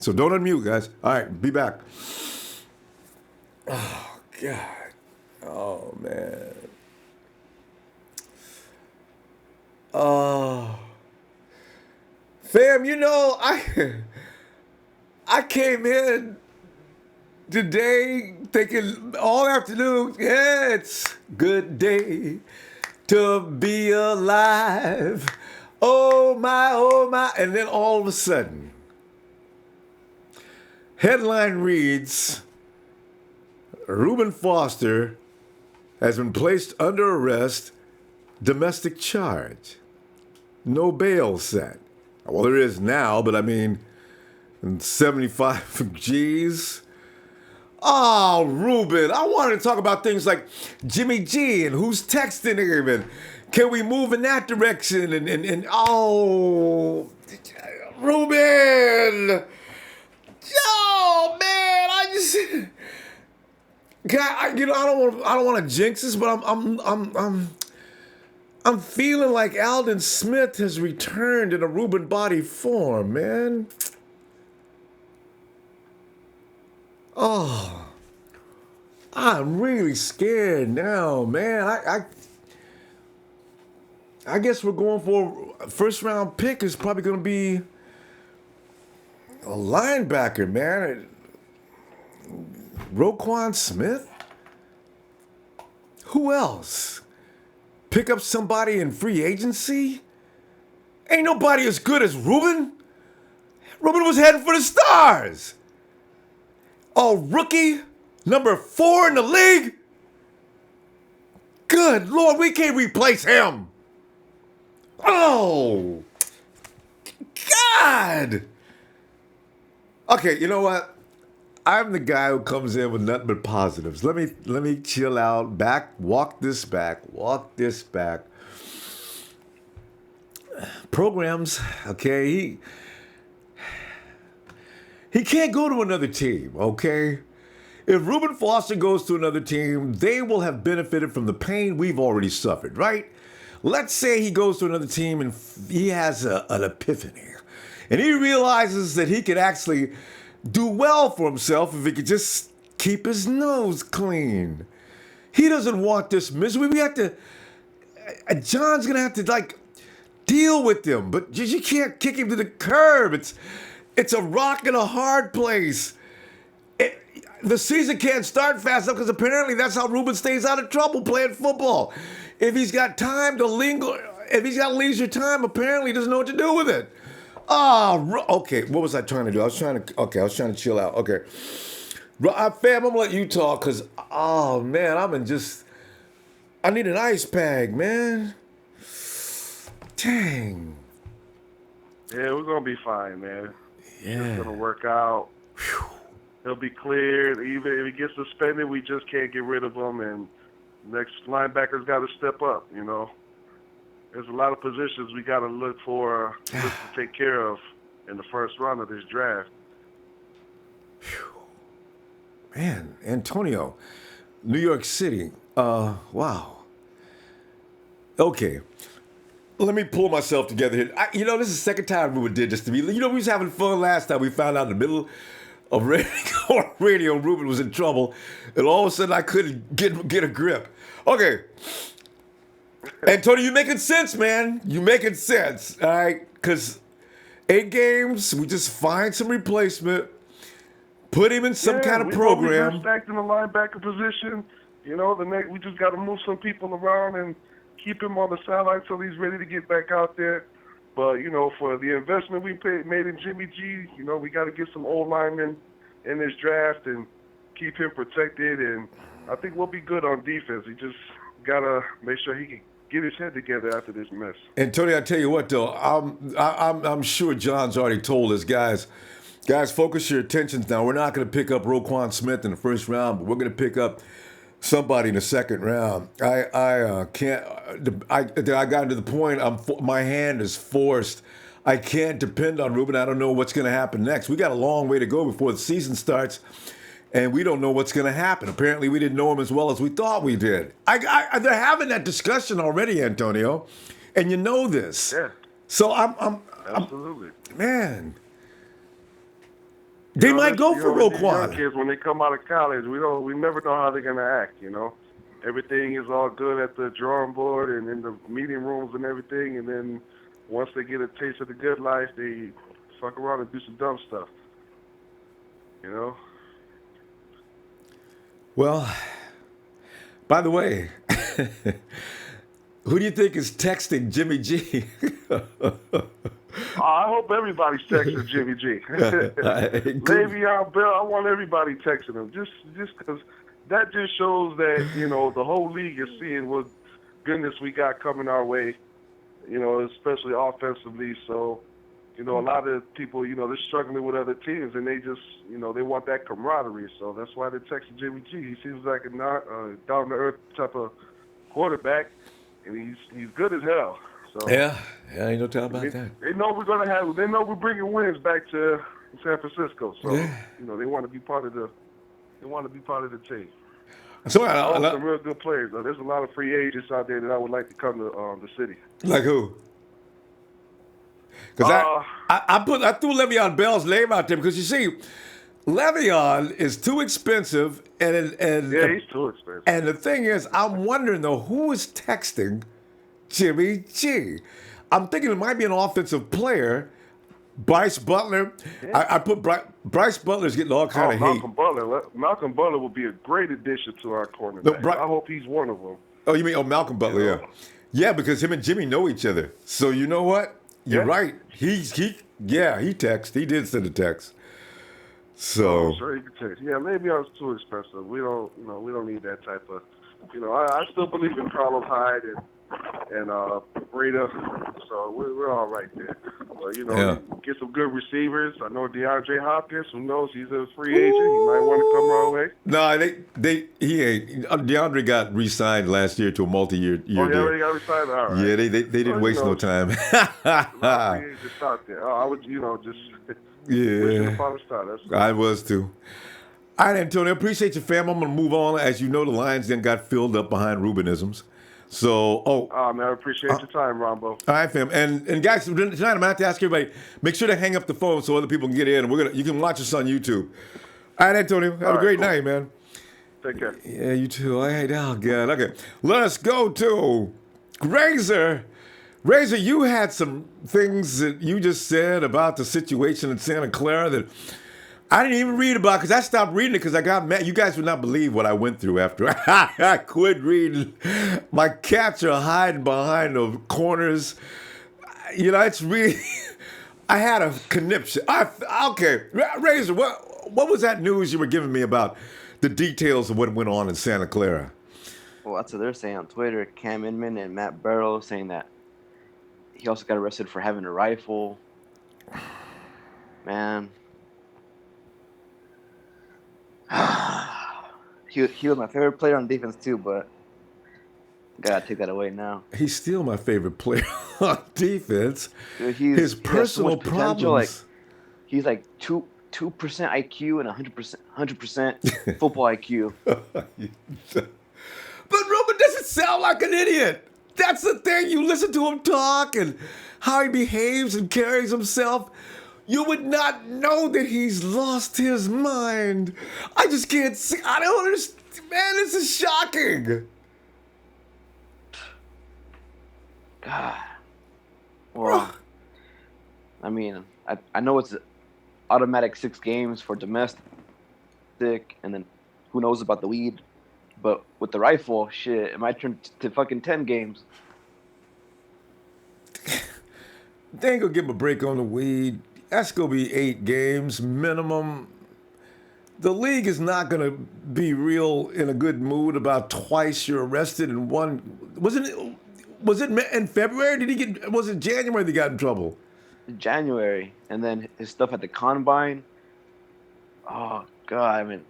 So don't unmute, guys. All right, be back. Oh, God. Oh, man. Oh. Fam, I came in today thinking all afternoon, yeah, it's good day to be alive. Oh my, oh my. And then all of a sudden, headline reads, Reuben Foster has been placed under arrest, domestic charge. No bail set. Well, there is now, but I mean, 75 G's. Oh, Ruben, I wanted to talk about things like Jimmy G and who's texting him and can we move in that direction and oh, Ruben. Oh man, God, I don't want to jinx this, but I'm feeling like Alden Smith has returned in a Ruben body form, man. Oh, I'm really scared now, man. I guess we're going for a first round pick is probably going to be a linebacker, man. Roquan Smith? Who else? Pick up somebody in free agency? Ain't nobody as good as Ruben. Ruben was heading for the stars. Oh, rookie, number 4 in the league? Good Lord, we can't replace him. Oh, God. Okay, you know what? I'm the guy who comes in with nothing but positives. Let me chill out, walk this back. Programs, okay, he can't go to another team, okay? If Ruben Foster goes to another team, they will have benefited from the pain we've already suffered, right? Let's say he goes to another team and he has an epiphany. And he realizes that he could actually do well for himself if he could just keep his nose clean. He doesn't want this misery. We have to, John's going to have to, deal with him. But you can't kick him to the curb. It's a rock and a hard place. The season can't start fast enough because apparently that's how Ruben stays out of trouble playing football. If he's got time to linger, if he's got leisure time, apparently he doesn't know what to do with it. Oh, okay. What was I trying to do? I was trying to chill out. Okay. Fam, I'm going to let you talk because, oh, man, I need an ice bag, man. Dang. Yeah, we're going to be fine, man. Yeah. It's going to work out. Whew. He'll be cleared. Even if he gets suspended, we just can't get rid of him. And next linebackers got to step up, you know. There's a lot of positions we got to look to take care of in the first round of this draft. Whew. Man, Antonio, New York City. Wow. Okay. Let me pull myself together here. This is the second time Ruben did this to me. We was having fun last time. We found out in the middle of radio Ruben was in trouble, and all of a sudden I couldn't get a grip. Okay. Antonio, you making sense, man. You making sense, all right? Because 8 games, we just find some replacement, put him in some kind of program. We're stacked in the linebacker position. We just got to move some people around and keep him on the sideline till he's ready to get back out there. But, for the investment we made in Jimmy G, we got to get some old linemen in this draft and keep him protected. And I think we'll be good on defense. He just got to make sure he can get his head together after this mess. And Tony, I tell you what, though, I'm sure John's already told us, guys, focus your attentions now. We're not going to pick up Roquan Smith in the first round, but we're going to pick up somebody in the second round. I can't. I got to the point. My hand is forced. I can't depend on Ruben. I don't know what's going to happen next. We got a long way to go before the season starts. And we don't know what's going to happen. Apparently, we didn't know him as well as we thought we did. They're having that discussion already, Antonio, and you know this. Yeah. So I'm absolutely. Man. They might go for these young Roquan. kids, when they come out of college, we never know how they're gonna act. Everything is all good at the drawing board and in the meeting rooms and everything, and then once they get a taste of the good life, they fuck around and do some dumb stuff. Well, by the way, who do you think is texting Jimmy G? I hope everybody's texting Jimmy G. Le'Veon Bell, I want everybody texting him, just because that just shows that the whole league is seeing what goodness we got coming our way, especially offensively. So, a lot of people, they're struggling with other teams, and they just, they want that camaraderie. So that's why they're texting Jimmy G. He seems like a down-to-earth type of quarterback, and he's good as hell. So Yeah, ain't no telling about that. They know we're gonna have. They know we're bringing wins back to San Francisco. So they want to be part of the. They want to be part of the team. So Some real good players. Though. There's a lot of free agents out there that I would like to come to the city. Like who? Because I threw Le'Veon Bell's name out there because you see, Le'Veon is too expensive, and he's too expensive. And the thing is, I'm wondering though, who is texting Jimmy G? I'm thinking it might be an offensive player. Bryce Butler. Yeah. I put Bryce Butler's getting all kind of hate. Malcolm Butler will be a great addition to our cornerback. I hope he's one of them. Oh, you mean Malcolm Butler? Yeah. Yeah, because him and Jimmy know each other. So you know what? You're right. He texted. He did send a text. So sure he could text. Yeah, maybe I was too expensive. We don't need that type of. I still believe in Carlos Hyde and Breda, so we're all right there. But get some good receivers. I know DeAndre Hopkins. Who knows? He's a free agent. He might want to come our way. No, he ain't. DeAndre got re-signed last year to a multi-year deal. Oh, yeah, he got re-signed. All right. Yeah, they didn't waste no time. Free agents out there. I would, just wishing upon a star. I was too. All right, Antonio, appreciate your fam. I'm gonna move on. As you know, the lines then got filled up behind Rubenisms. So, man, I appreciate your time, Ronbo. All right, fam. And guys, tonight I'm going to have to ask everybody, make sure to hang up the phone so other people can get in. You can watch us on YouTube. All right, Antonio, have a great night, man. Take care. Yeah, you too. All right, oh, God. Okay, let's go to Razor. Razor, you had some things that you just said about the situation in Santa Clara that I didn't even read about because I stopped reading it because I got mad. You guys would not believe what I went through after I quit reading. My cats are hiding behind the corners. It's really. I had a conniption. Okay, Razor, what was that news you were giving me about the details of what went on in Santa Clara? Well, that's what they're saying on Twitter. Cam Inman and Matt Burrow saying that he also got arrested for having a rifle. Man. He was my favorite player on defense too, but gotta take that away now. He's still my favorite player on defense. Dude, his personal problems. He's like 2% IQ and 100% football IQ. But Ruben doesn't sound like an idiot. That's the thing. You listen to him talk and how he behaves and carries himself. You would not know that he's lost his mind. I just can't see. I don't understand. Man, this is shocking. God. Well, I mean, I know it's automatic 6 games for domestic, and then who knows about the weed. But with the rifle, shit, it might turn to fucking 10 games. They ain't gonna give him a break on the weed. That's going to be 8 games minimum. The league is not going to be real in a good mood about twice you're arrested in one. Was it in February? Was it January they got in trouble? January. And then his stuff at the combine. Oh, God. I mean.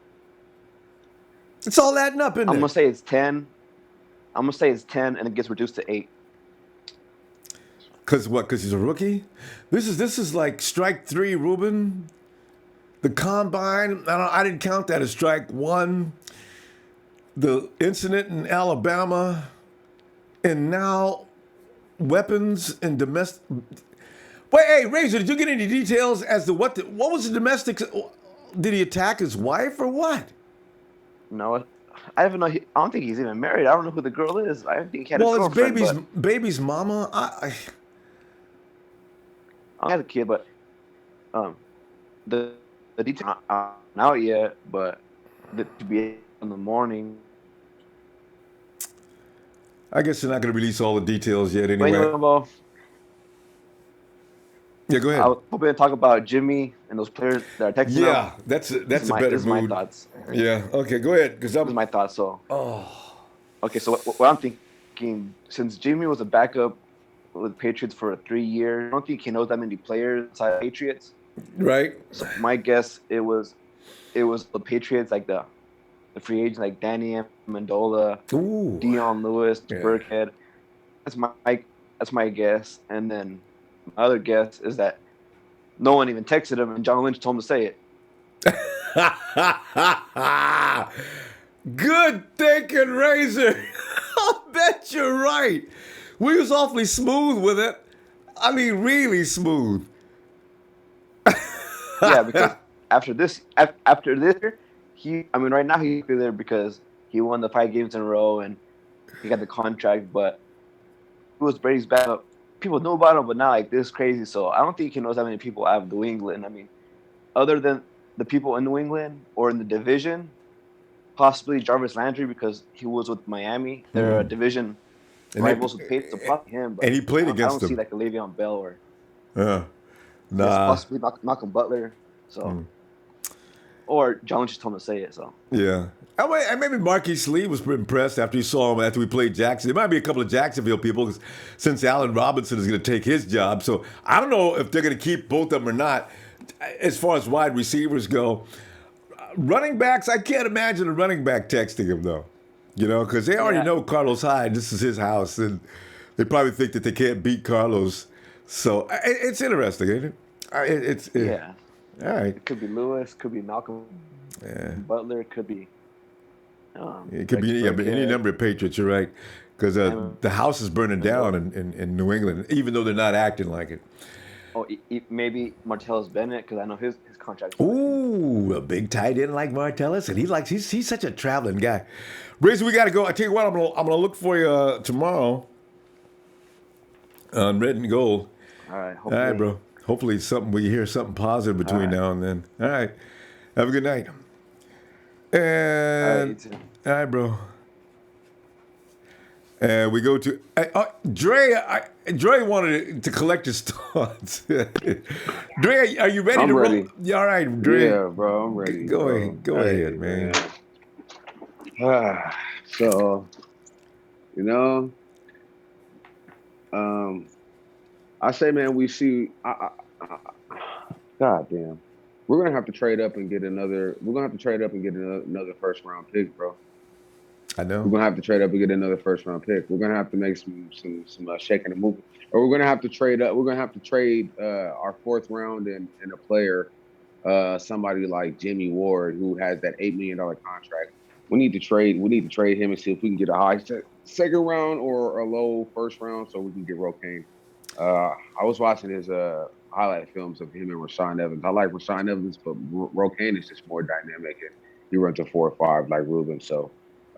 It's all adding up, isn't it? I'm going to say it's 10. I'm going to say it's 10 and it gets reduced to 8. Because what? Because he's a rookie? This is like strike 3, Ruben. The combine, I didn't count that as strike 1. The incident in Alabama, and now weapons and domestic. Wait, hey, Razor, did you get any details as to what was the domestic? Did he attack his wife or what? No, I don't know. I don't think he's even married. I don't know who the girl is. I think he had a Well, it's girlfriend, baby's mama. I had a kid, but um, the details aren't out yet. But to be in the morning. I guess they're not going to release all the details yet. But Anyway. well, Yeah, go ahead. I was hoping to talk about Jimmy and those players that are texting him. Yeah, that's a better This is mood. my thoughts. Yeah. Okay, go ahead. Because This is my thoughts. So. Oh. Okay, so what I'm thinking, since Jimmy was a backup with Patriots for 3 years, I don't think he knows that many players inside Patriots. Right. So my guess it was the Patriots, like the free agents like Danny Amendola, Dion Lewis, Burkhead. That's my guess. And then my other guess is that no one even texted him, and John Lynch told him to say it. Good thinking, Razor. I'll bet you're right. We was awfully smooth with it. I mean, really smooth. Yeah, because after this, right now he's there because he won the 5 games in a row and he got the contract. But he was Brady's backup. People knew about him, but not like this crazy. So I don't think he knows how many people out of New England. I mean, other than the people in New England or in the division, possibly Jarvis Landry because he was with Miami. They're a division rivals with Patriots. So probably him. But and he played against them. I don't see like a Le'Veon Bell or nah. possibly Malcolm Butler. So or John just told him to say it. So yeah. And maybe Marquise Lee was impressed after he saw him after we played Jackson. There might be a couple of Jacksonville people since Allen Robinson is going to take his job. So I don't know if they're going to keep both of them or not. As far as wide receivers go, running backs, I can't imagine a running back texting him though. You know, because they already know Carlos Hyde. This is his house, and they probably think that they can't beat Carlos. So it's interesting, ain't it? Yeah. All right. It could be Lewis. Could be Malcolm. Yeah. Butler. Could be. It could be any number of Patriots. You're right, because the house is burning down in New England, even though they're not acting like it. Oh, maybe Martellus Bennett, because I know his contract. Ooh, a big tight end like Martellus, and he's such a traveling guy. Razor, we got to go. I tell you what, I'm gonna look for you tomorrow on Red and Gold. All right, all right, bro. Hopefully, we hear something positive between now and then. All right, have a good night. And you too. All right, bro. And we go to Dre. Dre wanted to collect his thoughts. Dre, are you ready I'm to ready. roll? Yeah, all right, Dre. Yeah, bro, I'm ready. Go ahead, man. So, I say, man, we see. God damn, we're gonna have to trade up and get another. We're gonna have to trade up and get another first round pick, bro. I know. We're gonna have to trade up and get another first round pick. We're gonna have to make some shaking and moving, or we're gonna have to trade up. We're gonna have to trade our 4th round and a player, somebody like Jimmy Ward, who has that $8 million contract. We need to trade him and see if we can get a high 2nd round or a low 1st round, so we can get Roquan. I was watching his highlight films of him and Rashaan Evans. I like Rashaan Evans, but Roquan is just more dynamic and he runs a 4.5 like Ruben. So.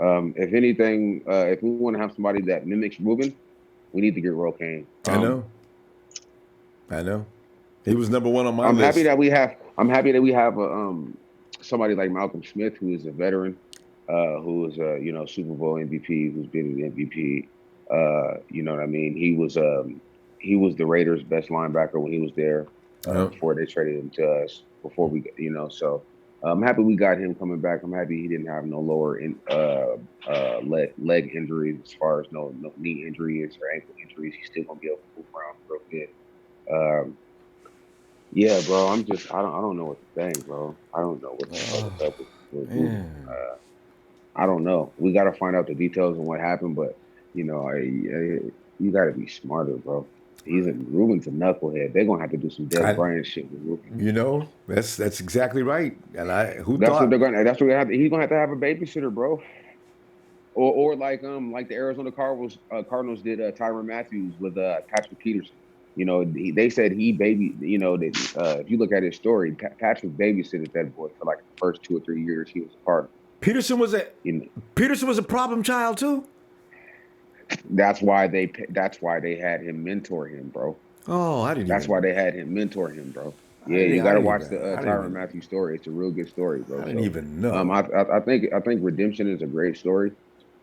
If anything, if we want to have somebody that mimics Ruben, we need to get Roquan. I know. He was number 1 on my list. I'm happy that we have somebody like Malcolm Smith, who is a veteran, who is a Super Bowl MVP, who's been an MVP. You know what I mean? He was the Raiders' best linebacker when he was there before they traded him to us. Before we, so. I'm happy we got him coming back. I'm happy he didn't have no lower leg injuries, as far as no knee injuries or ankle injuries. He's still gonna be able to move around real good. Yeah, bro. I don't know what to think, bro. I don't know what's up with I don't know. We got to find out the details of what happened, but you got to be smarter, bro. Ruben's a knucklehead. They're gonna have to do some Des Bryant shit with Ruben. That's exactly right. And that's what they're gonna. That's what they have. He's gonna have a babysitter, bro. Or like the Arizona Cardinals did Tyrann Mathieu with Patrick Peterson. They said he baby. That if you look at his story, Patrick babysitted that boy for like the first 2 or 3 years he was a part. Peterson was a You know, Peterson was a problem child too. that's why they had him mentor him, bro. Oh, I didn't That's even. why they had him mentor him, bro. I Yeah, didn't, you I got to didn't watch even. the I didn't Tyrann even. Matthew story. It's a real good story, bro. I didn't So, even know. I think redemption is a great story.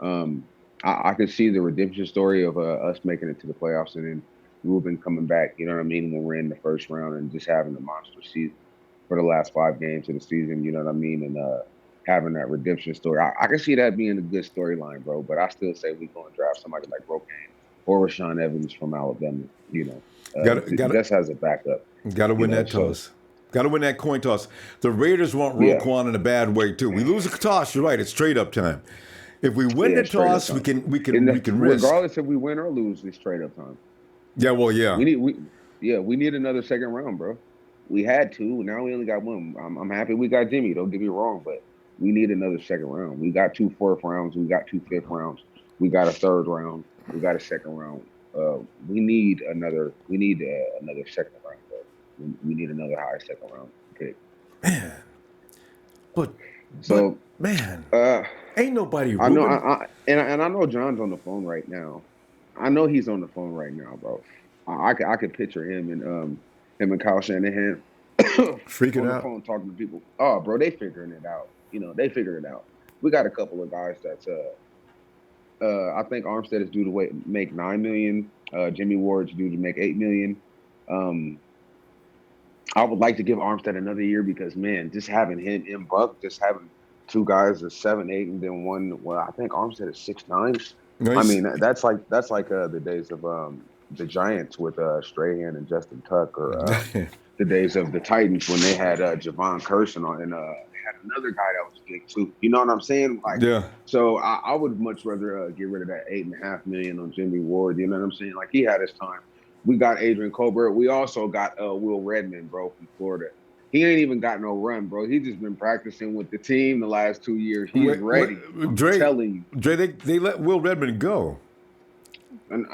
I could see the redemption story of us making it to the playoffs and then Ruben coming back. You know what I mean? When we're in the first round and just having a monster season for the last 5 games of the season. You know what I mean? And having that redemption story, I can see that being a good storyline, bro. But I still say we're going to draft somebody like Roquan or Rashawn Evans from Alabama. Got Just as a backup. to win that So toss. Got to win that coin toss. The Raiders want yeah, Roquan in a bad way too. We lose the toss. You're right. It's straight up time. If we win yeah, the straight up toss, we time. can we And can we can risk. regardless if we win or lose, it's straight up time. Yeah. Well. Yeah. We need another second round, bro. We had two. Now we only got one. I'm happy we got Jimmy. Don't get me wrong, but we need another second round. We got 2 fourth rounds. We got 2 fifth rounds. We got a third round. We got a second round. We need another. We need another second round, bro. We need another high second round pick. Man. But So, man, uh, ain't nobody I know. Ruben. And I know John's on the phone right now. I know he's on the phone right now, bro. I could picture him and Kyle Shanahan Freaking on the out. phone talking to people. Oh, bro, they figuring it out. They figuring it out. We got a couple of guys that's I think Armstead is due to make $9 million. Jimmy Ward's due to make $8 million. I would like to give Armstead another year because man, just having him in Buck, just having 2 guys at 7'8" and then one. Well, I think Armstead is 6'9". Nice. I mean, that's like the days of the Giants with Strahan and Justin Tuck, or the days of the Titans when they had Javon Curson on, and they had another guy that was big too. You know what I'm saying? Like, Yeah. So I would much rather get rid of that $8.5 million on Jimmy Ward. You know what I'm saying? Like, he had his time. We got Adrian Colbert. We also got Will Redmond, bro, from Florida. He ain't even got no run, bro. He just been practicing with the team the last 2 years. He is ready. I'm telling you. Dre, they let Will Redmond go. And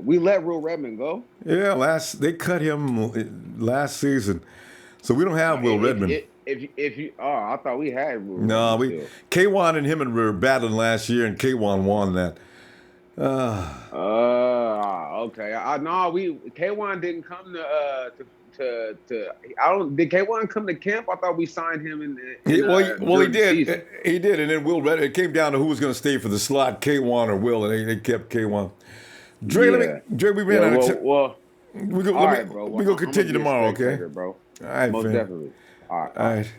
we let Will Redmond go. Yeah, they cut him last season, so we don't have Will Redmond. I thought we had Will No, Redmond K1 and him were battling last year, and K1 won that. Okay. K1 didn't come to I don't did K1 come to camp? I thought we signed him in he did. Season. He did, and then Will Redmond. It came down to who was going to stay for the slot, K1 or Will, and they kept K1. Dre, we ran out of time. Well, we go, all right, bro. We go continue tomorrow, okay? Bro. All right, most fam. definitely. All right.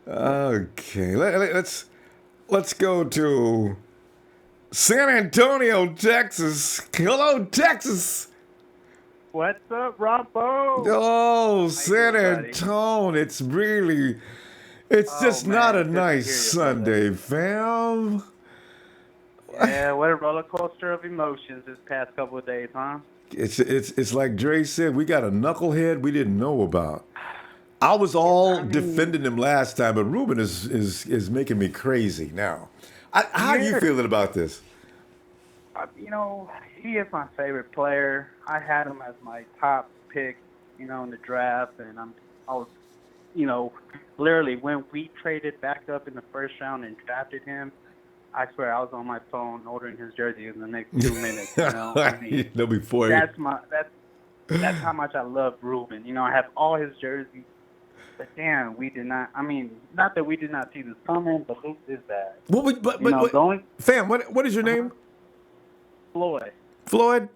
Okay. Let's go to San Antonio, Texas. Hello, Texas. What's up, Ronbo? Oh, San Antonio. It's just not a nice Sunday, fam. Yeah, what a roller coaster of emotions this past couple of days, huh? It's like Dre said, we got a knucklehead we didn't know about. I was defending him last time, but Ruben is making me crazy now. How are you feeling about this? He is my favorite player. I had him as my top pick, in the draft, and I was, literally when we traded back up in the first round and drafted him, I swear I was on my phone ordering his jersey in the next 2 minutes. Before that's how much I love Ruben. I have all his jerseys. But damn, we did not. I mean, not that we did not see this coming, but this is bad. Fam, what is your name? Floyd. Floyd?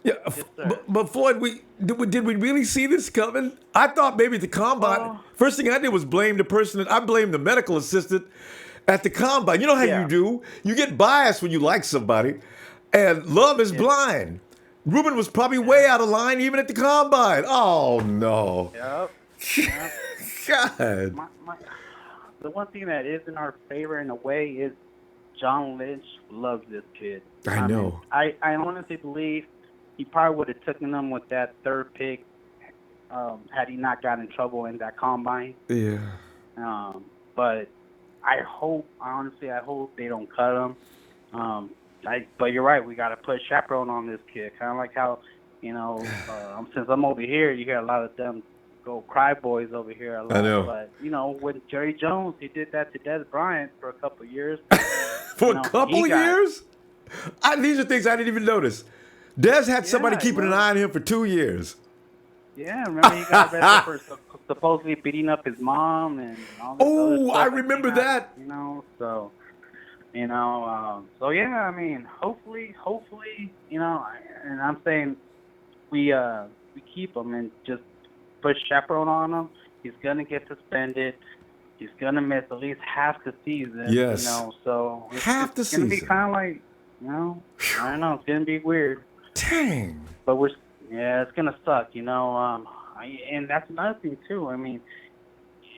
Yeah, Yes, but Floyd, did we really see this coming? I thought maybe the combine. First thing I did was blame the person. I blamed the medical assistant at the combine. You know how you do? You get biased when you like somebody, and love is blind. Ruben was probably way out of line even at the combine. Oh no. Yep. God. The one thing that is in our favor in a way is John Lynch loves this kid. I know. I honestly believe he probably would have taken them with that third pick had he not gotten in trouble in that combine. Yeah. But I hope they don't cut him. But you're right. We got to put chaperone on this kid. Kind of like how, Since I'm over here, you hear a lot of them go cry boys over here a lot. I know. But with Jerry Jones, he did that to Des Bryant for a couple of years. For a couple of years? These are things I didn't even notice. Des had somebody keeping an eye on him for 2 years. Yeah, remember he got arrested for supposedly beating up his mom and all this other stuff. I remember that. So yeah, I mean, hopefully, and I'm saying we keep him and just put chaperone on him. He's gonna get suspended. He's gonna miss at least half the season. Yes. So half the it's gonna season. be kind of like, I don't know. It's gonna be weird. Dang. But it's gonna suck. And that's another thing too. I mean,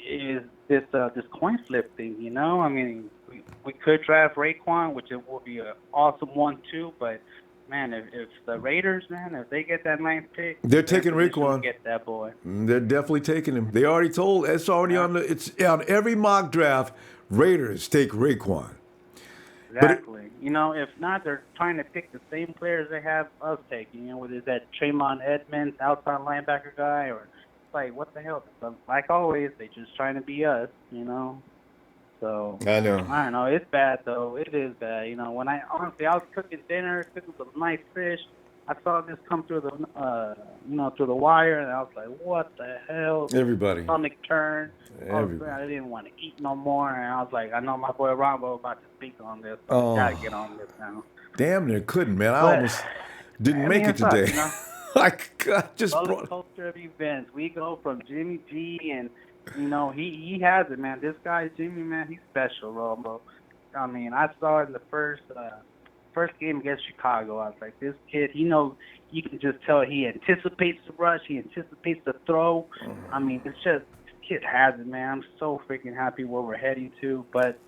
is this coin flip thing? I mean, we could draft Raekwon, which it will be an awesome one too. But man, if the Raiders, if they get that 9th pick, they're taking Raekwon. Get that boy. They're definitely taking him. They already told. It's already it's on every mock draft. Raiders take Raekwon. Exactly. If not, they're trying to pick the same players they have us taking. Whether it's that Tremont Edmonds, outside linebacker guy, or it's like, what the hell? So, like always, they just trying to be us. So I know. I don't know. It's bad though. It is bad. When I was cooking dinner, cooking some nice fish, I saw this come through the through the wire, and I was like, what the hell? Everybody. Stomach turn. Everybody. I didn't want to eat no more, and I was like, I know my boy Ronbo about to speak on this. So I gotta get on this now. Damn near couldn't, man. I almost didn't make it today. Just roller coaster of events. We go from Jimmy G and he has it, man. This guy Jimmy, man, he's special, Ronbo. I mean, I saw it in the first game against Chicago. I was like, this kid, you can just tell he anticipates the rush, he anticipates the throw. I mean, it's just, this kid has it, man. I'm so freaking happy where we're heading to. But,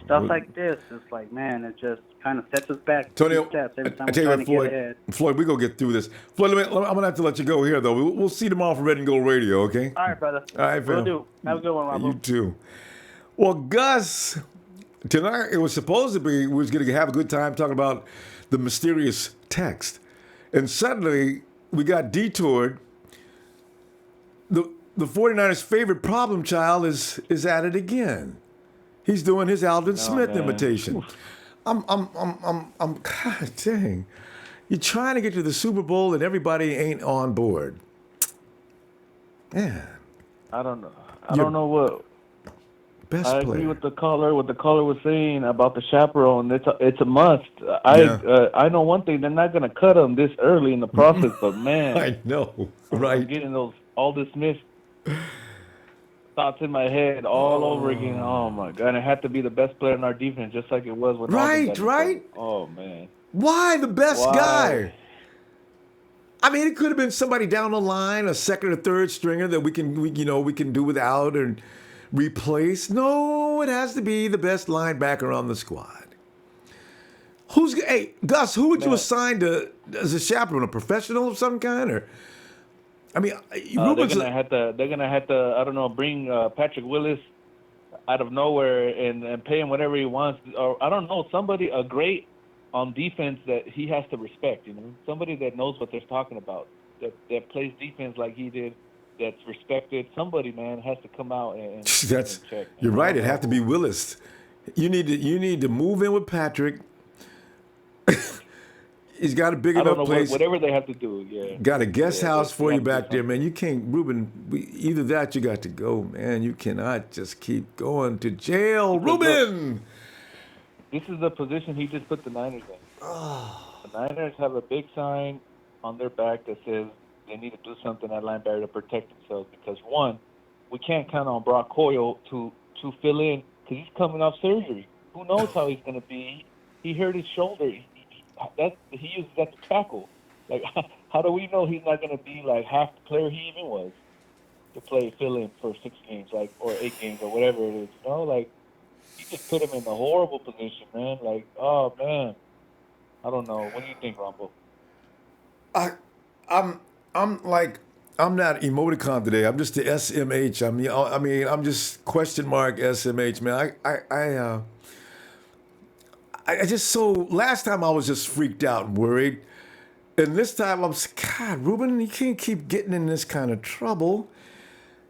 stuff like this, it's like, man, it just kind of sets us back. Tony, every time I tell you what, Floyd, we're going to get through this. Floyd, I'm going to have to let you go here, though. We'll see you tomorrow for Red and Gold Radio, okay? All right, brother. All right, fam. Will do. Have a good one, Ronbo. You too. Well, Gus, tonight it was supposed to be, we was going to have a good time talking about the mysterious text. And suddenly, we got detoured. The 49ers' favorite problem child is at it again. He's doing his Alden Smith imitation. God dang. You're trying to get to the Super Bowl and everybody ain't on board. Man. I don't know. I don't know what. Best I player. agree with the caller. What the caller was saying about the chaperone. It's a must. I know one thing. They're not going to cut him this early in the process. But man, I know. Right. I'm getting those Alden Smith thoughts in my head all over again. Oh my God! And it had to be the best player in our defense, just like it was with right. Oh man. Why the best guy? I mean, it could have been somebody down the line, a second or third stringer that we can do without and replace. No, it has to be the best linebacker on the squad. Hey, Gus, who would you assign to as a chaperone? A professional of some kind, or? I mean, they're gonna have to. I don't know, bring Patrick Willis out of nowhere and pay him whatever he wants, or I don't know, somebody great on defense that he has to respect. Somebody that knows what they're talking about, that plays defense like he did, that's respected. Somebody, man, has to come out and check. You're right. It have to be Willis. You need to move in with Patrick. He's got a big enough place. Whatever they have to do, yeah. Got a guest house for you back there, man. You can't, Ruben. Either that, you got to go, man. You cannot just keep going to jail, Ruben. This is the position he just put the Niners in. The Niners have a big sign on their back that says they need to do something at linebacker to protect themselves. Because one, we can't count on Brock Coyle to fill in because he's coming off surgery. Who knows how he's going to be? He hurt his shoulder. He uses that to tackle. Like, how do we know he's not going to be like half the player he even was to fill in for 6 games, or 8 games, or whatever it is? Like, he just put him in a horrible position, man. Like, oh man, I don't know. What do you think, Ronbo? I'm not emoticon today. I'm just the SMH. I'm just question mark SMH, man. I just last time I was just freaked out and worried. And this time God, Ruben, you can't keep getting in this kind of trouble.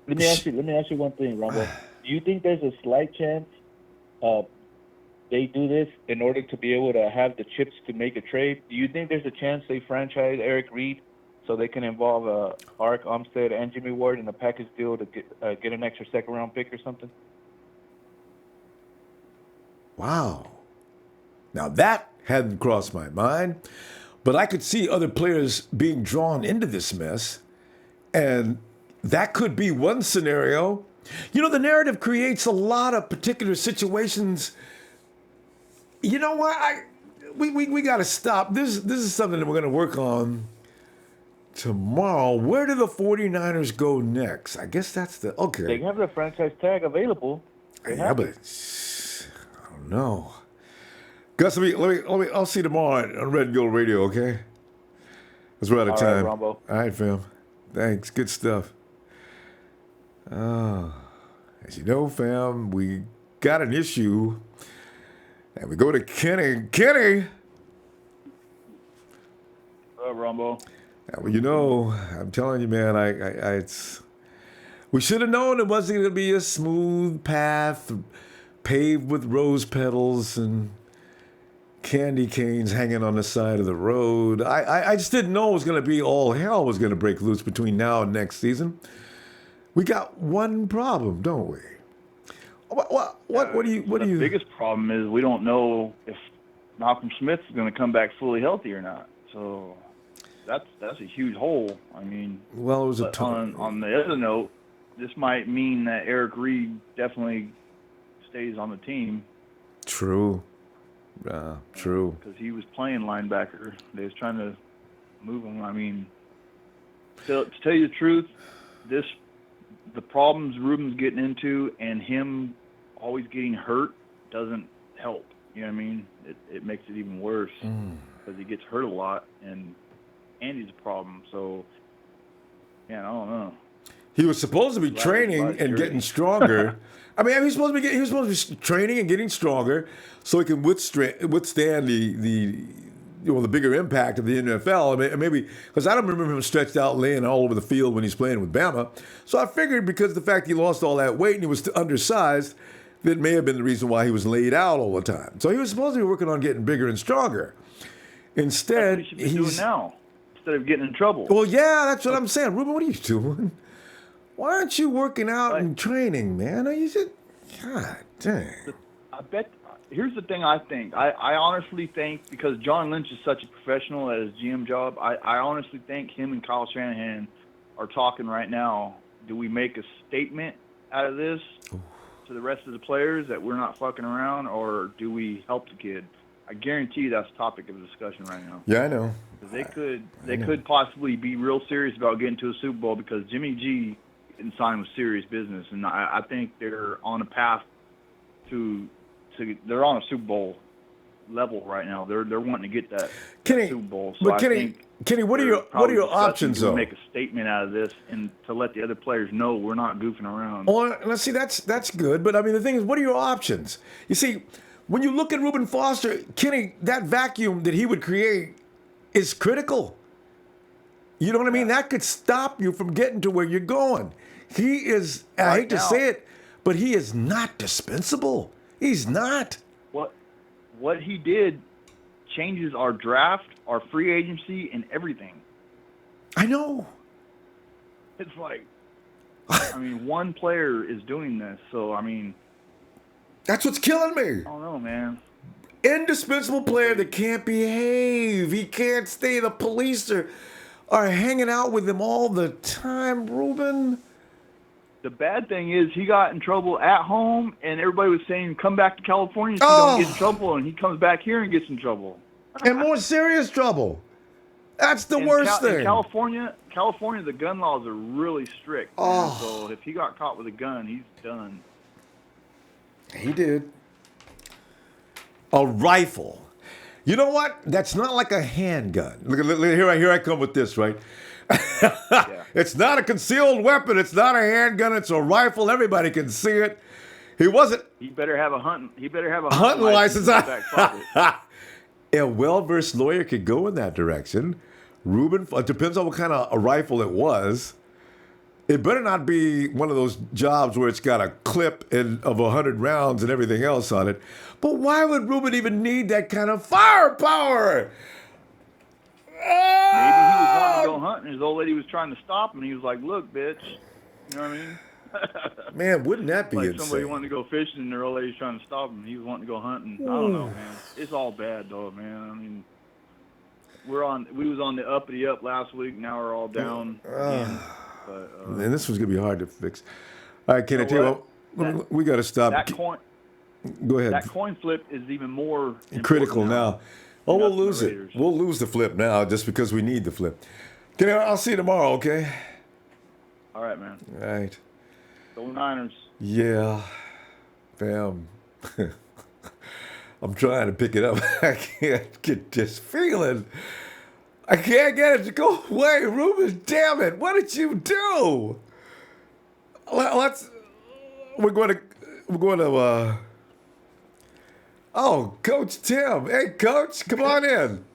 Let me ask you one thing, Ronbo. Do you think there's a slight chance they do this in order to be able to have the chips to make a trade? Do you think there's a chance they franchise Eric Reed so they can involve Arik Armstead and Jimmy Ward in a package deal to get an extra second-round pick or something? Wow. Now that hadn't crossed my mind, but I could see other players being drawn into this mess, and that could be one scenario. You know, the narrative creates a lot of particular situations. You know what? We got to stop. This is something that we're going to work on tomorrow. Where do the 49ers go next? I guess that's okay. They have the franchise tag available. Yeah, but I don't know. Gus, let me. I'll see you tomorrow on Red and Gold Radio. Okay. Because we're out of All time. right, Ronbo. All right, fam. Thanks. Good stuff. As you know, fam, we got an issue. And we go to Kenny. Kenny! Ronbo. Well, you know, I'm telling you, man, we should have known it wasn't going to be a smooth path paved with rose petals and candy canes hanging on the side of the road. I just didn't know it was going to be all hell was going to break loose between now and next season. We got one problem, don't we? What do you? The biggest problem is we don't know if Malcolm Smith is going to come back fully healthy or not. So that's a huge hole. I mean, well, it was a on the other note, this might mean that Eric Reed definitely stays on the team. True. True. Because he was playing linebacker. They was trying to move him. I mean, to tell you the truth, the problems Ruben's getting into and him always getting hurt doesn't help. You know what I mean? It makes it even worse because he gets hurt a lot and he's a problem. So, yeah, I don't know. He was supposed to be training and getting stronger. I mean, he was supposed to be training and getting stronger so he can withstand the bigger impact of the NFL. I mean, maybe because I don't remember him stretched out laying all over the field when he's playing with Bama. So I figured because of the fact he lost all that weight and he was undersized, that may have been the reason why he was laid out all the time. So he was supposed to be working on getting bigger and stronger. Instead, that's what he should be doing now instead of getting in trouble. Well, yeah, that's what I'm saying. Ruben, what are you doing? Why aren't you working out and training, man? You said, God dang. I bet. Here's the thing I think. I honestly think, because John Lynch is such a professional at his GM job, I honestly think him and Kyle Shanahan are talking right now. Do we make a statement out of this to the rest of the players that we're not fucking around, or do we help the kid? I guarantee you that's a topic of discussion right now. Yeah, I know. They could possibly be real serious about getting to a Super Bowl because Jimmy G and sign with serious business, and I think they're on a path to they're on a Super Bowl level right now. They're wanting to get that Super Bowl. So Kenny, what are your options though? Make a statement out of this and to let the other players know we're not goofing around. Well, let's see, that's good, but I mean the thing is, what are your options? You see, when you look at Ruben Foster, Kenny, that vacuum that he would create is critical. You know what I mean? That could stop you from getting to where you're going. He is, I hate to say it, but he is not dispensable. He's not. What he did changes our draft, our free agency, and everything. I know. It's like, I mean, one player is doing this, so, I mean. That's what's killing me. I don't know, man. Indispensable player that can't behave. He can't stay. The police are hanging out with him all the time, Ruben. The bad thing is he got in trouble at home, and everybody was saying, come back to California so you don't get in trouble, and he comes back here and gets in trouble. And more serious trouble. That's the worst thing. In California, the gun laws are really strict. Oh. So if he got caught with a gun, he's done. He did. A rifle. You know what? That's not like a handgun. Look, here I come with this, right? Yeah. It's not a concealed weapon. It's not a handgun. It's a rifle. Everybody can see it. He wasn't. He better have a hunting hunting license. In his back pocket. A well-versed lawyer could go in that direction. Ruben, it depends on what kind of a rifle it was. It better not be one of those jobs where it's got a clip of 100 rounds and everything else on it. But why would Ruben even need that kind of firepower? Maybe he was wanting to go hunting. His old lady was trying to stop him. He was like, "Look, bitch," you know what I mean? Man, wouldn't that be like insane? somebody wanted to go fishing and their old lady's trying to stop him. He was wanting to go hunting. I don't know, man. It's all bad, though, man. I mean, we was on the uppity up last week. Now we're all down again. But, and this one's gonna be hard to fix. All right, can I tell you what? We got to stop. That coin. Go ahead. That coin flip is even more critical now. Oh, we'll lose it. Raiders. We'll lose the flip now just because we need the flip. I'll see you tomorrow, okay? All right, man. All right. Go Niners. Yeah, fam. I'm trying to pick it up. I can't get this feeling. I can't get it to go away. Ruben, damn it. What did you do? We're going to, oh, Coach Tim. Hey, Coach, come on in.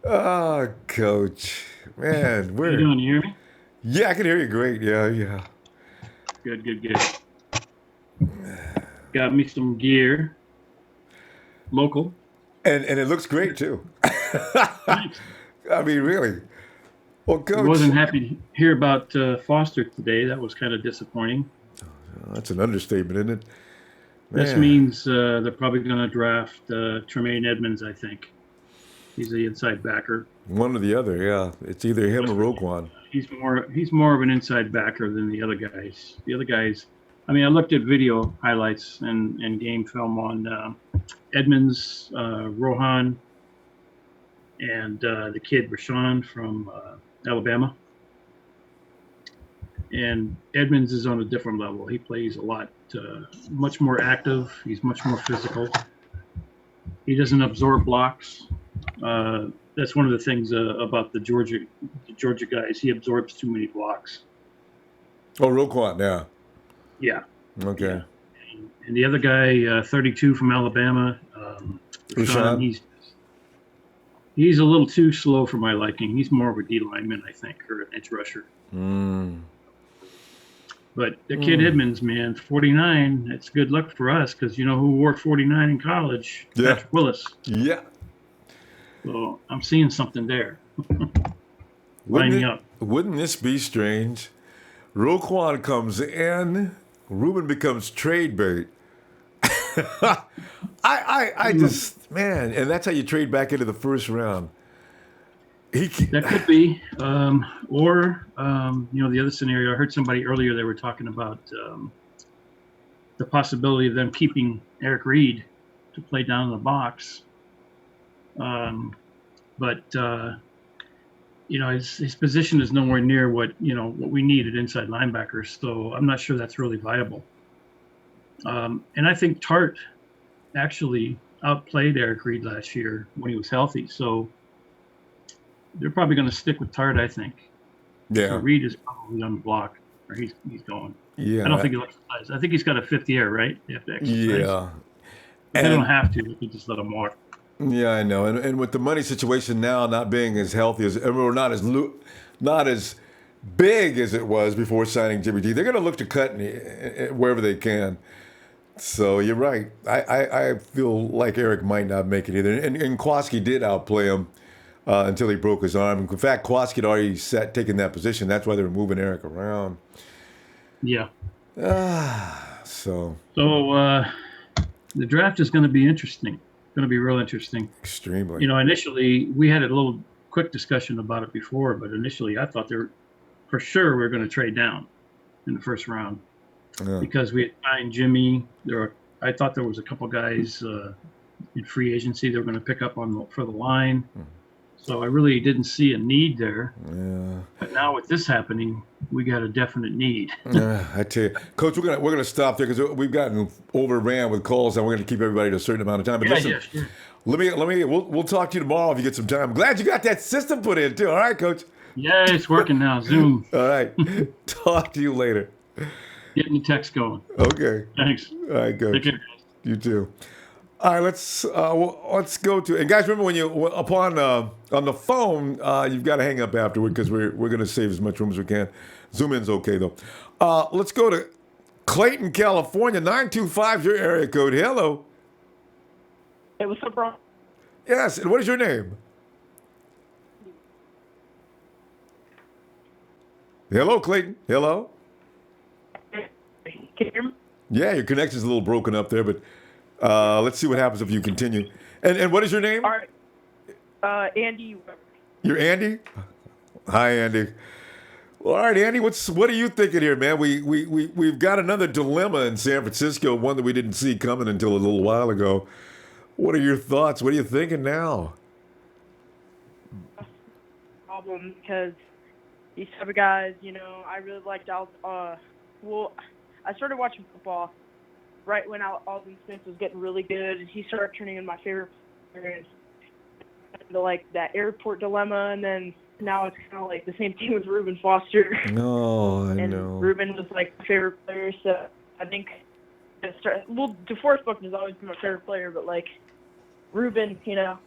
Oh, Coach. Man, How you doing? You hear me? Yeah, I can hear you great. Yeah. Good. Got me some gear. Local. And it looks great, too. Thanks. I mean, really. Well, Coach. I wasn't happy to hear about Foster today. That was kind of disappointing. That's an understatement, isn't it? This means they're probably going to draft Tremaine Edmonds, I think. He's the inside backer. One or the other, yeah. It's either him or Roquan. He's more of an inside backer than the other guys. The other guys, I mean, I looked at video highlights and game film on Edmonds, Rohan, and the kid Rashawn from Alabama. And Edmonds is on a different level. He plays a lot, much more active. He's much more physical. He doesn't absorb blocks. That's one of the things about the Georgia guys. He absorbs too many blocks. Oh, Roquan, yeah. Yeah. Okay. Yeah. And the other guy, 32 from Alabama, Rashawn, he's a little too slow for my liking. He's more of a D lineman, I think, or an edge rusher. But the kid Edmonds, man, 49, that's good luck for us because you know who wore 49 in college? Yeah. Patrick Willis. Yeah. So I'm seeing something there. Lining up. Wouldn't this be strange? Roquan comes in, Ruben becomes trade bait. I just, man, and that's how you trade back into the first round. That could be. Or the other scenario, I heard somebody earlier, they were talking about the possibility of them keeping Eric Reed to play down in the box. But his position is nowhere near what we need at inside linebackers. So I'm not sure that's really viable. And I think Tart actually outplayed Eric Reed last year when he was healthy. So they're probably going to stick with Tart, I think. Yeah. So Reed is probably on the block, or he's going. Yeah. I don't think he looks exercise. I think he's got a fifth year, right? They have to exercise. Yeah. They don't have to. They can just let him walk. Yeah, I know. And with the money situation now not being as healthy as, or not as big as it was before signing Jimmy G, they're going to look to cut wherever they can. So you're right. I feel like Eric might not make it either. And Kwaski did outplay him until he broke his arm. In fact, Kwaski had already taken that position. That's why they were moving Eric around. Yeah. So the draft is going to be interesting. Going to be real interesting. Extremely. Initially we had a little quick discussion about it before, but initially I thought for sure we were going to trade down in the first round because we had signed Jimmy. I thought there was a couple guys in free agency they were going to pick up for the line. So I really didn't see a need there. Yeah. But now with this happening, we got a definite need. I tell you, Coach, we're gonna stop there because we've gotten overran with calls, and we're gonna keep everybody to a certain amount of time. But listen, sure. We'll talk to you tomorrow if you get some time. I'm glad you got that system put in too. All right, Coach. Yeah, it's working now. Zoom. All right. Talk to you later. Getting the text going. Okay. Thanks. All right, Coach. Take care. You too. All right, let's go to, and guys, remember when you upon on the phone, you've got to hang up afterward because we're going to save as much room as we can. Zoom in's okay though. Let's go to Clayton, California. 925 is your area code. Hello. Hey, what's up, bro? Yes, and what is your name? Hello, Clayton. Hello. Can you hear me? Yeah, your connection's a little broken up there, but let's see what happens if you continue. And what is your name? All right. Andy. You're Andy? Hi, Andy. Well, all right, Andy, what are you thinking here, man? We've got another dilemma in San Francisco, one that we didn't see coming until a little while ago. What are your thoughts? What are you thinking now? Problem because these type of guys, I really liked I started watching football right when Alden Smith was getting really good, and he started turning into my favorite player. Like that airport dilemma, and then now it's kind of like the same thing with Ruben Foster. No, I and know. Ruben was like my favorite player, so I think DeForest Buckner has always been my favorite player, but like Ruben, he was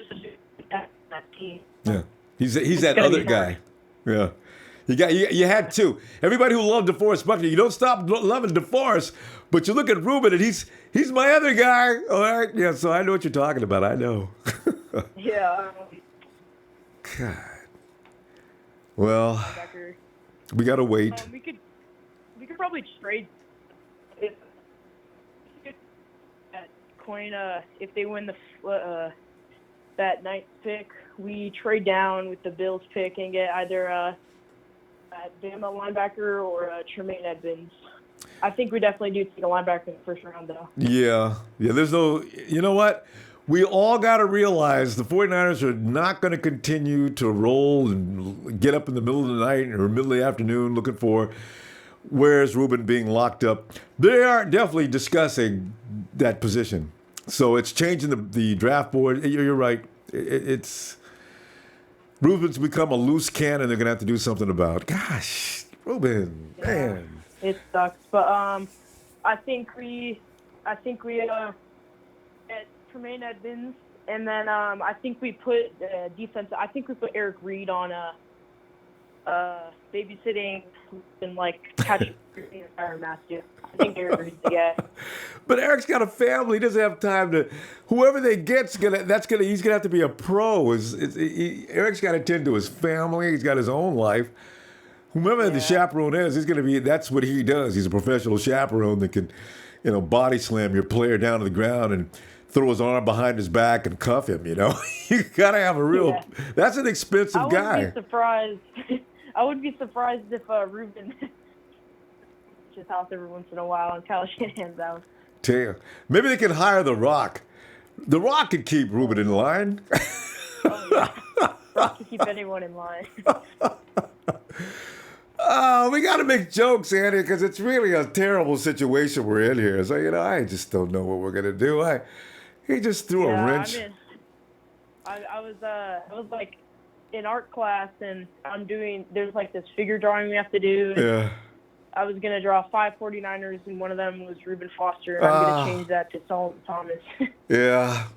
such a that team. Yeah, he's that other guy. Yeah, you had two. Everybody who loved DeForest Buckner, you don't stop loving DeForest, but you look at Ruben and he's my other guy. All right, yeah. So I know what you're talking about. I know. Yeah. God. Well, we gotta wait. We could probably trade that coin if they win that ninth pick. We trade down with the Bills pick and get either a Bama linebacker or a Tremaine Edmonds. I think we definitely do take a linebacker in the first round, though. Yeah. There's no. You know what? We all got to realize the 49ers are not going to continue to roll and get up in the middle of the night or middle of the afternoon looking for where's Ruben being locked up. They are definitely discussing that position. So it's changing the draft board. You're right. It's Ruben's become a loose cannon they're going to have to do something about. Gosh, Ruben, man. It sucks. But I think we get Tremaine Edmonds, and then I think we put defense. I think we put Eric Reed on babysitting and like catching the entire Matthew. I think Eric Reed's the guy. But Eric's got a family. He doesn't have time to. Whoever they get's gonna. He's gonna have to be a pro. Eric's got to tend to his family. He's got his own life. Whoever the chaperone is, he's gonna be. That's what he does. He's a professional chaperone that can, body slam your player down to the ground and throw his arm behind his back and cuff him. You gotta have a real. Yeah. That's an expensive guy. I wouldn't be surprised if Ruben his house every once in a while and Kyle Shanahan's out. Damn. Maybe they can hire The Rock. The Rock could keep Ruben in line. Oh, yeah. Rock can keep anyone in line. We got to make jokes, Andy, because it's really a terrible situation we're in here. So, I just don't know what we're going to do. He just threw a wrench. I was like in art class, and there's like this figure drawing we have to do. Yeah. I was going to draw 5 49ers, and one of them was Ruben Foster, and I'm going to change that to Solomon Thomas. Yeah.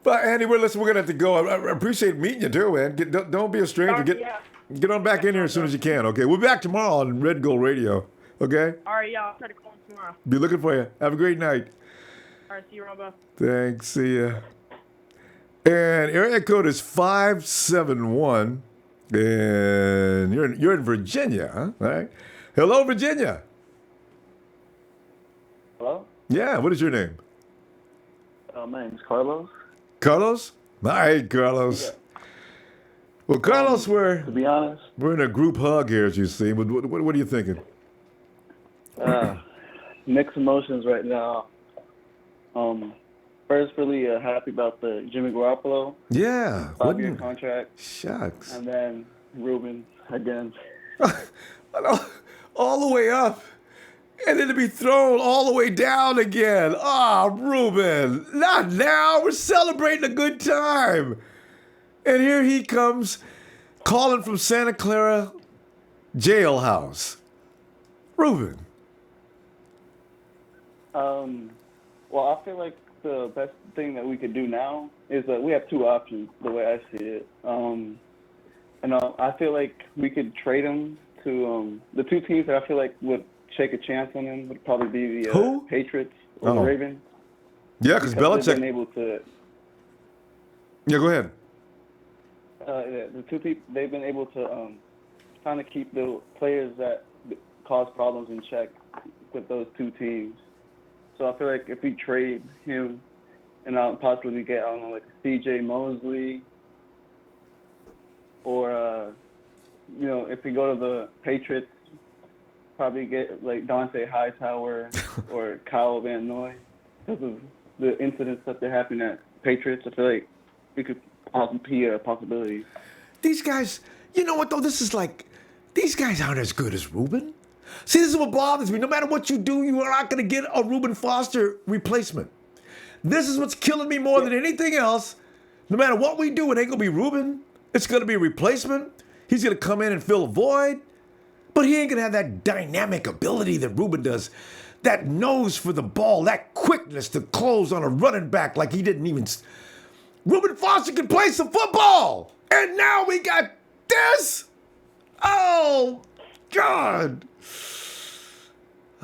But, Andy, we're going to have to go. I appreciate meeting you, too, man. Don't be a stranger. Get on back in here as soon as you can, okay? We'll be back tomorrow on Red Gold Radio, okay? All right, yeah, I'll try to call him tomorrow. Be looking for you. Have a great night. All right, see you, Ronbo. Thanks. See ya. And area code is 571, and you're in Virginia, huh? All right. Hello, Virginia. Hello? Yeah, what is your name? My name's Carlos. Carlos? Hi, Carlos. Yeah. Well, Carlos, to be honest, we're in a group hug here, as you see. What are you thinking? Mixed emotions right now. First, really happy about the Jimmy Garoppolo. Yeah. 5-year contract. Shucks. And then Ruben again. All the way up. And then to be thrown all the way down again. Ruben. Not now. We're celebrating a good time. And here he comes calling from Santa Clara Jailhouse. Ruben. Well, I feel like the best thing that we could do now is that we have two options, the way I see it. I feel like we could trade him to the two teams that I feel like would take a chance on him would probably be the Patriots or the Ravens. Yeah, because Belichick. They've been able to. Yeah, go ahead. The two people, they've been able to kind of keep the players that cause problems in check with those two teams. So I feel like if we trade him and possibly get, I don't know, like C.J. Mosley or, if we go to the Patriots, probably get like Dante Hightower or Kyle Van Noy because of the incidents that they're happening at Patriots. I feel like it could be a possibility. These guys, you know what though? This is like, these guys aren't as good as Ruben. See, this is what bothers me. No matter what you do, you are not going to get a Ruben Foster replacement. This is what's killing me more than anything else. No matter what we do, it ain't going to be Ruben. It's going to be a replacement. He's going to come in and fill a void. But he ain't going to have that dynamic ability that Ruben does. That nose for the ball, that quickness to close on a running back like he didn't even... Ruben Foster can play some football. And now we got this? Oh, God.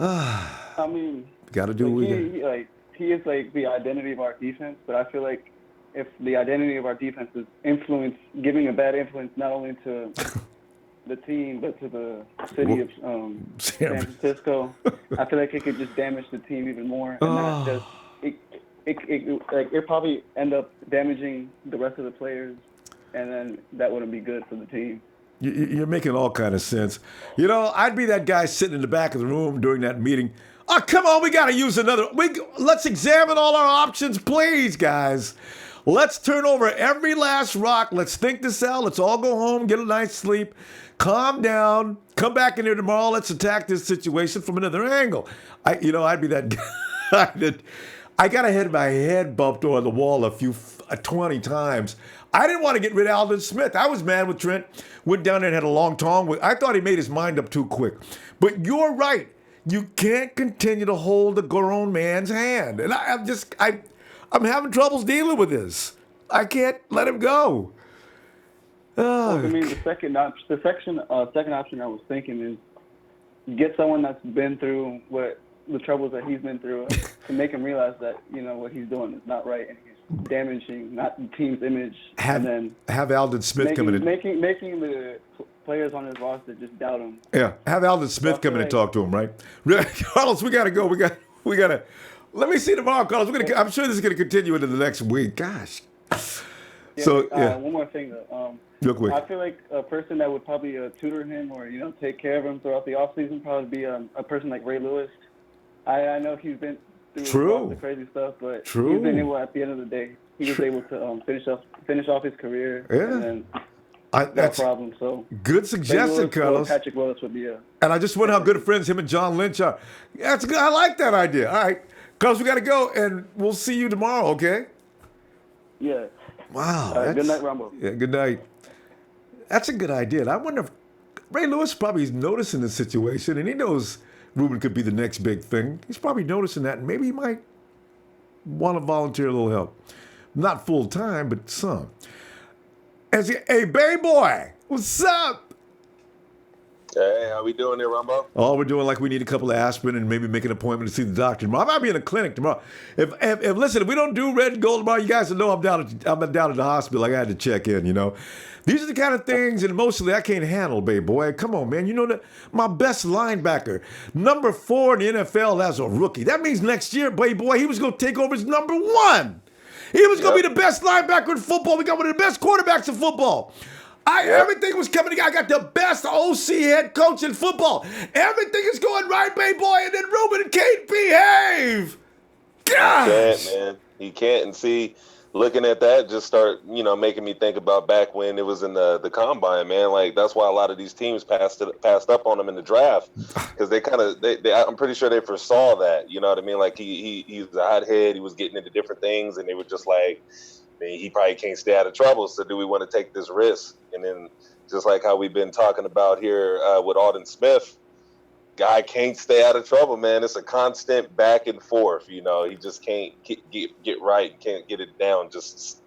I mean, got to do what we got. He is like the identity of our defense, but I feel like if the identity of our defense is giving a bad influence not only to the team but to the city of San Francisco, I feel like it could just damage the team even more, and not just it probably end up damaging the rest of the players, and then that wouldn't be good for the team. You're making all kind of sense. I'd be that guy sitting in the back of the room during that meeting. Oh, come on, we got to use another. Let's examine all our options, please, guys. Let's turn over every last rock. Let's think this out. Let's all go home, get a nice sleep, calm down, come back in here tomorrow. Let's attack this situation from another angle. I'd be that guy. I got to had my head bumped on the wall 20 times. I didn't want to get rid of Aldon Smith. I was mad with Trent. Went down there and had a long talk. I thought he made his mind up too quick. But you're right. You can't continue to hold the grown man's hand. And I'm having troubles dealing with this. I can't let him go. Well, I mean, the second option I was thinking is get someone that's been through what the troubles that he's been through to make him realize that, what he's doing is not right and he's damaging not the team's image. Have Aldon Smith come in and making the players on his roster just doubt him. Yeah, have Aldon Smith come in and talk to him, right? Carlos, we gotta go. We gotta. Let me see tomorrow, Carlos. I'm sure this is gonna continue into the next week. Gosh. One more thing though. Real quick. I feel like a person that would probably tutor him or take care of him throughout the off season probably be a person like Ray Lewis. I know he's been through all the crazy stuff, but he's been able at the end of the day. He was able to finish off his career. Yeah. And then that's no problem. So good suggestion, Carlos. Patrick Willis would be and I just wonder how good friends him and John Lynch are. That's good. I like that idea. All right, Carlos, we got to go, and we'll see you tomorrow. Okay. Yeah. Wow. Good night, Ronbo. Yeah. Good night. That's a good idea. And I wonder if Ray Lewis probably is noticing the situation, and he knows Ruben could be the next big thing. He's probably noticing that, and maybe he might want to volunteer a little help. Not full time, but some. Hey, Bay Boy, what's up? Hey, how we doing there, Rumbo? Oh, we're doing like we need a couple of aspirin and maybe make an appointment to see the doctor tomorrow. I might be in a clinic tomorrow. If we don't do red and gold tomorrow, you guys will know I'm down at the hospital. I had to check in, These are the kind of things, and mostly I can't handle, Bay Boy. Come on, man. You know that my best linebacker, number 4 in the NFL as a rookie. That means next year, Bay Boy, he was going to take over as number 1. He was going to be the best linebacker in football. We got one of the best quarterbacks in football. Everything was coming together. I got the best OC head coach in football. Everything is going right, Bay Boy, and then Ruben can't behave. Gosh. He can't, man. He can't. And see, looking at that just start, making me think about back when it was in the combine, man. Like, that's why a lot of these teams passed up on him in the draft, because I'm pretty sure they foresaw that. You know what I mean? Like, he's a hothead. He was getting into different things, and they were just like, man, he probably can't stay out of trouble. So do we want to take this risk? And then just like how we've been talking about here with Aldon Smith, guy can't stay out of trouble, man. It's a constant back and forth. You know, he just can't get right, can't get it down.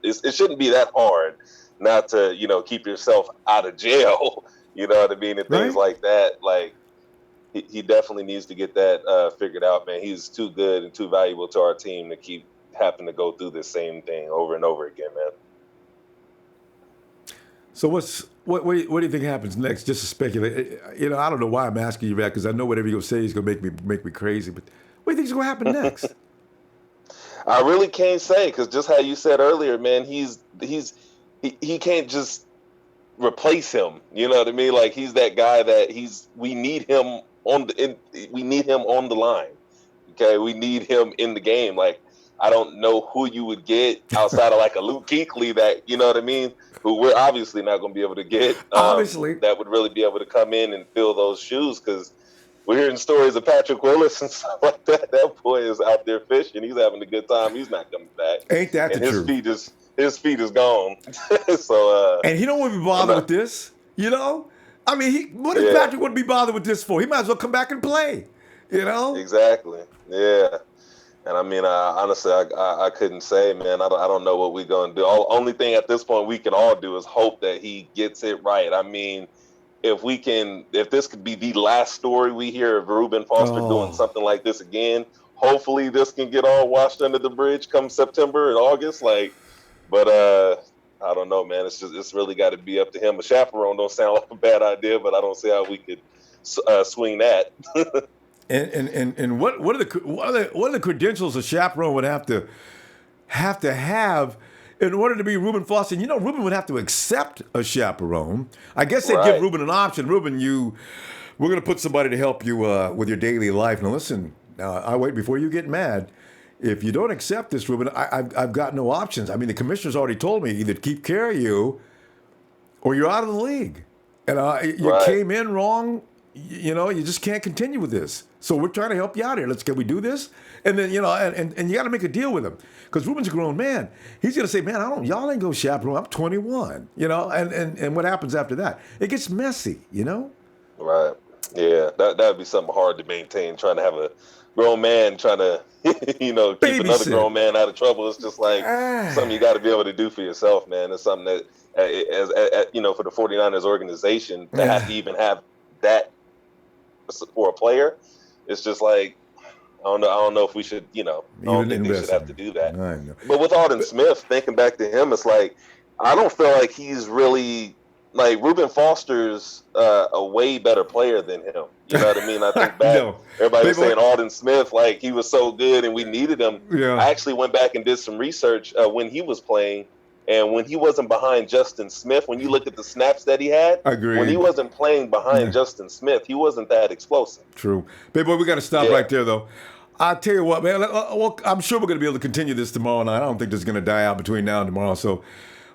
It shouldn't be that hard not to, you know, keep yourself out of jail. You know what I mean? And things like that. Like, he definitely needs to get that figured out, man. He's too good and too valuable to our team to keep having to go through the same thing over and over again, man. So what do you think happens next? Just to speculate, you know, I don't know why I'm asking you that, because I know whatever you're gonna say is gonna make me crazy. But what do you think is gonna happen next? I really can't say, because just how you said earlier, man, he can't just replace him. You know what I mean? Like, he's that guy that we need him on the line. Okay, we need him in the game. Like, I don't know who you would get outside of like a Luke Kuechly that, you know what I mean, who we're obviously not going to be able to get. Obviously, that would really be able to come in and fill those shoes, because we're hearing stories of Patrick Willis and stuff like that. That boy is out there fishing. He's having a good time. He's not coming back. Ain't that the truth? His feet is gone. So and he don't want to be bothered with this, you know? I mean, what does Patrick want to be bothered with this for? He might as well come back and play, you know? Exactly. Yeah. And I mean, honestly, I couldn't say, man. I don't know what we're gonna do. Only thing at this point we can all do is hope that he gets it right. I mean, if this could be the last story we hear of Ruben Foster doing something like this again, hopefully this can get all washed under the bridge come September and August. But I don't know, man. It's really got to be up to him. A chaperone don't sound like a bad idea, but I don't see how we could swing that. And what are the credentials a chaperone would have to have in order to be Ruben Foster? You know, Ruben would have to accept a chaperone. I guess they'd give Ruben an option. Ruben, we're going to put somebody to help you with your daily life. Now listen, I wait before you get mad. If you don't accept this, Ruben, I've got no options. I mean, the commissioner's already told me either keep care of you or you're out of the league. And you came in wrong. You know, you just can't continue with this. So we're trying to help you out here. Can we do this? And then, you know, and you got to make a deal with him, because Ruben's a grown man. He's going to say, man, y'all ain't go chaperone. I'm 21, you know, and what happens after that? It gets messy, you know? Right. Yeah. That'd be something hard to maintain, trying to have a grown man trying to, you know, keep another grown man out of trouble. It's just like something you got to be able to do for yourself, man. It's something that, as you know, for the 49ers organization, to have to even have that for a player, it's just like, I don't know if we should, you know, I don't think they should have to do that. But with Alden Smith, thinking back to him, it's like, I don't feel like he's really, like, Ruben Foster's a way better player than him. You know what I mean? I think back, everybody was saying Alden Smith, like, he was so good and we needed him. Yeah. I actually went back and did some research when he was playing. And when he wasn't behind Justin Smith, when you look at the snaps that he had, when he wasn't playing behind Justin Smith, he wasn't that explosive. True. Big boy, we got to stop right there, though. I'll tell you what, man, well, I'm sure we're going to be able to continue this tomorrow night. I don't think this is going to die out between now and tomorrow. So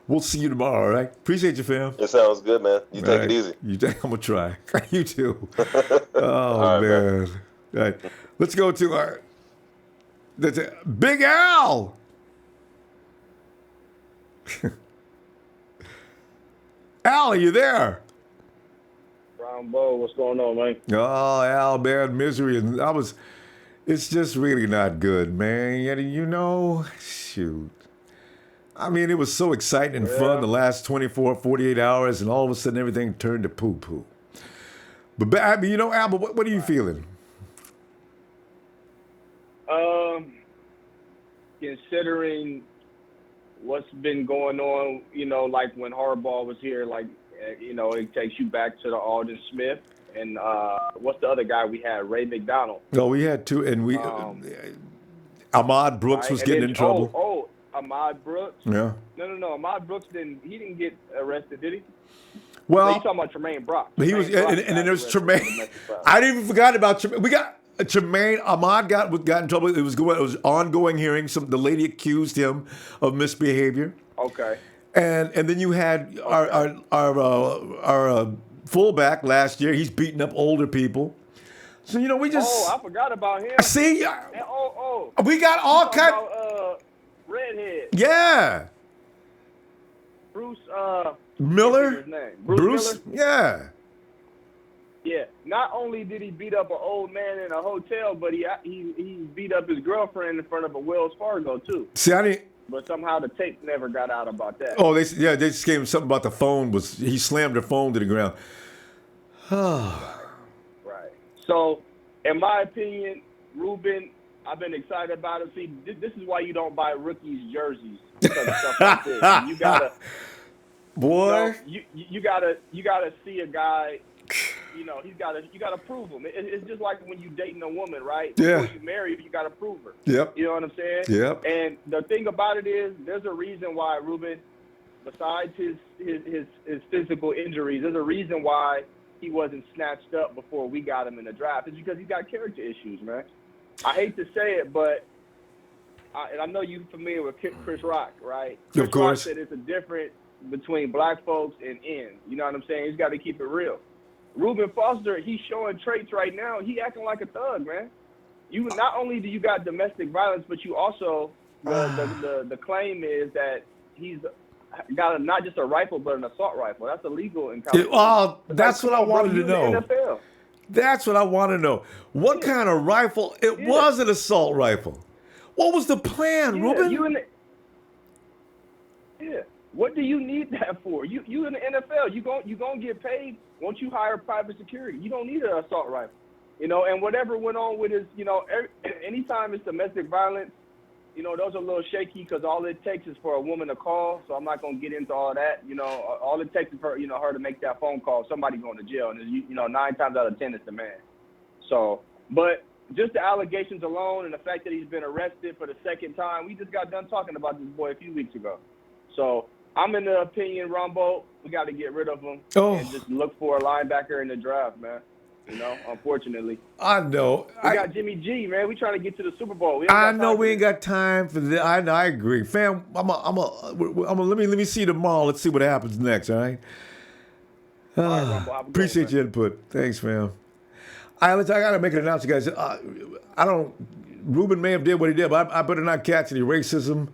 we'll see you tomorrow, all right? Appreciate you, fam. It sounds good, man. You take it easy. I'm going to try. You too. Oh, man. All right. Let's go to Big Al. Al, are you there? Ronbo, what's going on, man? Oh, Al, man, misery. It's just really not good, man. You know, shoot. I mean, it was so exciting and fun the last 24, 48 hours, and all of a sudden everything turned to poo-poo. But, I mean, you know, Al, what are you feeling? Considering what's been going on, you know, like when Harbaugh was here, like, you know, it takes you back to the Alden Smith and what's the other guy we had, Ray McDonald. No, we had two, and we Ahmad Brooks was getting in trouble. Oh, Ahmad Brooks. Yeah. No. Ahmad Brooks didn't get arrested, did he? Well, he's talking about Tremaine Brock. He was, and then there's Tremaine. I didn't even forgot about Tremaine. We got Tremaine. Ahmad got in trouble. It was ongoing hearing. The lady accused him of misbehavior. Okay. And then you had our fullback last year. He's beating up older people. So you know we just. Oh, I forgot about him. See. And, we got all kinds. Redhead. Yeah. Bruce. Miller. His name. Bruce. Miller? Yeah. Yeah, not only did he beat up an old man in a hotel, but he beat up his girlfriend in front of a Wells Fargo too. See, I didn't. But somehow the tape never got out about that. Oh, they just gave him something about the phone. He slammed the phone to the ground. Right. So, in my opinion, Ruben, I've been excited about it. See, this is why you don't buy rookies jerseys because of stuff like this. You gotta, boy. You gotta see a guy. You know, you gotta prove him. It's just like when you dating a woman, right? Yeah. Before you marry her, you gotta prove her. Yep. You know what I'm saying? Yep. And the thing about it is, there's a reason why Ruben, besides his physical injuries, there's a reason why he wasn't snatched up before we got him in the draft. It's because he's got character issues, man. I hate to say it, but I know you're familiar with Chris Rock, right? Chris Of course. Rock said it's a difference between black folks and N. You know what I'm saying? He's got to keep it real. Reuben Foster, he's showing traits right now. He acting like a thug, man. You not only do you got domestic violence, but you also the claim is that he's got not just a rifle, but an assault rifle. That's illegal in California. That's what I wanted to know. NFL. That's what I want to know. What kind of rifle? It was an assault rifle. What was the plan, Ruben? What do you need that for? You in the NFL, you gonna get paid. Won't you hire private security? You don't need an assault rifle, you know. And whatever went on with his, you know, anytime it's domestic violence, you know, those are a little shaky because all it takes is for a woman to call. So I'm not gonna get into all that. You know, all it takes is for her to make that phone call. Somebody going to jail, and you know, 9 times out of 10 it's the man. So, but just the allegations alone and the fact that he's been arrested for the second time, we just got done talking about this boy a few weeks ago. So I'm in the opinion, Ronbo, we got to get rid of him and just look for a linebacker in the draft, man. You know, unfortunately. I know. We got Jimmy G, man. We trying to get to the Super Bowl. I know we ain't got time for that. I agree, fam. Let me see you tomorrow. Let's see what happens next. All right. All right, Ronbo, appreciate your input. Thanks, fam. I gotta make an announcement, guys. Ruben may have did what he did, but I better not catch any racism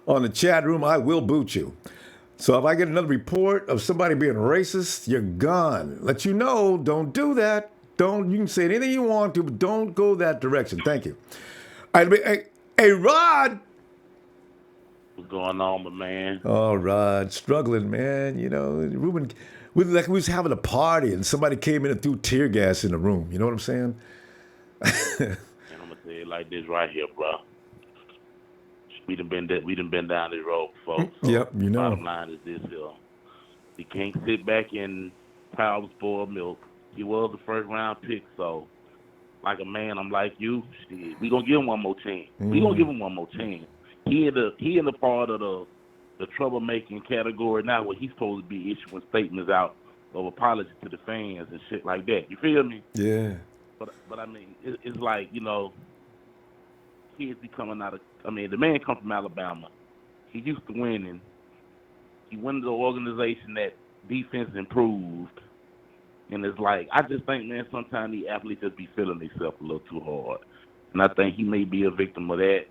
on the chat room. I will boot you. So if I get another report of somebody being racist, you're gone. Let you know, don't do that. You can say anything you want to, but don't go that direction. Thank you. All right, hey, Rod. What's going on, my man? Oh, Rod, struggling, man. You know, Ruben, we was having a party and somebody came in and threw tear gas in the room. You know what I'm saying? And I'm gonna say it like this right here, bro. We done been down this road before. So yep, you know. Bottom line is this here. He can't sit back and pound spoiled milk. He was the first round pick, so like a man, I'm like you. Shit, we gonna give him one more chance. We gonna give him one more chance. He in the part of the troublemaking category now, where he's supposed to be issuing statements out of apology to the fans and shit like that. You feel me? Yeah. But I mean, it's like, you know, kids be coming out of. I mean, the man comes from Alabama. He used to winning. He went to the organization that defense improved. And it's like, I just think, man, sometimes the athletes just be feeling themselves a little too hard. And I think he may be a victim of that.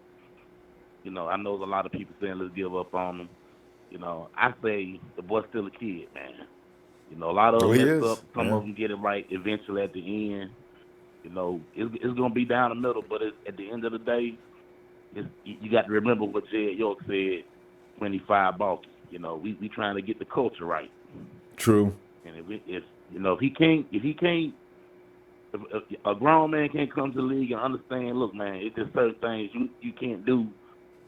You know, I know a lot of people saying let's give up on him. You know, I say the boy's still a kid, man. You know, a lot of them mess up. Some of them get it right eventually at the end. You know, it's going to be down the middle, but at the end of the day, you got to remember what Jed York said when he fired Balky. You know, we trying to get the culture right. True. And if a grown man can't come to the league and understand, look, man, it's just certain things you can't do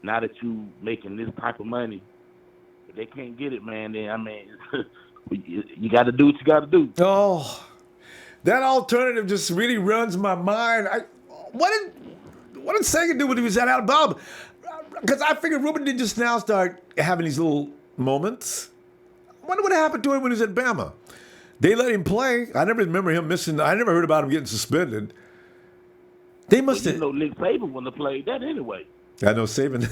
now that you making this type of money. If they can't get it, man, then, I mean, you got to do what you got to do. Oh, that alternative just really runs my mind. What did Sagan do when he was at Alabama? Because I figured Ruben didn't just now start having these little moments. I wonder what happened to him when he was at Bama. They let him play. I never remember him missing. I never heard about him getting suspended. They must have. You know, Nick Saban wouldn't have played that anyway. I know Saban.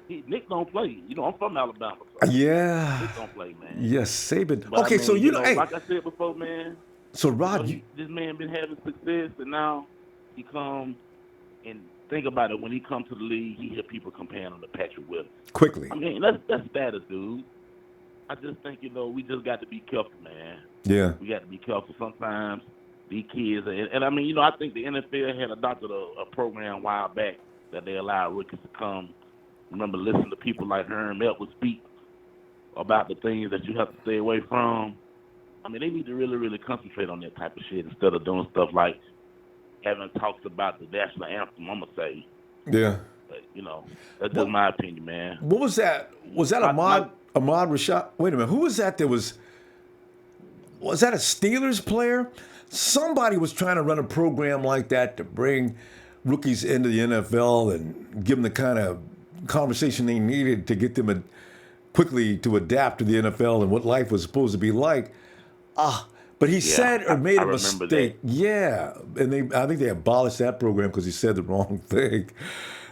Nick don't play. You know, I'm from Alabama. So yeah. Nick don't play, man. Yes, Saban. But Okay, I mean, so you know, hey. like I said before, man. So Rod, this man been having success, and now he come and think about it. When he come to the league, he hear people comparing him to Patrick Willis. Quickly. I mean, that's status, dude. I just think, we just got to be careful, man. Yeah. We got to be careful. Sometimes these kids, and I mean, I think the NFL had adopted a program a while back that they allow rookies to come. Remember, listen to people like Herm Edwards speak about the things that you have to stay away from. I mean, they need to really, really concentrate on that type of shit instead of doing stuff like having talks about the national anthem, I'm going to say. Yeah. But, that's just my opinion, man. What was that? Was that Ahmad Rashad? Wait a minute. Who was that? Was that a Steelers player? Somebody was trying to run a program like that to bring rookies into the NFL and give them the kind of conversation they needed to get them quickly to adapt to the NFL and what life was supposed to be like. But he said or made a mistake. That. Yeah, and I think they abolished that program because he said the wrong thing.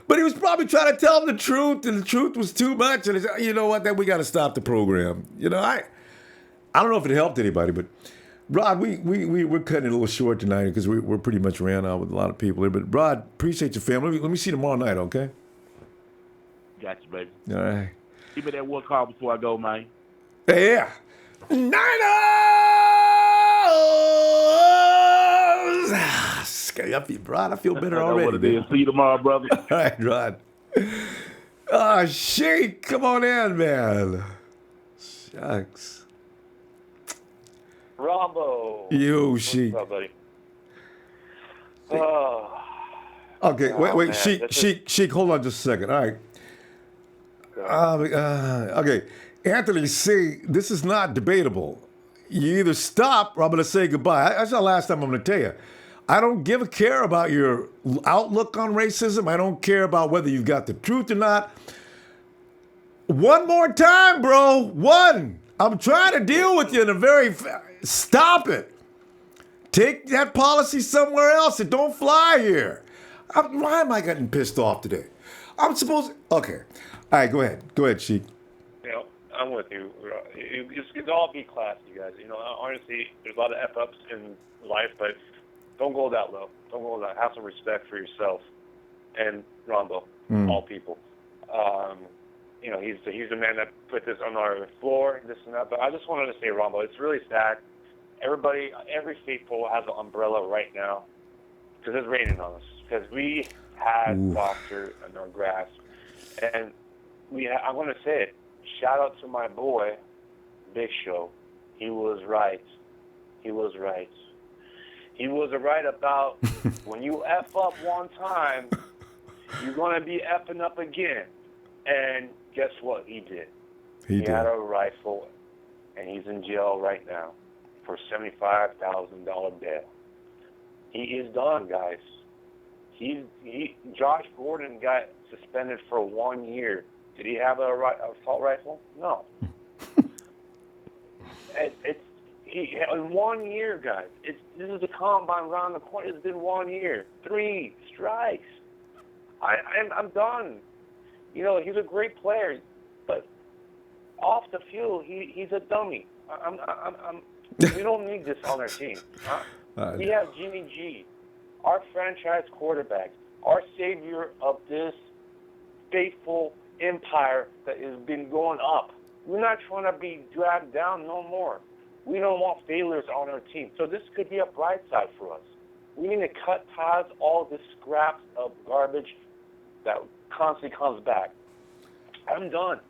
But he was probably trying to tell them the truth, and the truth was too much. And he said, you know what? Then we got to stop the program. I don't know if it helped anybody, but Rod, we're cutting it a little short tonight because we're pretty much ran out with a lot of people here. But Rod, appreciate your family. Let me see you tomorrow night, okay? Got you, baby. All right. Give me that one call before I go, man. Yeah. Niners! Rod, I feel better already. What it is. See you tomorrow, brother. All right, Rod. Sheik, come on in, man. Shucks. Ronbo. Yo, Sheik. What's up, buddy? Okay, wait, Sheik, hold on just a second. All right. Okay, Anthony C., this is not debatable. You either stop or I'm going to say goodbye. That's the last time I'm going to tell you. I don't give a care about your outlook on racism. I don't care about whether you've got the truth or not. One more time, bro. One. I'm trying to deal with you in a very... Stop it. Take that policy somewhere else. It don't fly here. Why am I getting pissed off today? I'm supposed... Okay. All right, go ahead. Go ahead, Sheik. I'm with you. It's all be classy, you guys. Honestly, there's a lot of F-ups in life, but don't go that low. Don't go that. Have some respect for yourself and Ronbo, all people. He's the man that put this on our floor, this and that. But I just wanted to say, Ronbo, it's really sad. Every faithful has an umbrella right now because it's raining on us. Because we had Foster in our grasp. And I want to say it. Shout out to my boy, Big Show. He was right. He was right about when you F up one time, you're going to be effing up again. And guess what he did? He had a rifle, and he's in jail right now for $75,000 bail. He is done, guys. Josh Gordon got suspended for 1 year. Did he have a assault rifle? No. In 1 year, guys. This is the combine around the corner. It's been 1 year. 3 strikes. I'm done. He's a great player, but off the field, he's a dummy. We don't need this on our team. We have Jimmy G, our franchise quarterback, our savior of this faithful empire that has been going up. We're not trying to be dragged down no more. We don't want failures on our team. So this could be a bright side for us. We need to cut ties, all this scraps of garbage that constantly comes back. I'm done.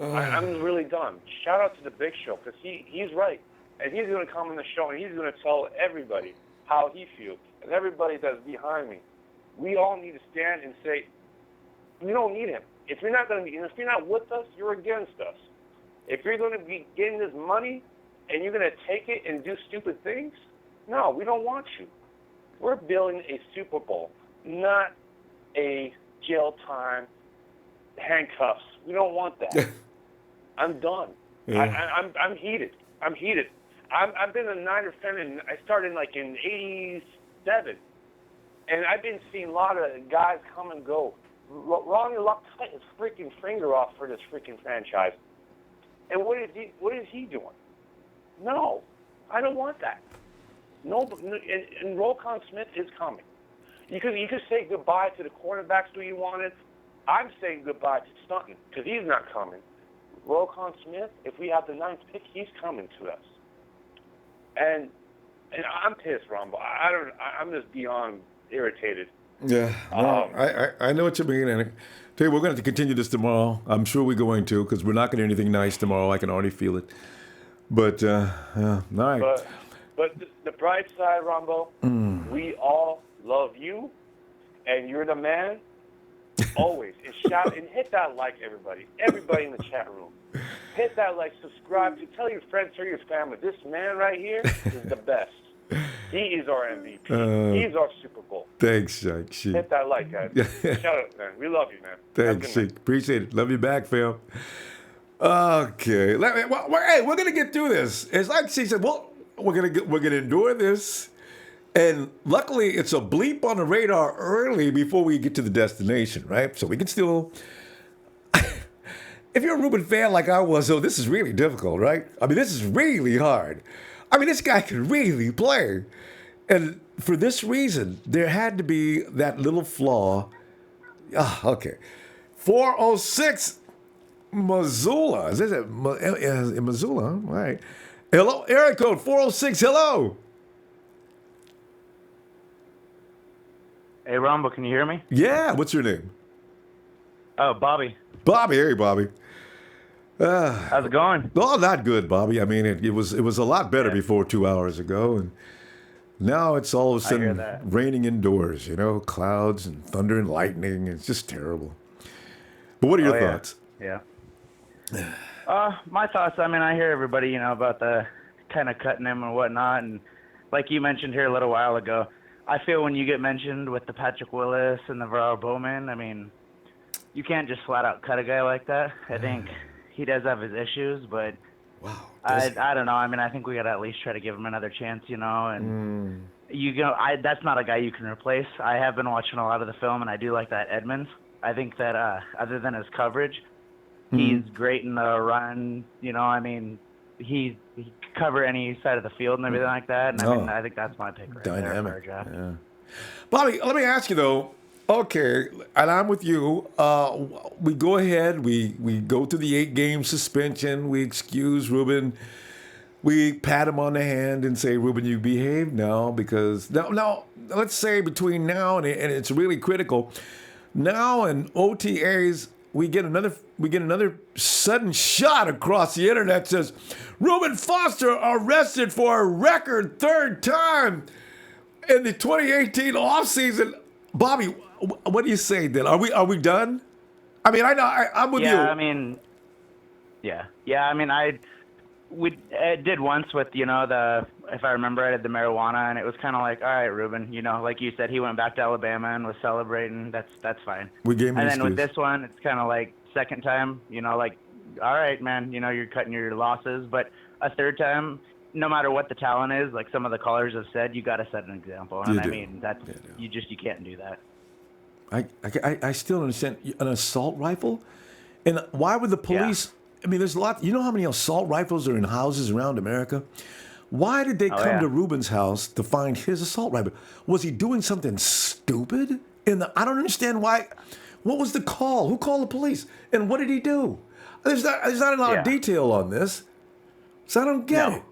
I'm really done. Shout out to the Big Show because he's right. And he's going to come on the show and he's going to tell everybody how he feels. And everybody that's behind me. We all need to stand and say, we don't need him. If you're not with us, you're against us. If you're going to be getting this money and you're going to take it and do stupid things, no, we don't want you. We're building a Super Bowl, not a jail time handcuffs. We don't want that. I'm done. Yeah. I'm heated. I've been a Niner fan, and I started in '87, and I've been seeing a lot of guys come and go. Ronnie Luck cut his freaking finger off for this freaking franchise. And what is he doing? No, I don't want that. No, and Roquan Smith is coming. You could say goodbye to the cornerbacks who you wanted. I'm saying goodbye to Stunton because he's not coming. Roquan Smith, if we have the 9th pick, he's coming to us. And I'm pissed, Ronbo. I'm just beyond irritated. Yeah, no, I know what you mean. And tell you, we're going to have to continue this tomorrow. I'm sure we're going to, because we're not going to do anything nice tomorrow. I can already feel it. But, all right. But the bright side, Ronbo, we all love you, and you're the man. Always. And shout and hit that like, everybody. Everybody in the chat room. Hit that like, subscribe, to tell your friends, tell your family. This man right here is the best. He is our MVP. He's our Super Bowl. Thanks, Shake. Hit that like, guys. Shout out, man. We love you, man. Thanks, Shake. Appreciate it. Love you back, fam. Okay. Hey, we're gonna get through this. It's like she said. Well, we're gonna endure this, and luckily it's a bleep on the radar early before we get to the destination, right? So we can still. If you're a Ruben fan like I was, this is really difficult, right? I mean, this is really hard. I mean, this guy can really play. And for this reason, there had to be that little flaw. Okay. 406 Missoula. Is this Missoula? All right. Hello, area code 406. Hello. Hey, Ronbo, can you hear me? Yeah. What's your name? Oh, Bobby. Bobby. Hey, Bobby. How's it going? Oh, not good, Bobby. I mean, it was a lot better before 2 hours ago, and now it's all of a sudden raining indoors. Clouds and thunder and lightning. It's just terrible. But what are your thoughts? Yeah. My thoughts. I mean, I hear everybody, about the kind of cutting him and whatnot, and like you mentioned here a little while ago, I feel when you get mentioned with the Patrick Willis and the Varel Bowman, I mean, you can't just flat out cut a guy like that. I think he does have his issues, but I don't know. I mean, I think we got to at least try to give him another chance, and that's not a guy you can replace. I have been watching a lot of the film, and I do like that Edmonds. I think that other than his coverage, he's great in the run. I mean, he cover any side of the field and everything like that. And I mean, I think that's my pick right there for a draft. Yeah. Bobby, let me ask you though. Okay, and I'm with you. We go ahead. We go to the 8-game suspension. We excuse Ruben. We pat him on the hand and say, Ruben, you behave now, because now let's say between now and it's really critical. Now in OTAs, we get another sudden shot across the internet that says Ruben Foster arrested for a record 3rd time in the 2018 offseason. Bobby, what do you say then? Are we done? I mean, I'm with you. Yeah, I mean, we did once with if I remember right, the marijuana, and it was kind of like, all right, Ruben, like you said, he went back to Alabama and was celebrating. That's fine. We gave him an And then excuse. with this one, it's kind of like second time, like, all right, man, you're cutting your losses, but a 3rd time, no matter what the talent is, like some of the callers have said, you got to set an example. And I mean, you can't do that. I still don't understand an assault rifle, and why would the police? Yeah. I mean, there's a lot. You know how many assault rifles are in houses around America? Why did they come to Ruben's house to find his assault rifle? Was he doing something stupid? I don't understand why. What was the call? Who called the police? And what did he do? There's not a lot of detail on this, so I don't get it.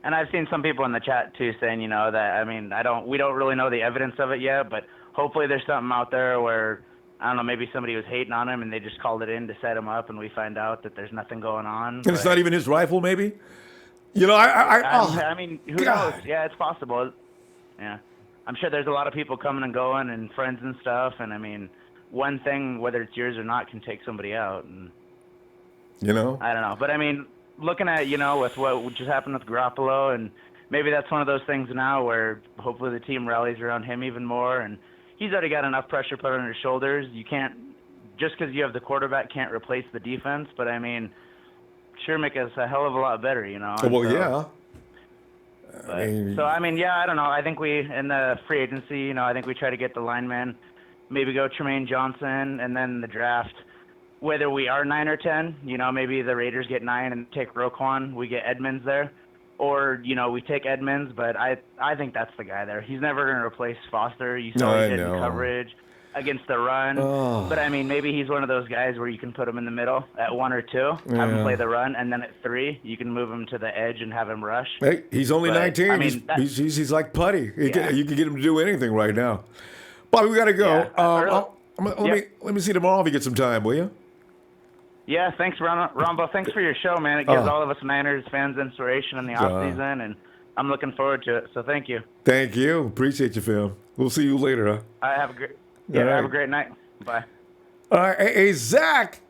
And I've seen some people in the chat too saying, that, I mean, we don't really know the evidence of it yet, but hopefully there's something out there where, I don't know, maybe somebody was hating on him and they just called it in to set him up, and we find out that there's nothing going on. And it's not even his rifle, maybe? I mean, who knows? Yeah, it's possible. Yeah. I'm sure there's a lot of people coming and going and friends and stuff, and I mean, one thing, whether it's yours or not, can take somebody out. And I don't know. But I mean, looking at, with what just happened with Garoppolo, and maybe that's one of those things now where hopefully the team rallies around him even more, and he's already got enough pressure put on his shoulders. You can't, just because you have the quarterback, can't replace the defense, but I mean, sure make us a hell of a lot better, Well, yeah. I don't know. I think in the free agency, I think we try to get the lineman, maybe go Tremaine Johnson, and then the draft, whether we are 9 or 10, maybe the Raiders get 9 and take Roquan, we get Edmonds there. Or, we take Edmonds, but I think that's the guy there. He's never going to replace Foster. You saw he did in coverage. against the run. Oh. But I mean, maybe he's one of those guys where you can put him in the middle at 1 or 2, have him play the run, and then at 3, you can move him to the edge and have him rush. Hey, he's only 19. I mean, he's like putty. You Yeah. can get him to do anything right now. Bobby, we got to go. Let me see tomorrow if you get some time, will you? Yeah, thanks, Ronbo. Thanks for your show, man. It gives all of us Niners fans inspiration in the offseason, and I'm looking forward to it. So thank you. Thank you. Appreciate you, Phil. We'll see you later, huh? Have a great night. Bye. All right. Hey, Zach.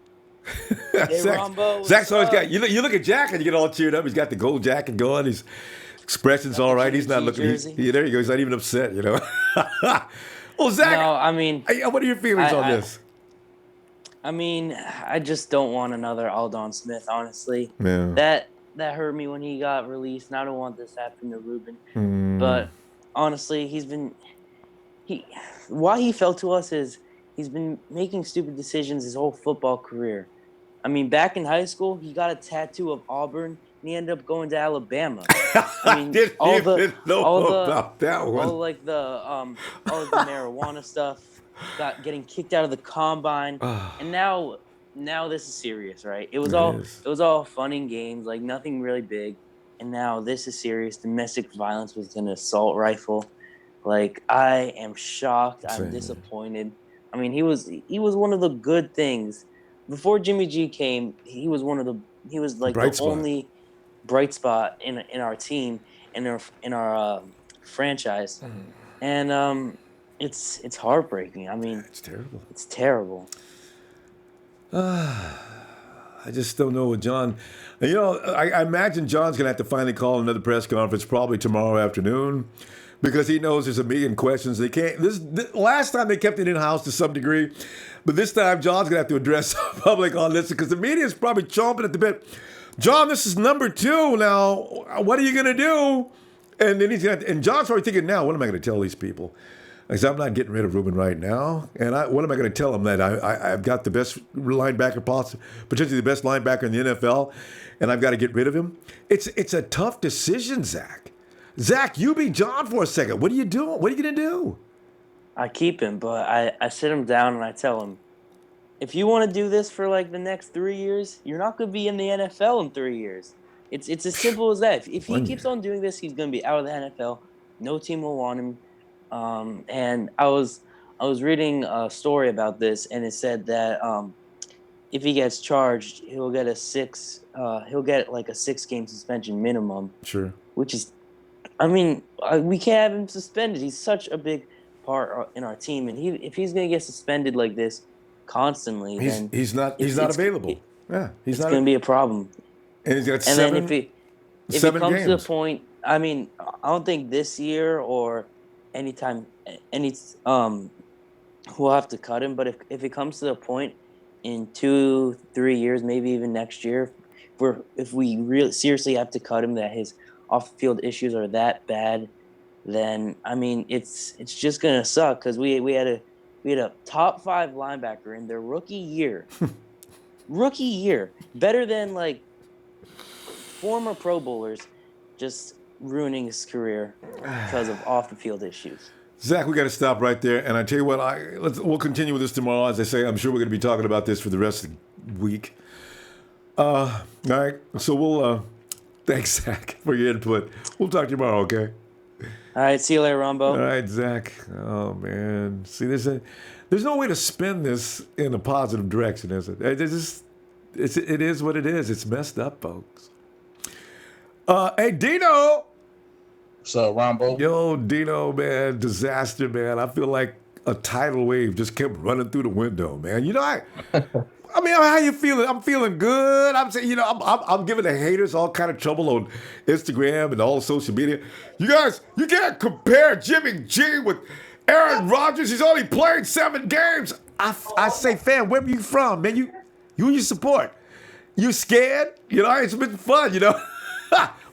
Hey, Ronbo, Zach's always got, you look at Jack and you get all cheered up. He's got the gold jacket going. His expression's all right. He's not looking. There you go. He's not even upset, you know. Well, Zach. No, I mean, what are your feelings on this? I mean, I just don't want another Aldon Smith, honestly. Yeah. That hurt me when he got released, and I don't want this happening to Ruben. But honestly, why he fell to us is he's been making stupid decisions his whole football career. I mean, back in high school, he got a tattoo of Auburn, and he ended up going to Alabama. I mean, all the marijuana stuff, getting kicked out of the combine, and now this is serious, right? It was all fun and games, like nothing really big, and now this is serious. Domestic violence with an assault rifle. Like, I am shocked. I'm disappointed. I mean, he was one of the good things before Jimmy G came. He was like the only bright spot in our team, in our franchise, and it's heartbreaking. I mean, it's terrible. It's terrible. I just don't know what John. You know, I imagine John's gonna have to finally call another press conference probably tomorrow afternoon, because he knows there's a million questions. They can't. Last time they kept it in house to some degree, but this time John's gonna have to address the public on this because the media is probably chomping at the bit. John, this is number 2 now. What are you gonna do? And then and John's probably thinking now, what am I gonna tell these people? Because I'm not getting rid of Ruben right now. And what am I going to tell them? That I've got the best linebacker possible, potentially the best linebacker in the NFL, and I've got to get rid of him? It's a tough decision, Zach. Zach, you be John for a second. What are you doing? What are you going to do? I keep him, but I sit him down and I tell him, if you want to do this for like the next 3 years, you're not going to be in the NFL in 3 years. It's as simple as that. If he keeps on doing this, he's going to be out of the NFL. No team will want him. And I was reading a story about this, and it said that if he gets charged, he'll get like a 6-game suspension minimum. Sure. Which is, I mean, we can't have him suspended. He's such a big part in our team, and if he's gonna get suspended like this constantly, then he's not available. It's gonna be a problem. And he's got then if it comes games. to the point, I mean, I don't think this year or we'll have to cut him, but if it comes to the point in 2-3 years, maybe even next year, if we really seriously have to cut him, that his off-field issues are that bad, then I mean it's just gonna suck, because we had a top 5 linebacker in their rookie year, better than like former Pro Bowlers, just ruining his career because of off-the-field issues. Zach, we got to stop right there. And I tell you what, we'll continue with this tomorrow. As I say, I'm sure we're going to be talking about this for the rest of the week. All right. So we'll, thanks, Zach, for your input. We'll talk to you tomorrow, okay? All right. See you later, Rombo. All right, Zach. Oh, man. See, there's no way to spin this in a positive direction, is it? It is what it is. It's messed up, folks. Hey, Dino. What's up, Ronbo? Yo, Dino, man, disaster, man. I feel like a tidal wave just kept running through the window, man. You know, I mean, how you feeling? I'm feeling good. I'm saying, you know, I'm giving the haters all kind of trouble on Instagram and all social media. You guys, you can't compare Jimmy G with Aaron Rodgers. He's only played 7 games. I say, fam, where are you from, man? You support. You scared? You know, it's been fun, you know.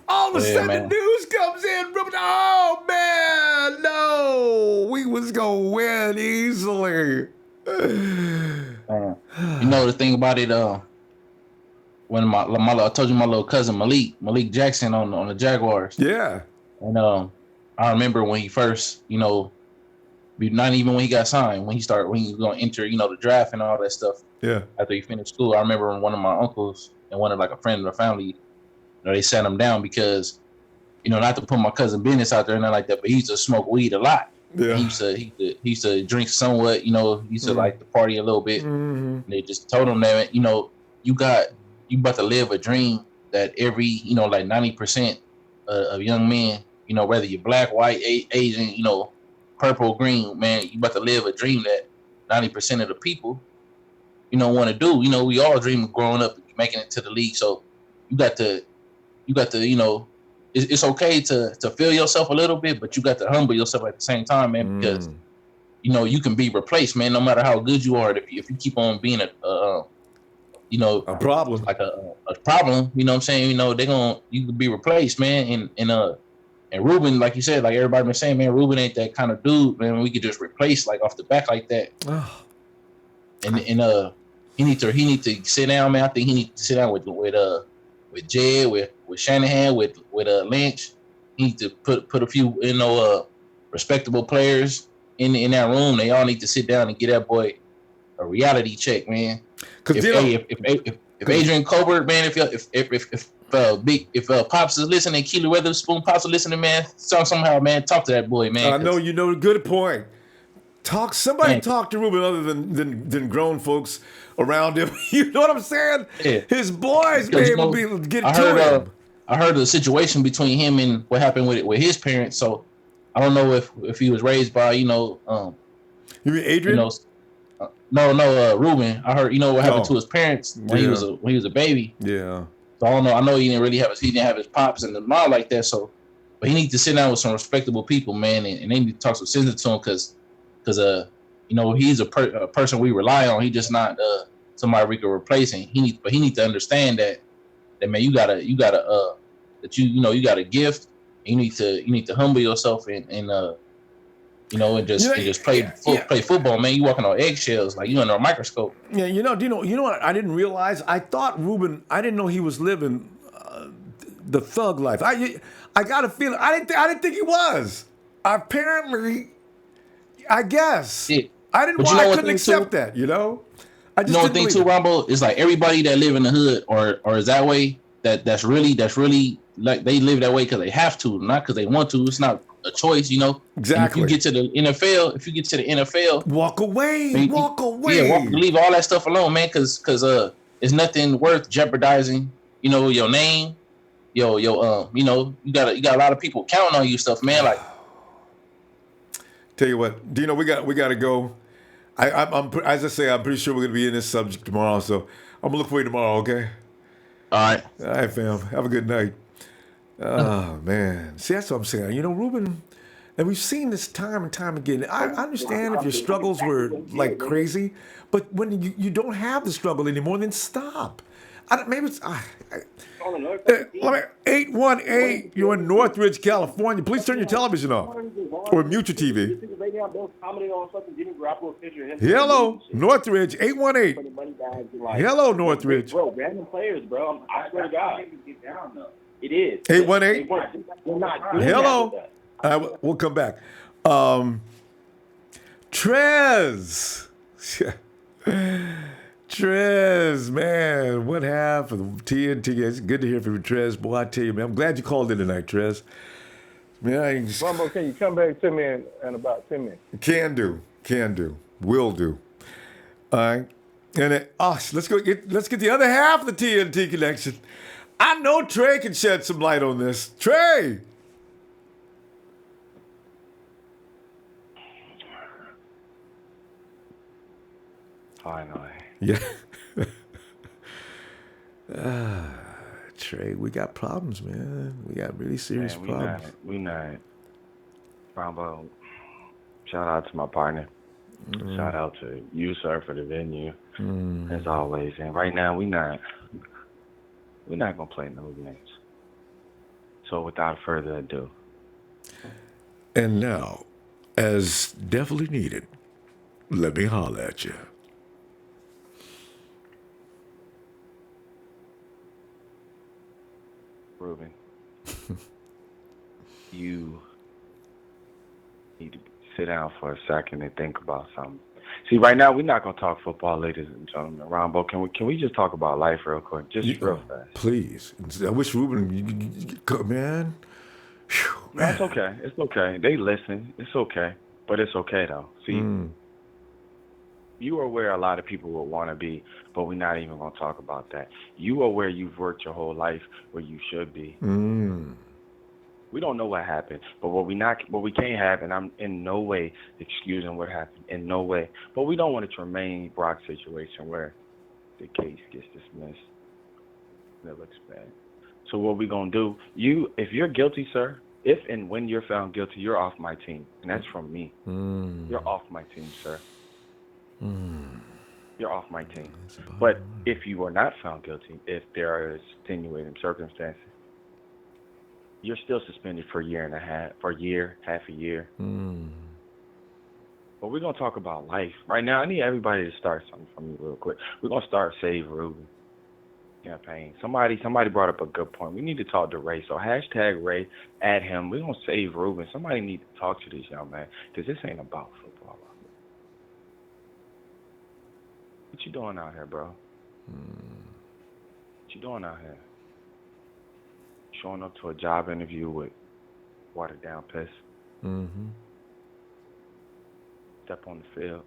All of a sudden, the news comes in. Oh, man, no. We was going to win easily. You know the thing about it, when I told you my little cousin Malik Jackson on the Jaguars. Yeah. And I remember when he first, you know, Not even when he got signed, when he was going to enter, the draft and all that stuff. Yeah. After he finished school, I remember one of my uncles and one of like a friend of the family, they sat him down because, not to put my cousin business out there and nothing like that, but he used to smoke weed a lot. Yeah. He used to drink somewhat, he used to like to party a little bit. Mm-hmm. And they just told him that, you about to live a dream that every, like 90% of young men, whether you're black, white, Asian, purple, green, man, you about to live a dream that 90% of the people, want to do. We all dream of growing up and making it to the league. So you got to, it's okay to feel yourself a little bit, but you got to humble yourself at the same time, man, because you can be replaced, man, no matter how good you are. If you keep on being a problem, like a problem, you know what I'm saying? You can be replaced, man. And Ruben, like you said, like everybody been saying, man, Ruben ain't that kind of dude, man. We could just replace like off the back like that. And he need to sit down, man. I think he need to sit down with Jed, with Shanahan, with Lynch. He need to put a few, respectable players in that room. They all need to sit down and get that boy a reality check, man. If Adrian Colbert, man, if Pops is listening, Keely Weatherspoon Pops is listening, man, somehow, man, talk to that boy, man. I know good point. Talk to Ruben other than grown folks around him. You know what I'm saying? Yeah. His boys be able to get to him. I heard the situation between him and what happened with his parents. So I don't know if he was raised by you mean Adrian? No, Ruben. I heard what happened to his parents when he was a baby. Yeah. So I don't know. I know he didn't have his pops and the mom like that. So, but he needs to sit down with some respectable people, man, and they need to talk some sense to him because he's a person we rely on. He's just not somebody we can replace. And he needs to understand that man, you got a gift. You need to humble yourself and just play football, man. You walking on eggshells, like you under a microscope. Yeah, you know what I didn't realize? I thought Ruben, I didn't know he was living the thug life. I got a feeling I didn't think he was. Apparently, I guess. Yeah. I couldn't accept that, I just the thing too, Ronbo, is like everybody that live in the hood or is that way, that's really like they live that way because they have to, not because they want to. It's not a choice, Exactly. And if you get to the NFL, walk away. Yeah, leave all that stuff alone, man, because it's nothing worth jeopardizing, your name, you got a lot of people counting on you stuff, man. Like, tell you what, Dino, we got to go. I'm as I say, I'm pretty sure we're gonna be in this subject tomorrow, so I'm gonna look for you tomorrow. Okay. All right, fam. Have a good night. Oh man, see, that's what I'm saying. Ruben, and we've seen this time and time again. I understand if your struggles were like crazy, but when you don't have the struggle anymore, then stop. Maybe it's 818. You're in Northridge, California. Please turn your television off or mute your TV. Hello, Northridge, 818. Hello, Northridge. Bro, random players, bro. I swear to God. It is. 818. Hello. We'll come back. Trez. Trez, man, what happened? TNT, it's good to hear from you, Trez. Boy, I tell you, man, I'm glad you called in tonight, Trez. Man, Ronbo, can you come back to me in about 10 minutes? Can do, will do. All right, and let's get the other half of the TNT connection. I know Trey can shed some light on this. Trey. Finally. Yeah. Trey, we got problems, man. We got really serious problems. We not. Ronbo, shout out to my partner. Shout out to you, sir, for the venue, as always. And right now, we're not gonna play no games. So without further ado. And now, as definitely needed, let me holler at you. Ruben, you need to sit down for a second and think about something. See, right now we're not gonna talk football, ladies and gentlemen. Ronbo, can we just talk about life real quick, just real fast? Please. I wish Ruben, man. No, it's okay. It's okay. They listen. It's okay, but it's okay though. See, you are where a lot of people would want to be, but we're not even gonna talk about that. You are where you've worked your whole life, where you should be. We don't know what happened, but what we can't have, and I'm in no way excusing what happened, in no way. But we don't want a Tremaine Brock situation where the case gets dismissed. That looks bad. So what we gonna do? If you're guilty, sir, if and when you're found guilty, you're off my team, and that's from me. You're off my team, sir. You're off my team. But if you are not found guilty, if there are extenuating circumstances, you're still suspended for a year and a half, half a year. But we're gonna talk about life right now. I need everybody to start something from me real quick. We're gonna start Save Ruben campaign. Somebody brought up a good point. We need to talk to Ray. So hashtag Ray, add him. We're gonna save Ruben. Somebody need to talk to this young man because this ain't about football. What you doing out here, bro? What you doing out here? Showing up to a job interview with watered down piss. Step on the field,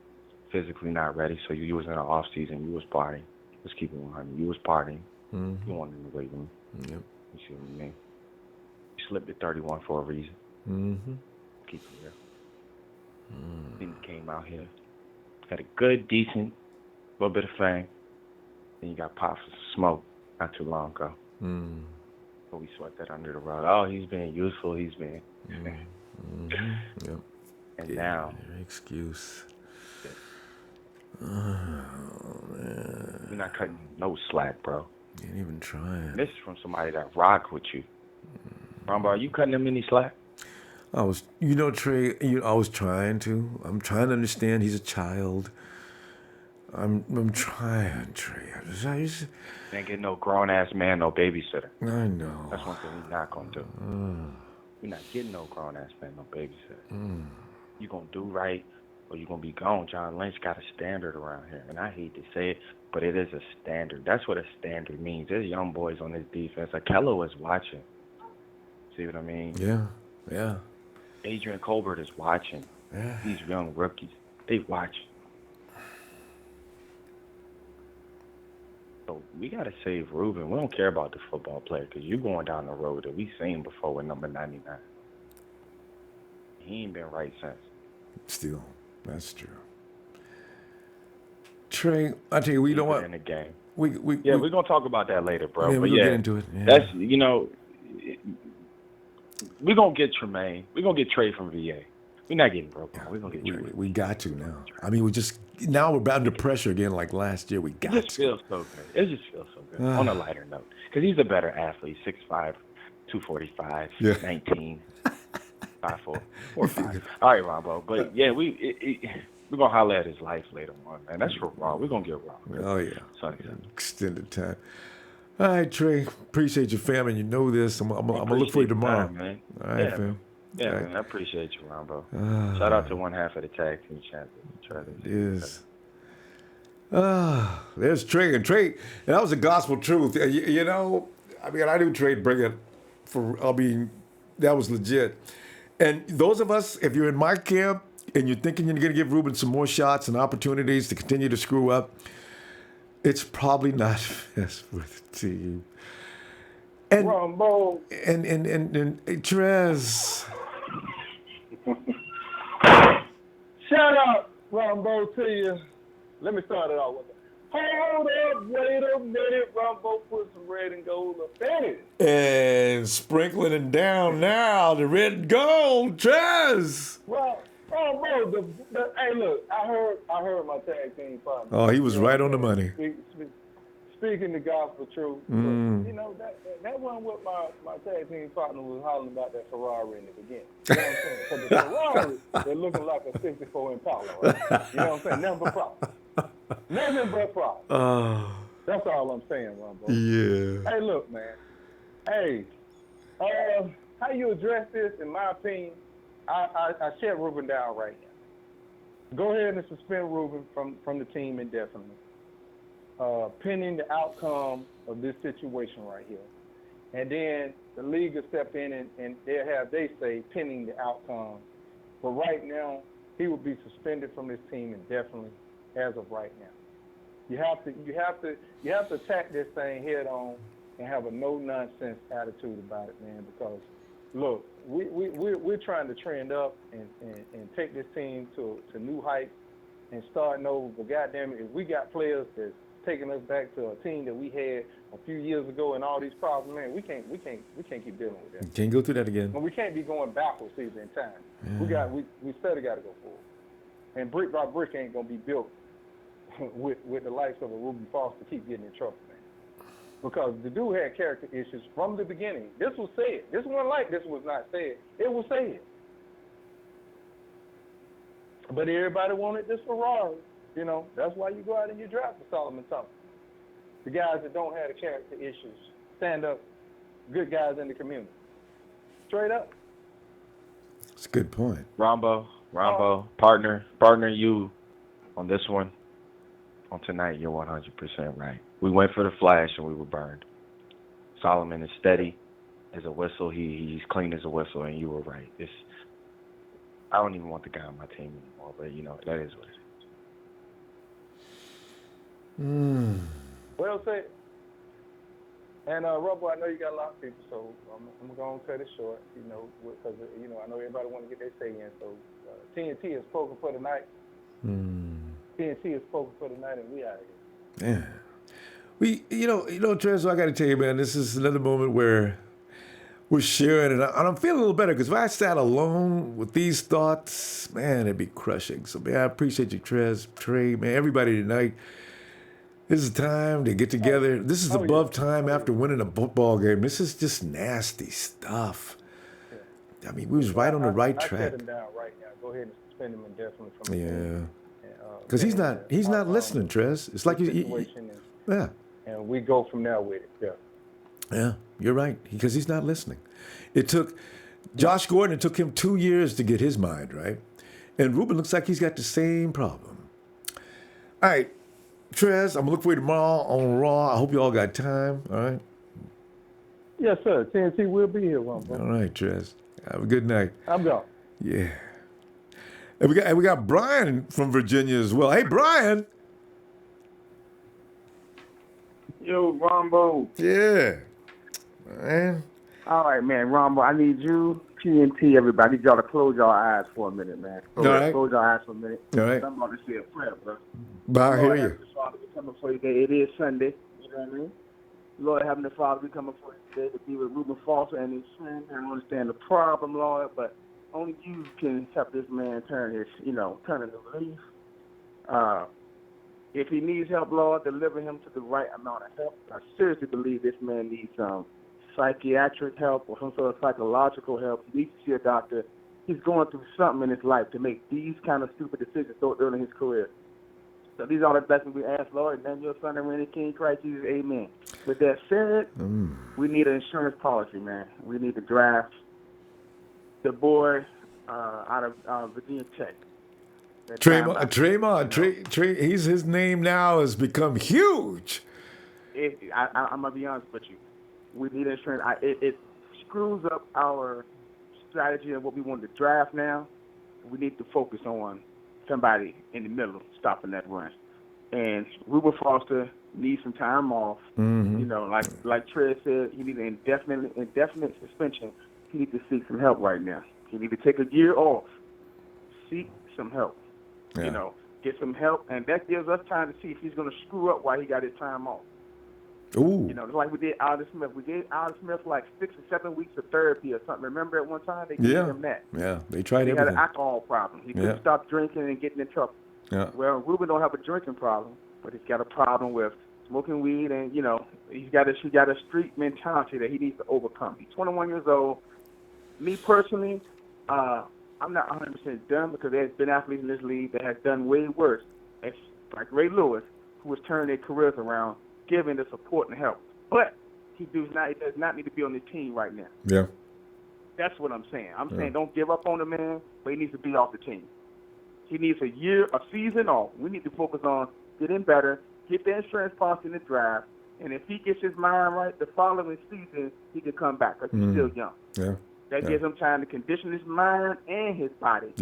physically not ready. So you was in the off season. You was partying. Let's keep it 100. You was partying. You wanted in the weight room. Yep. You see what I mean? You slipped at 31 for a reason. Keep it real. Then you came out here, had a good, decent, little bit of fame. Then you got popped for some smoke not too long ago. But we swept that under the rug. Oh, he's being useful. He's being. Yep. And now. Excuse. Oh, man. You're not cutting no slack, bro. You ain't even trying. This is from somebody that rock with you. Ronbo, are you cutting him any slack? I was, Trey, I was trying to. I'm trying to understand he's a child. I'm trying, Trey. I just Ain't get no grown ass man, no babysitter. I know. That's one thing we're not gonna do. We're not getting no grown ass man, no babysitter. You gonna do right, or you gonna be gone. John Lynch got a standard around here, and I hate to say it, but it is a standard. That's what a standard means. There's young boys on this defense. Akello is watching. See what I mean? Yeah. Adrian Colbert is watching. Yeah. These young rookies, they watch. So we got to save Ruben. We don't care about the football player because you're going down the road that we seen before with number 99. He ain't been right since. Still, that's true. Trey, I tell you, you know what? In the game. We're going to talk about that later, bro. Yeah, but we'll get into it. Yeah. That's, we're going to get Tremaine. We're going to get Trey from VA. We're not getting broke. We're going to get Trey. We got to now. I mean, now we're under pressure again like last year. We got to. It just feels so good. It just feels so good. On a lighter note. Because he's a better athlete. 6'5", 245, 19, 5'4", 4'5". All right, Ronbo. But, yeah, we're going to holler at his life later on, man. That's for Ron. We're going to get Ron. Oh, yeah. Sunday. Extended time. All right, Trey. Appreciate your family. You know this. I'm going to look for you tomorrow. Time, man. All right, fam. Yeah, man, I appreciate you, Ronbo. Shout out to one half of the tag team champions. Yes. There's Trey. And that was the gospel truth. I knew Trey'd bring it that was legit. And those of us, if you're in my camp and you're thinking you're going to give Ruben some more shots and opportunities to continue to screw up, it's probably not best for the team. And Ronbo. And Trez. Shout out, Ronbo, to you. Let me start it off with hold up, wait a minute. Ronbo put some red and gold up in it. And sprinkling it down now, the red and gold, Trez. Well, Ronbo, hey, look, I heard my tag team partner. Oh, he was right on the money. Speaking the gospel truth, but, that wasn't what my tag team partner was hollering about that Ferrari in the beginning. You know what I'm saying? Because the Ferrari, they're looking like a 64 Impala, right? You know what I'm saying? Nothing but problems. Nothing but problems. That's all I'm saying, Ronbo. Yeah. Hey, look, man. Hey, how you address this, in my opinion, I shut Ruben down right now. Go ahead and suspend Ruben from the team indefinitely, pending the outcome of this situation right here. And then the league will step in and they'll have they say pending the outcome. But right now, he will be suspended from this team indefinitely as of right now. You have to attack this thing head on and have a no nonsense attitude about it, man. Because look, we're trying to trend up and take this team to new heights and starting over. But goddamn it, if we got players that's taking us back to a team that we had a few years ago and all these problems, man, we can't keep dealing with that. Can't go through that again. And we can't be going backwards either in time. Yeah. We still got to go forward. And brick by brick ain't gonna be built with the likes of a Ruben Foster keep getting in trouble, man. Because the dude had character issues from the beginning. This was said. This wasn't like this was not said. It was said. But everybody wanted this Ferrari. You know, that's why you go out and you draft for Solomon Thompson. The guys that don't have the character issues, stand up, good guys in the community. Straight up. That's a good point. Ronbo, partner, you on this one. On tonight, you're 100% right. We went for the flash and we were burned. Solomon is steady as a whistle. He's clean as a whistle, and you were right. I don't even want the guy on my team anymore, but you know that is what it is. Well said. And Ronbo, I know you got a lot of people, so I'm going to cut it short. You know, because I know everybody want to get their say in. So TNT is spoken for tonight. TNT is spoken for tonight, and we out of here. Yeah. Trez, I got to tell you, man, this is another moment where we're sharing, and I'm feeling a little better, because if I sat alone with these thoughts, man, it'd be crushing. So, man, I appreciate you, Trez, Trey, man, everybody tonight. This is time to get together. This is above time after winning a football game. This is just nasty stuff. I mean, we was right on the right track. I set him down right now. Go ahead and suspend him indefinitely from the team. Because he's not listening, Trez. It's like yeah. And we go from there with it. Yeah. Yeah, you're right. Because he's not listening. It took Josh Gordon. It took him 2 years to get his mind right, and Ruben looks like he's got the same problem. All right, Trez, I'm gonna look for you tomorrow on Raw. I hope you all got time. All right. Yes, sir. TNT will be here, Ronbo. All right, Trez. Have a good night. I'm gone. Yeah. And we got Brian from Virginia as well. Hey, Brian. Yo, Ronbo. Yeah. Man. All right, man. Ronbo, I need you, TNT, everybody. I need y'all to close y'all eyes for a minute, man. Close your eyes for a minute. All right. I'm about to say a prayer, bro. I hear you. Father, we coming for you today. It is Sunday. You know what I mean? Lord, Heavenly Father, we coming for you today to be with Ruben Foster and his friend. I don't understand the problem, Lord, but only you can help this man turn a new leaf. If he needs help, Lord, deliver him to the right amount of help. I seriously believe this man needs psychiatric help or some sort of psychological help. He needs to see a doctor. He's going through something in his life to make these kind of stupid decisions so early in his career. So these are the blessings we ask, Lord, and then your son and reigning King Christ Jesus, amen. With that said, we need an insurance policy, man. We need to draft the boy out of Virginia Tech. Tremont, his name now has become huge. I'm going to be honest with you. We need insurance. It screws up our strategy and what we want to draft now. We need to focus on somebody in the middle stopping that run. And Ruben Foster needs some time off. Mm-hmm. You know, like Trey said, he needs an indefinite suspension. He needs to seek some help right now. He needs to take a year off. Seek some help. Yeah. You know, get some help, and that gives us time to see if he's going to screw up while he got his time off. Ooh. You know, just like we did Alden Smith. We gave Alden Smith like 6 or 7 weeks of therapy or something. Remember at one time they gave him that. Yeah, they tried he everything. He had an alcohol problem. He couldn't stop drinking and getting in trouble. Yeah. Well, Ruben don't have a drinking problem, but he's got a problem with smoking weed, and you know, he's got a street mentality that he needs to overcome. He's 21 years old. Me personally, I'm not 100% done because there's been athletes in this league that have done way worse, like Ray Lewis, who has turned their careers around, giving the support and help. But he does not need to be on the team right now. Yeah. That's what I'm saying. I'm saying don't give up on the man, but he needs to be off the team. He needs a season off. We need to focus on getting better, get the insurance policy in the draft, and if he gets his mind right, the following season he can come back because he's still young. Yeah. That gives him time to condition his mind and his body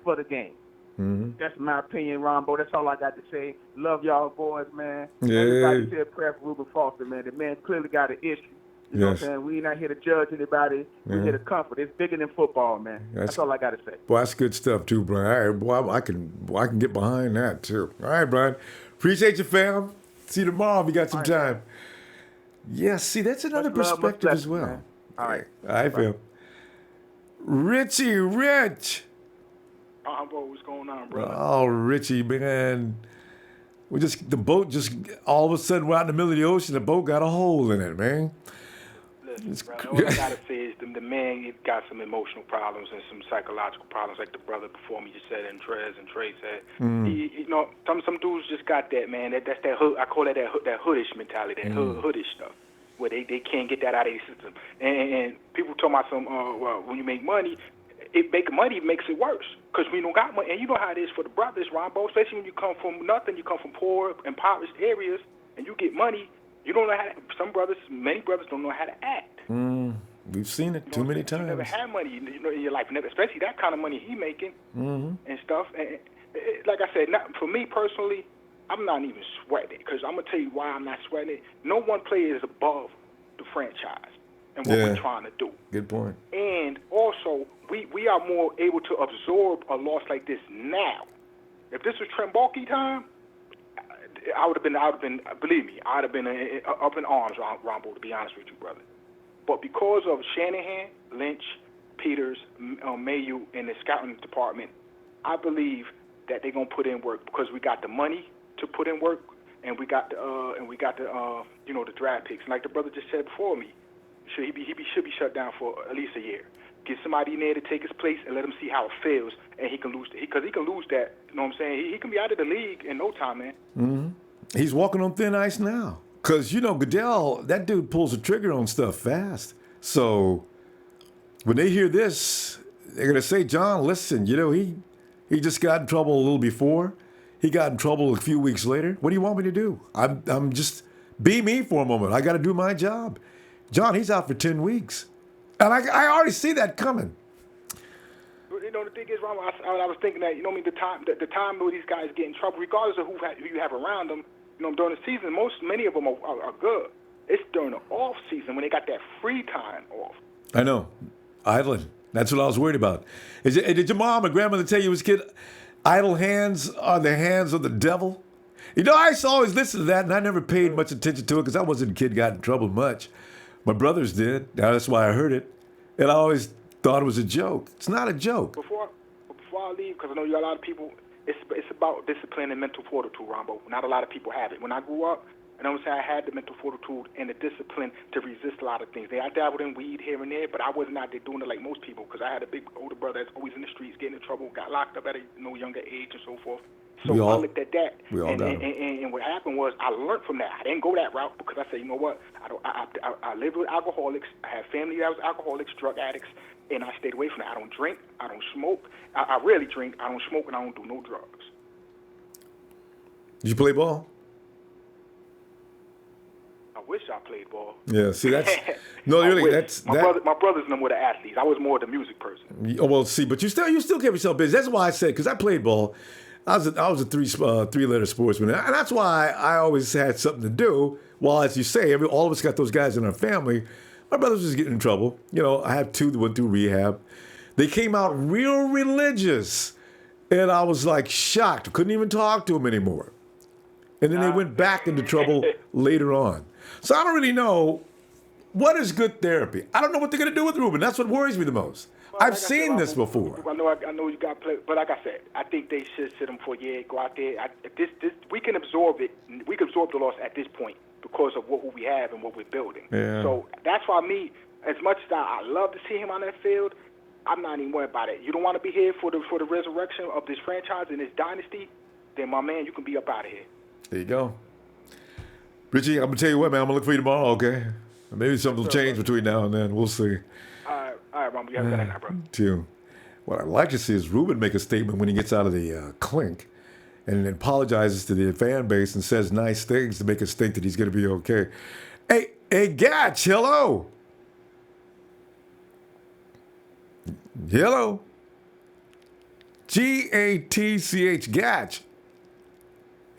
for the game. Mm-hmm. That's my opinion, Ronbo. That's all I got to say. Love y'all boys, man. Yeah. Everybody say a prayer for Reuben Foster, man. The man clearly got an issue. You know what I'm saying? We not here to judge anybody. We're here to comfort. It's bigger than football, man. That's all I got to say. Well, that's good stuff too, Brian. All right, boy, I can get behind that too. All right, Brian. Appreciate you, fam. See you tomorrow if you got some time. Yeah, see, that's another perspective as well. Man. All right. All right, fam. Richie, Rich. Bro, what's going on, brother? Oh, Richie, man. The boat just all of a sudden we're out in the middle of the ocean. The boat got a hole in it, man. Listen, bro, all I gotta say is the man got some emotional problems and some psychological problems, like the brother before me just said, and Trey said. You know, some dudes just got that, man. That's that hood. I call that hoodish mentality, that hoodish stuff, where they can't get that out of their system. And people talk about well, when you make money, making money makes it worse because we don't got money. And you know how it is for the brothers, Ronbo, especially when you come from nothing, you come from poor, impoverished areas, and you get money. You don't know how to, many brothers don't know how to act. We've seen it too many times. You never had money in your life, especially that kind of money he making and stuff. And like I said, for me personally, I'm not even sweating it because I'm going to tell you why I'm not sweating it. No one player is above the franchise and what we're trying to do. Good point. And also, we are more able to absorb a loss like this now. If this was Trent Baalke time, I would have been, believe me, I'd have been up in arms, Ronbo, to be honest with you, brother. But because of Shanahan, Lynch, Peters, Mayu, and the scouting department, I believe that they're gonna put in work because we got the money to put in work, and we got the the draft picks. And like the brother just said before me, should be shut down for at least a year. Get somebody in there to take his place and let him see how it feels, and he can lose because he can lose that. You know what I'm saying? He can be out of the league in no time, man. He's walking on thin ice now because Goodell, that dude pulls the trigger on stuff fast. So when they hear this, they're gonna say, John, listen, he just got in trouble a little before. He got in trouble a few weeks later. What do you want me to do? I'm just be me for a moment. I got to do my job. John, he's out for 10 weeks. And I already see that coming. The thing is, Ron, I was thinking that, the time where these guys get in trouble, regardless of who you have around them, during the season, many of them are good. It's during the off season when they got that free time off. I know. Idling. That's what I was worried about. Did your mom or grandmother tell you as a kid, idle hands are the hands of the devil? I used to always listen to that, and I never paid much attention to it because I wasn't a kid got in trouble much. My brothers did. Now that's why I heard it. And I always thought it was a joke. It's not a joke. Before I leave, because I know you got a lot of people, it's about discipline and mental fortitude, Ronbo. Not a lot of people have it. When I grew up, I had the mental fortitude and the discipline to resist a lot of things. I dabbled in weed here and there, but I wasn't out there doing it like most people because I had a big older brother that's always in the streets, getting in trouble, got locked up at a younger age and so forth. So I looked at that, and what happened was I learned from that. I didn't go that route because I said, you know what? I lived with alcoholics. I had family that was alcoholics, drug addicts, and I stayed away from that. I don't drink. I don't smoke. I rarely drink. I don't smoke, and I don't do no drugs. Did you play ball? I wish I played ball. Yeah, see, that's no, really, that's my brothers and them were the athletes. I was more the music person. Oh, well, see, but you still kept yourself busy. That's why I said because I played ball. I was a three-letter sportsman, and that's why I always had something to do. Well, as you say, all of us got those guys in our family. My brothers was getting in trouble. I have two that went through rehab. They came out real religious, and I was like shocked. Couldn't even talk to them anymore. And then they went back into trouble later on. So I don't really know what is good therapy. I don't know what they're going to do with Ruben. That's what worries me the most. I've seen this before. I know you got to play, but like I said, I think they should sit him for a year, go out there. We can absorb it. We can absorb the loss at this point because of what we have and what we're building. Yeah. So that's why as much as I love to see him on that field, I'm not even worried about it. You don't want to be here for the resurrection of this franchise and this dynasty, then my man, you can be up out of here. There you go. Richie, I'm going to tell you what, man, I'm going to look for you tomorrow, okay? Maybe something will change between now and then. We'll see. All All right, Ronbo, you have a good night, bro. Too. What I'd like to see is Ruben make a statement when he gets out of the clink and apologizes to the fan base and says nice things to make us think that he's going to be okay. Hey, Gatch, hello. Hello. Gatch, Gatch.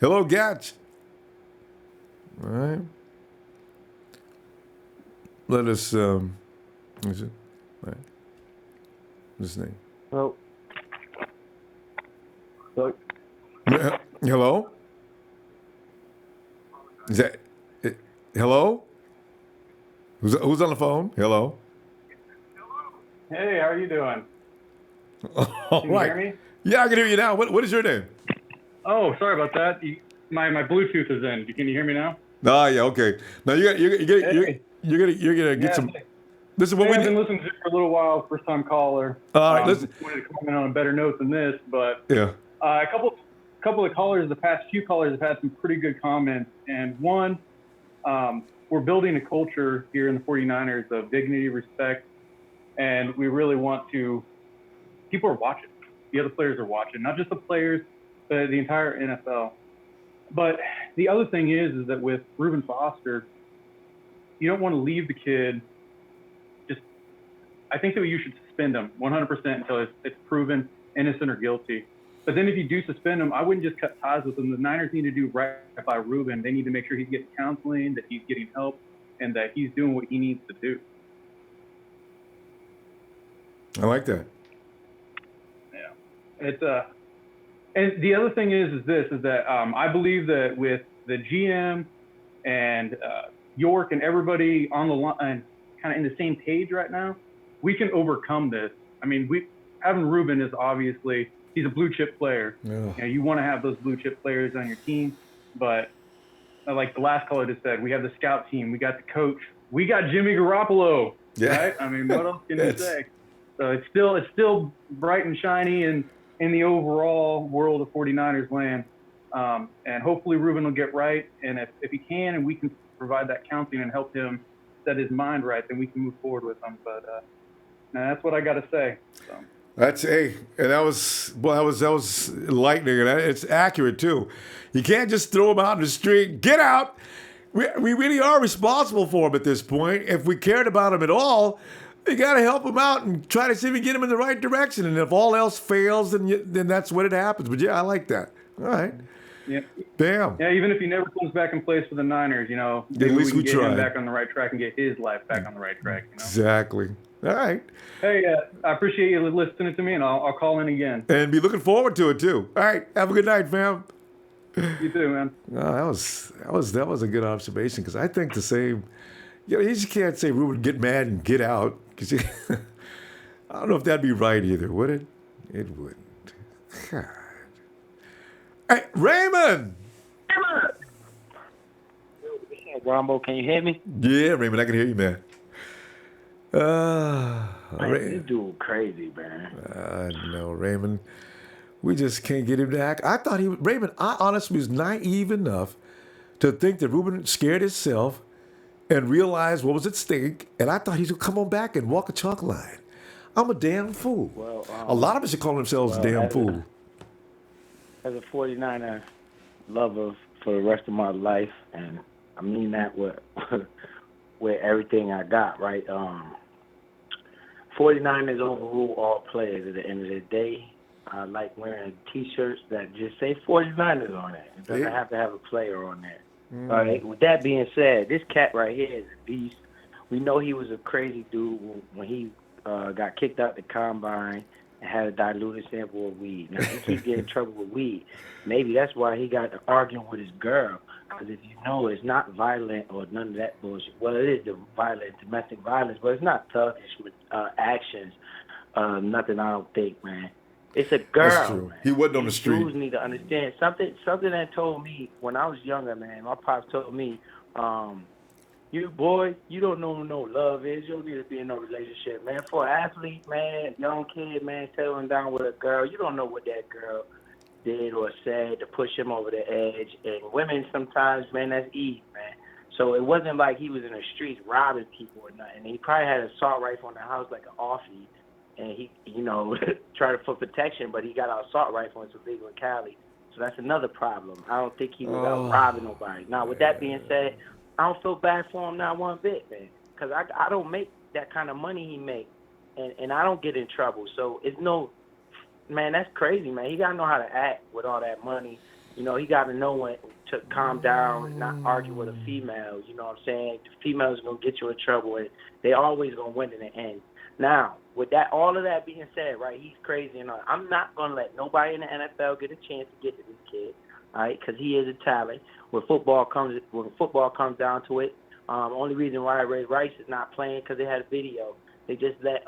Hello, Gatch. All right. Let us, what is it? All right. What's his name? Hello. Hello? Is that, hello? Who's on the phone? Hello? Hey, how are you doing? All Can you hear me? Yeah, I can hear you now. What is your name? Oh, sorry about that. My Bluetooth is in. Can you hear me now? Ah, yeah, okay. Now you're gonna get some. This is what I've been listening to you for a little while. First time caller. All right, listen. Wanted to comment on a better note than this, but Yeah. a couple of callers, the past few callers have had some pretty good comments, and one, we're building a culture here in the 49ers of dignity, respect, and we really want to. People are watching. The other players are watching, not just the players, but the entire NFL. But the other thing is that with Reuben Foster, you don't want to leave the kid. I think that you should suspend him 100% until it's proven innocent or guilty. But then if you do suspend him, I wouldn't just cut ties with him. The Niners need to do right by Reuben. They need to make sure he's getting counseling, that he's getting help, and that he's doing what he needs to do. I like that. Yeah. It's and the other thing is that I believe that with the GM and York and everybody on the line, kind of in the same page right now, we can overcome this. I mean, having Ruben is obviously, he's a blue chip player. Yeah. You know, you want to have those blue chip players on your team, but like the last caller just said, we have the scout team, we got the coach, we got Jimmy Garoppolo, right? I mean, what else can you say? So it's still bright and shiny in the overall world of 49ers land. And hopefully Ruben will get right. And if he can, and we can provide that counseling and help him set his mind right, then we can move forward with him. But that's what I got to say. So. That's and that was lightning, and it's accurate too. You can't just throw him out in the street. Get out. We really are responsible for him at this point. If we cared about him at all, you got to help him out and try to see if we get him in the right direction. And if all else fails, then that's when it happens. But yeah, I like that. All right. Yeah. Damn. Yeah, even if he never comes back and plays for the Niners, you know, At least we get tried. him back on the right track and get his life back on the right track. You know? Exactly. All right. Hey, I appreciate you listening to me, and I'll call in again. And be looking forward to it too. All right. Have a good night, fam. You too, man. No, that was a good observation, because I think the same. You know, you just can't say Ruben get mad and get out, because I don't know if that'd be right either, would it? It wouldn't. God. Hey, Raymond. Ronbo, can you hear me? Yeah, Raymond, I can hear you, man. Man, this dude crazy, man. I know, Raymond. We just can't get him to act. I thought Raymond, I honestly was naive enough to think that Ruben scared himself and realized what was at stake, and I thought he would come on back and walk a chalk line. I'm a damn fool. Well, a lot of us are calling themselves a damn fool. As a 49er lover for the rest of my life, and I mean that with everything I got, right? 49ers overrule all players at the end of the day. I like wearing T-shirts that just say 49ers on it. It doesn't have to have a player on there. All right. With that being said, this cat right here is a beast. We know he was a crazy dude when he got kicked out the combine and had a diluted sample of weed. Now, he keep getting in trouble with weed. Maybe that's why he got arguing with his girl. Because if you know it's not violent or none of that bullshit. Well, it is the violent domestic violence, but it's not thuggish actions. Nothing, I don't think, man. It's a girl. That's true. Man. He wasn't on the street. Dudes need to understand something that told me when I was younger, man. My pops told me, you don't know what no love is. You don't need to be in no relationship, man. For an athlete, man, young kid, man, settling down with a girl, you don't know what that girl did or said to push him over the edge. And women sometimes, man, that's Eve, man. So it wasn't like he was in the streets robbing people or nothing. He probably had an assault rifle in the house like an offie, and he, tried for protection, but he got an assault rifle and it's illegal in Cali. So that's another problem. I don't think he was out robbing nobody. Now, with that being said, I don't feel bad for him not one bit, man, because I don't make that kind of money he make, and I don't get in trouble. So it's no, man, that's crazy, man. He got to know how to act with all that money. He got to know when to calm down and not argue with a female. You know what I'm saying? The females are going to get you in trouble, and they always going to win in the end. Now, with that, all of that being said, right, he's crazy and all. I'm not going to let nobody in the NFL get a chance to get to this kid, all right, because he is a talent. When football comes down to it, only reason why Ray Rice is not playing because they had a video. They just let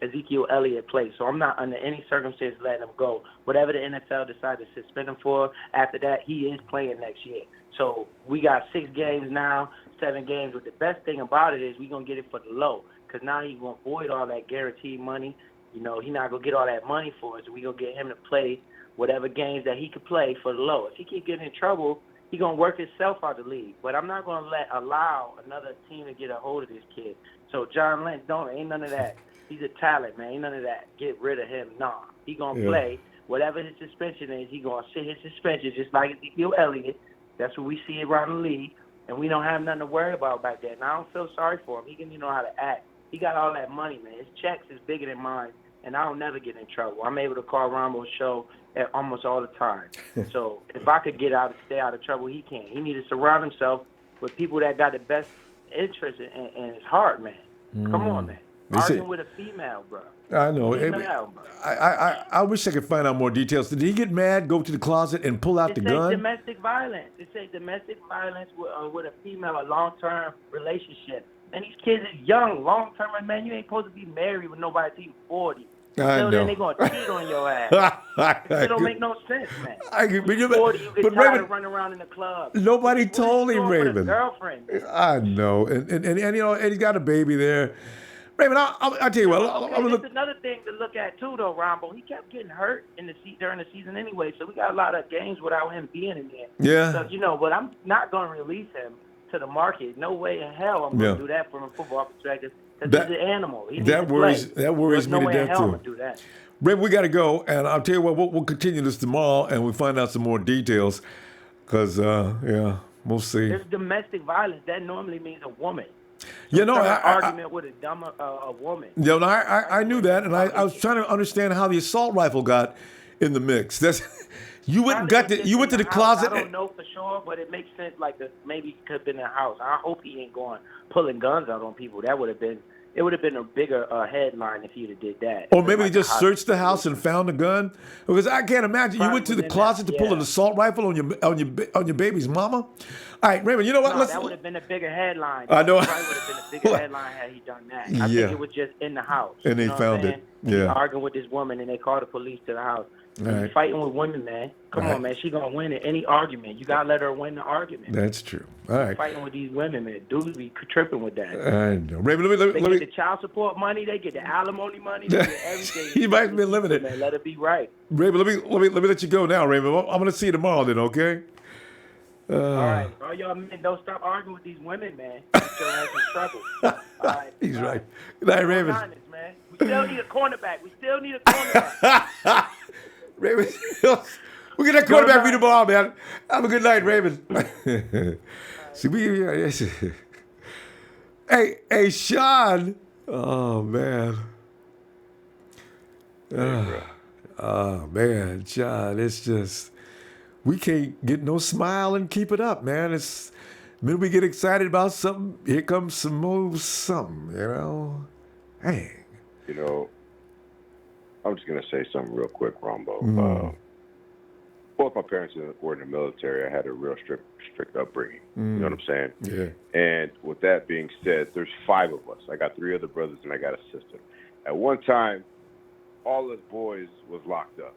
Ezekiel Elliott play. So I'm not under any circumstance letting him go. Whatever the NFL decides to suspend him for, after that, he is playing next year. So we got 6 games now, 7 games. But the best thing about it is we're going to get it for the low, because now he's going to void all that guaranteed money. He's not going to get all that money for us. We're going to get him to play whatever games that he could play for the low. If he keep getting in trouble, he's going to work himself out of the league. But I'm not going to allow another team to get a hold of this kid. So John Lynch, ain't none of that. He's a talent, man. Ain't none of that. Get rid of him. Nah. He going to play. Whatever his suspension is, he going to sit his suspension just like Ezekiel Elliott. That's what we see around the league. And we don't have nothing to worry about back there. And I don't feel sorry for him. He can know how to act. He got all that money, man. His checks is bigger than mine, and I don't never get in trouble. I'm able to call Ronbo's show almost all the time. So if I could stay out of trouble, he can. He needs to surround himself with people that got the best interest in his heart, man. Come on, man. Arguing with a female, bro. I know. I wish I could find out more details. Did he get mad, go to the closet, and pull out the gun? Domestic violence. It says domestic violence with a female, a long-term relationship. And these kids is young, long-term. Man, you ain't supposed to be married with nobody till you're 40. I know. Then they're going to cheat on your ass. It don't make no sense, man. You're 40, you get tired of running around in the club. Nobody told him, Raven. Girlfriend. I know. And he's got a baby there. Raven, I'll tell you what. That's another thing to look at, too, though, Ronbo. He kept getting hurt during the season anyway, so we got a lot of games without him being in there. Yeah. So, but I'm not going to release him to the market. No way in hell I'm going to do that from a football perspective, because he's an animal. That worries me to death, too. Do that. Raven, we got to go, and I'll tell you what, we'll continue this tomorrow, and we'll find out some more details, because, we'll see. There's domestic violence. That normally means a woman. Argument with a woman. I knew that, and I was trying to understand how the assault rifle got in the mix. You went to the closet. I don't know for sure, but it makes sense. Maybe it could have been in the house. I hope he ain't going pulling guns out on people. That would have been a bigger headline if he'd have did that. Or maybe he just searched the house and found a gun. Because I can't imagine you went to the closet to pull an assault rifle on your baby's mama. All right, Raymond, you know what? That would have been a bigger headline. I know. It probably would have been a bigger headline had he done that. I think it was just in the house. And they found it. Yeah. Arguing with this woman, and they called the police to the house. Right. Fighting with women, man. Come on, man. She going to win in any argument. You got to let her win the argument. That's true. All right. Fighting with these women, man. Dudes be tripping with that. I know. Raymond, they get the child support money. They get the alimony money. They get everything. You might be limited. Man, let it be right. Raymond, let me let you go now, Raymond. I'm going to see you tomorrow then, okay? All right. All y'all men, don't stop arguing with these women, man. Get your ass in trouble. All right. He's right. Good night, Raymond. Honest, man. We still need a cornerback. Raymond, we'll get that quarterback for you tomorrow, man. Have a good night, Raymond. See, hey, Sean. Oh, man. Oh, man, Sean, it's just, we can't get no smile and keep it up, man. It's, when we get excited about something, here comes some more something, Hey. I'm just going to say something real quick, Ronbo. Both my parents were in the military. I had a real strict upbringing. You know what I'm saying? Yeah. And with that being said, there's 5 of us. I got 3 other brothers, and I got a sister. At one time, all us boys was locked up.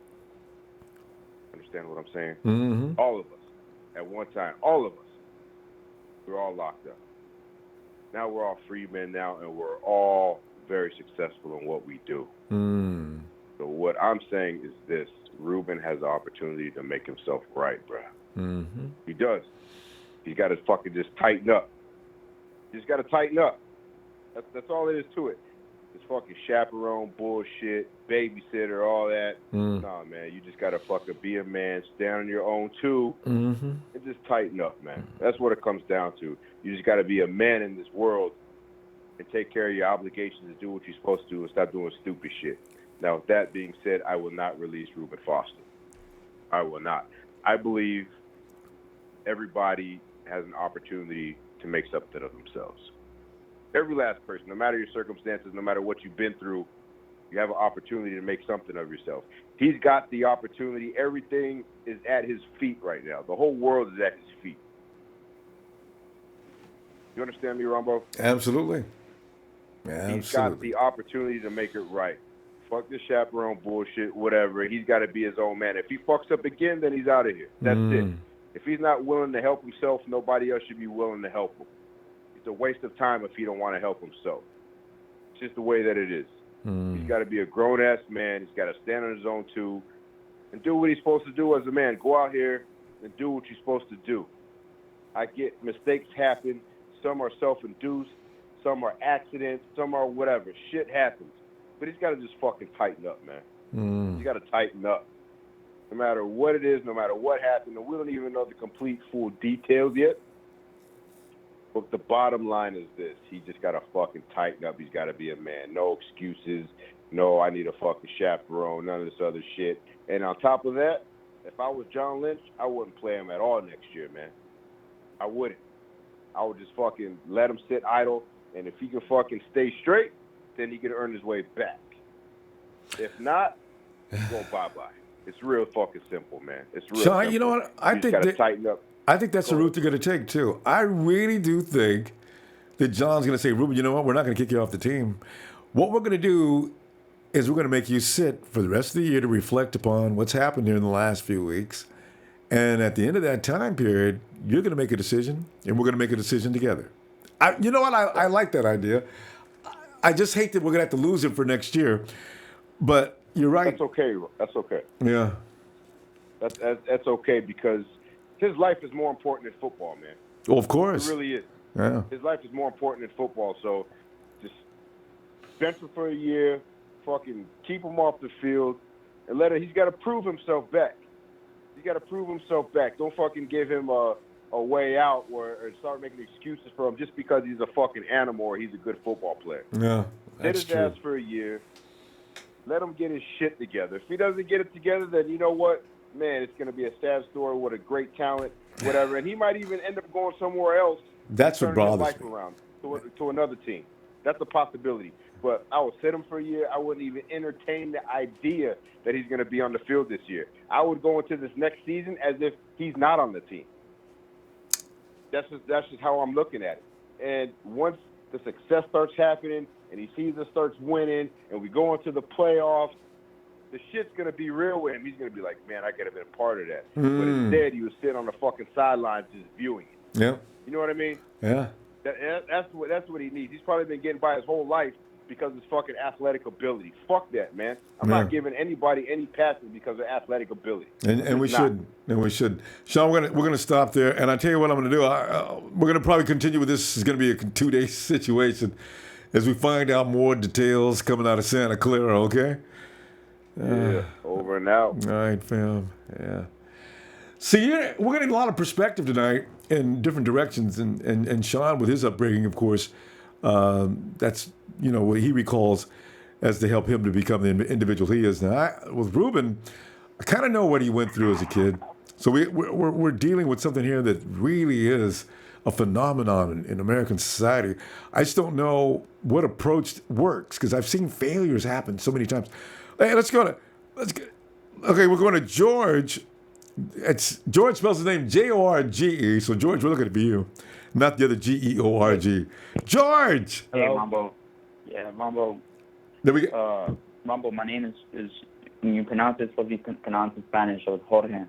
Understand what I'm saying? Mm-hmm. All of us. At one time, all of us. We were all locked up. Now we're all free men now, and we're all very successful in what we do. So what I'm saying is this: Ruben has the opportunity to make himself right, bruh. Mm-hmm. He does. He got to fucking just tighten up. just got to tighten up. That's all it is to it. This fucking chaperone bullshit, babysitter, all that. Nah, man, you just got to fucking be a man, stand on your own too, and just tighten up, man. That's what it comes down to. You just got to be a man in this world and take care of your obligations and do what you're supposed to do and stop doing stupid shit. Now, with that being said, I will not release Ruben Foster. I will not. I believe everybody has an opportunity to make something of themselves. Every last person, no matter your circumstances, no matter what you've been through, you have an opportunity to make something of yourself. He's got the opportunity. Everything is at his feet right now. The whole world is at his feet. You understand me, Ronbo? Absolutely. He's got the opportunity to make it right. Fuck this chaperone bullshit, whatever. He's got to be his own man. If he fucks up again, then he's out of here. That's it. If he's not willing to help himself, nobody else should be willing to help him. It's a waste of time if he don't want to help himself. It's just the way that it is. He's got to be a grown-ass man. He's got to stand on his own, too, and do what he's supposed to do as a man. Go out here and do what you're supposed to do. I get mistakes happen. Some are self-induced. Some are accidents. Some are whatever. Shit happens. But he's got to just fucking tighten up, man. He's got to tighten up. No matter what it is, no matter what happened, and we don't even know the complete full details yet. But the bottom line is this. He just got to fucking tighten up. He's got to be a man. No excuses. No, I need a fucking chaperone. None of this other shit. And on top of that, if I was John Lynch, I wouldn't play him at all next year, man. I wouldn't. I would just fucking let him sit idle. And if he can fucking stay straight, then he can earn his way back. If not, go bye-bye. It's real fucking simple, man. It's real Sean, simple. you know what? I think gotta tighten up. I think that's the route they're going to take, too. I really do think that John's going to say, Ruben, you know what? We're not going to kick you off the team. What we're going to do is we're going to make you sit for the rest of the year to reflect upon what's happened here in the last few weeks. And at the end of that time period, you're going to make a decision, and we're going to make a decision together. You know what? I like that idea. I just hate that we're going to have to lose him for next year. But you're right. That's okay. That's okay. Yeah. That's okay because his life is more important than football, man. Well, of course. It really is. Yeah. His life is more important than football. So just bench him for a year, fucking keep him off the field, and he's got to prove himself back. He's got to prove himself back. Don't fucking give him a way out or start making excuses for him just because he's a fucking animal or he's a good football player. Yeah, that's true. Sit his ass for a year. Let him get his shit together. If he doesn't get it together, then you know what? Man, it's going to be a sad story with a great talent, whatever. And he might even end up going somewhere else. That's what bothers me. Around to another team. That's a possibility. But I would sit him for a year. I wouldn't even entertain the idea that he's going to be on the field this year. I would go into this next season as if he's not on the team. That's just how I'm looking at it. And once the success starts happening and he sees us starts winning and we go into the playoffs, the shit's going to be real with him. He's going to be like, man, I could have been a part of that. But instead, he was sitting on the fucking sidelines just viewing it. Yeah. You know what I mean? Yeah. That's what he needs. He's probably been getting by his whole life because of his fucking athletic ability. Fuck that, man. I'm not giving anybody any passes because of athletic ability. And we should. And we should. Sean, we're gonna stop there. And I tell you what I'm gonna do. We're gonna probably continue with this. It's gonna be a 2-day situation as we find out more details coming out of Santa Clara. Okay. Yeah. Over and out. All right, fam. Yeah. See, we're getting a lot of perspective tonight in different directions, and Sean with his upbringing, of course, that's what he recalls as to help him to become the individual he is now. With Ruben, I kind of know what he went through as a kid, so we're dealing with something here that really is a phenomenon in American society. I just don't know what approach works because I've seen failures happen so many times. Hey, okay, we're going to George. George spells his name Jorge. So George, we're looking for you, not the other Georg. George. Hey, Ronbo. Yeah, Ronbo. There we go. Ronbo, my name is when you pronounce it, supposed to be pronounced in Spanish, so it's Jorge.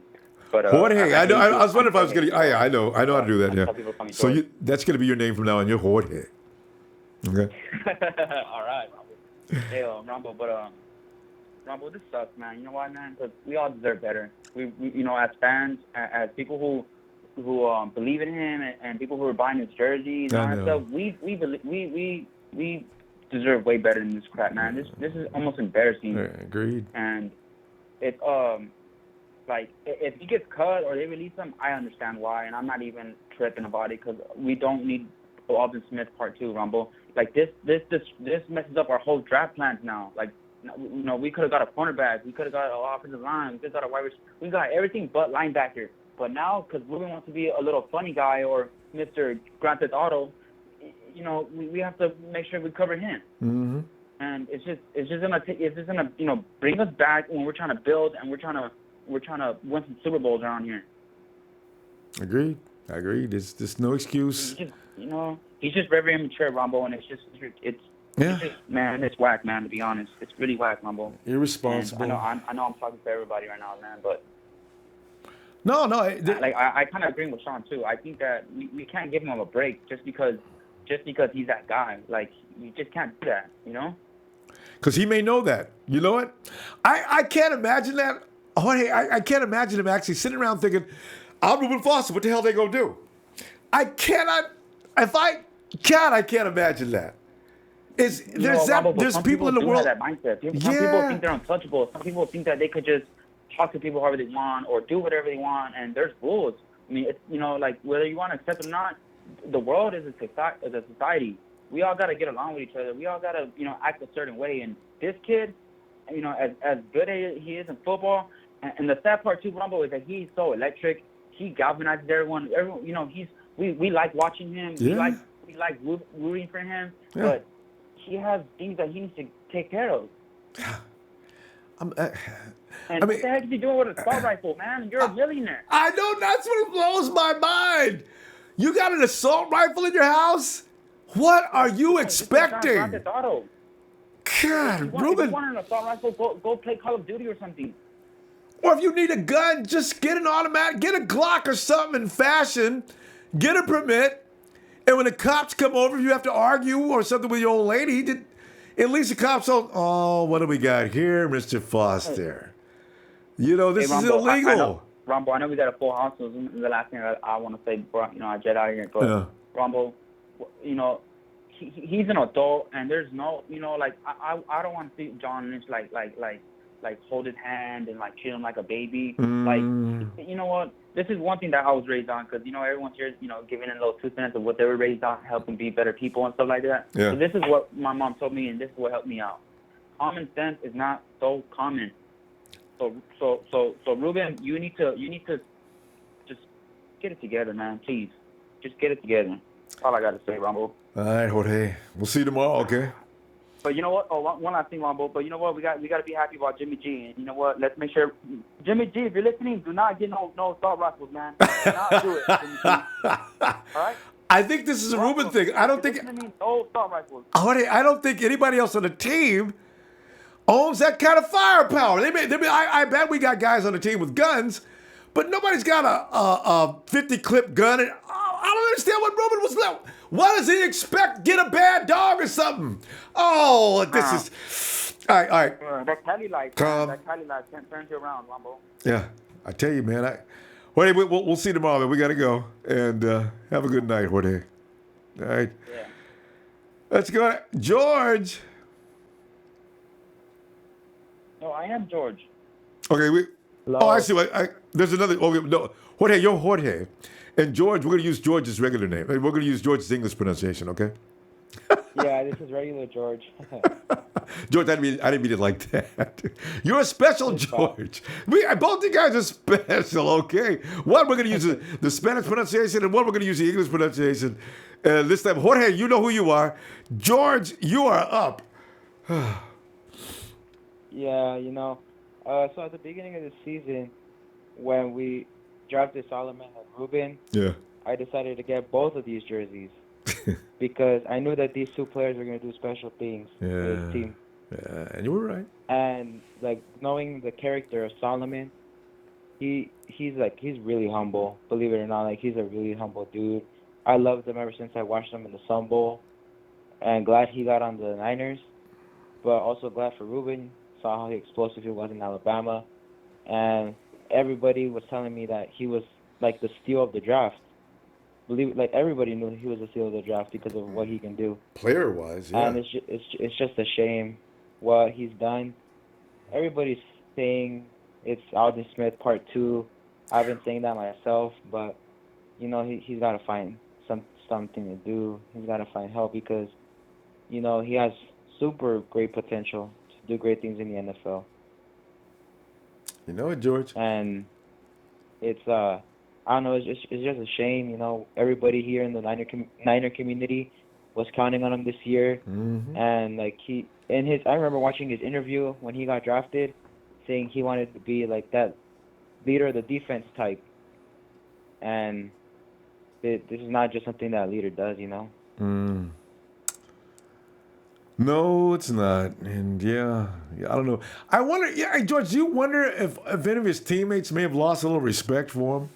But Jorge. I was wondering if I was going to. I know how to do that. Yeah. So that's going to be your name from now on. You're Jorge. Okay. All right, Ronbo. Hey, Ronbo, but Ronbo, this sucks, man. You know why, man? Because we all deserve better. We as fans, as people who believe in him and people who are buying his jerseys and all that stuff. We deserve way better than this crap, man. This is almost embarrassing. Yeah, agreed. And it's like if he gets cut or they release him, I understand why, and I'm not even tripping about it because we don't need Alden Smith Part 2, Rumble. Like this messes up our whole draft plans now. Like, you know, we could have got a cornerback, we could have got an offensive line, we could have got a wide receiver. We got everything but linebacker. But now, because Ruben wants to be a little funny guy or Mr. Grand Theft Auto, you know, we have to make sure we cover him. Mm-hmm. And it's just gonna you know, bring us back when we're trying to build and we're trying to win some Super Bowls around here. Agreed. There's no excuse. He's just very immature, Rumble, and it's just man, it's whack, man. To be honest, it's really whack, Rumble. Irresponsible. And I know I'm talking to everybody right now, man, but no. I kind of agree with Sean too. I think that we can't give him a break just because he's that guy. Like, you just can't do that, you know? Because he may know that. You know what? I can't imagine that. Jorge, I can't imagine him actually sitting around thinking, I'm Ruben Foster, what the hell they going to do? I can't imagine that. There's people in the world. Have that mindset. Some people think they're untouchable. Some people think that they could just talk to people however they want or do whatever they want, and there's rules. I mean, it's, you know, like, whether you want to accept it or not, the world is a society. We all got to get along with each other. We all got to, you know, act a certain way. And this kid, you know, as good as he is in football, and the sad part too, Rumble, is that he's so electric. He galvanizes everyone. You know, we like watching him. Yeah. We like rooting for him. Yeah. But he has things that he needs to take care of. And what the heck is he doing with a assault rifle, man? You're a millionaire. I know, that's what blows my mind. You got an assault rifle in your house? What are you expecting? God, Ruben. If you want an assault rifle, go play Call of Duty or something. Or if you need a gun, just get an automatic, get a Glock or something in fashion, get a permit, and when the cops come over, if you have to argue or something with your old lady, at least the cops don't, oh, what do we got here, Mr. Foster? You know, this is illegal. Rumble, I know we got a full house. So this is the last thing I want to say before, you know, I jet out of here. But Rumble, you know, he's an adult, and there's no, you know, like, I don't want to see John Lynch like hold his hand and like treat him like a baby. Like, you know what? This is one thing that I was raised on, because, you know, everyone's here, you know, giving in little 2 cents of what they were raised on, helping be better people and stuff like that. Yeah. So this is what my mom told me, and this is what helped me out. Common sense is not so common. So Ruben, you need to just get it together, man. Please, just get it together. That's all I got to say, Rumble. All right, Jorge. We'll see you tomorrow, okay? But you know what? Oh, one last thing, Rumble. But you know what? We got to be happy about Jimmy G. And you know what? Let's make sure, Jimmy G, if you're listening, do not get no assault rifles, man. Do not do it, Jimmy G. All right? I think this is a Ruben thing. I don't think. No assault rifles. Jorge, I don't think anybody else on the team owns that kind of firepower. I bet we got guys on the team with guns, but nobody's got a 50 clip gun. And I don't understand what Ruben was like. What does he expect? Get a bad dog or something? Oh, this is all right. That Cali light turns you around, Rumble. Yeah, I tell you, man. Jorge, we'll see tomorrow. Man. We got to go, and have a good night, Jorge. All right. Yeah. Let's go, George. No, I am George. Okay, I see. There's another. Okay, no, Jorge, you're Jorge, and George. We're gonna use George's regular name. We're gonna use George's English pronunciation. Okay. Yeah, this is regular George. George, I didn't mean it like that. You're a special George. Both you guys are special. Okay. One, we're gonna use the Spanish pronunciation, and one we're gonna use the English pronunciation. This time, Jorge, you know who you are. George, you are up. Yeah, you know. So at the beginning of the season, when we drafted Solomon and Ruben, I decided to get both of these jerseys because I knew that these two players were going to do special things for this team. Yeah, and you were right. And like knowing the character of Solomon, he's really humble. Believe it or not, like he's a really humble dude. I loved him ever since I watched him in the Sun Bowl, and glad he got on the Niners. But also glad for Ruben. Saw how explosive he was in Alabama, and everybody was telling me that he was like the steal of the draft. Like everybody knew he was a steal of the draft because of what he can do. Player-wise, yeah. And it's just a shame what he's done. Everybody's saying it's Alden Smith Part 2. I've been saying that myself, but he's got to find something to do. He's got to find help because he has super great potential to do great things in the NFL. You know it, George. And it's I don't know. It's just a shame. Everybody here in the Niner community was counting on him this year, and like I remember watching his interview when he got drafted, saying he wanted to be like that leader of the defense type, and this is not just something that a leader does, No, it's not. And I don't know. I wonder, George, do you wonder if any of his teammates may have lost a little respect for him?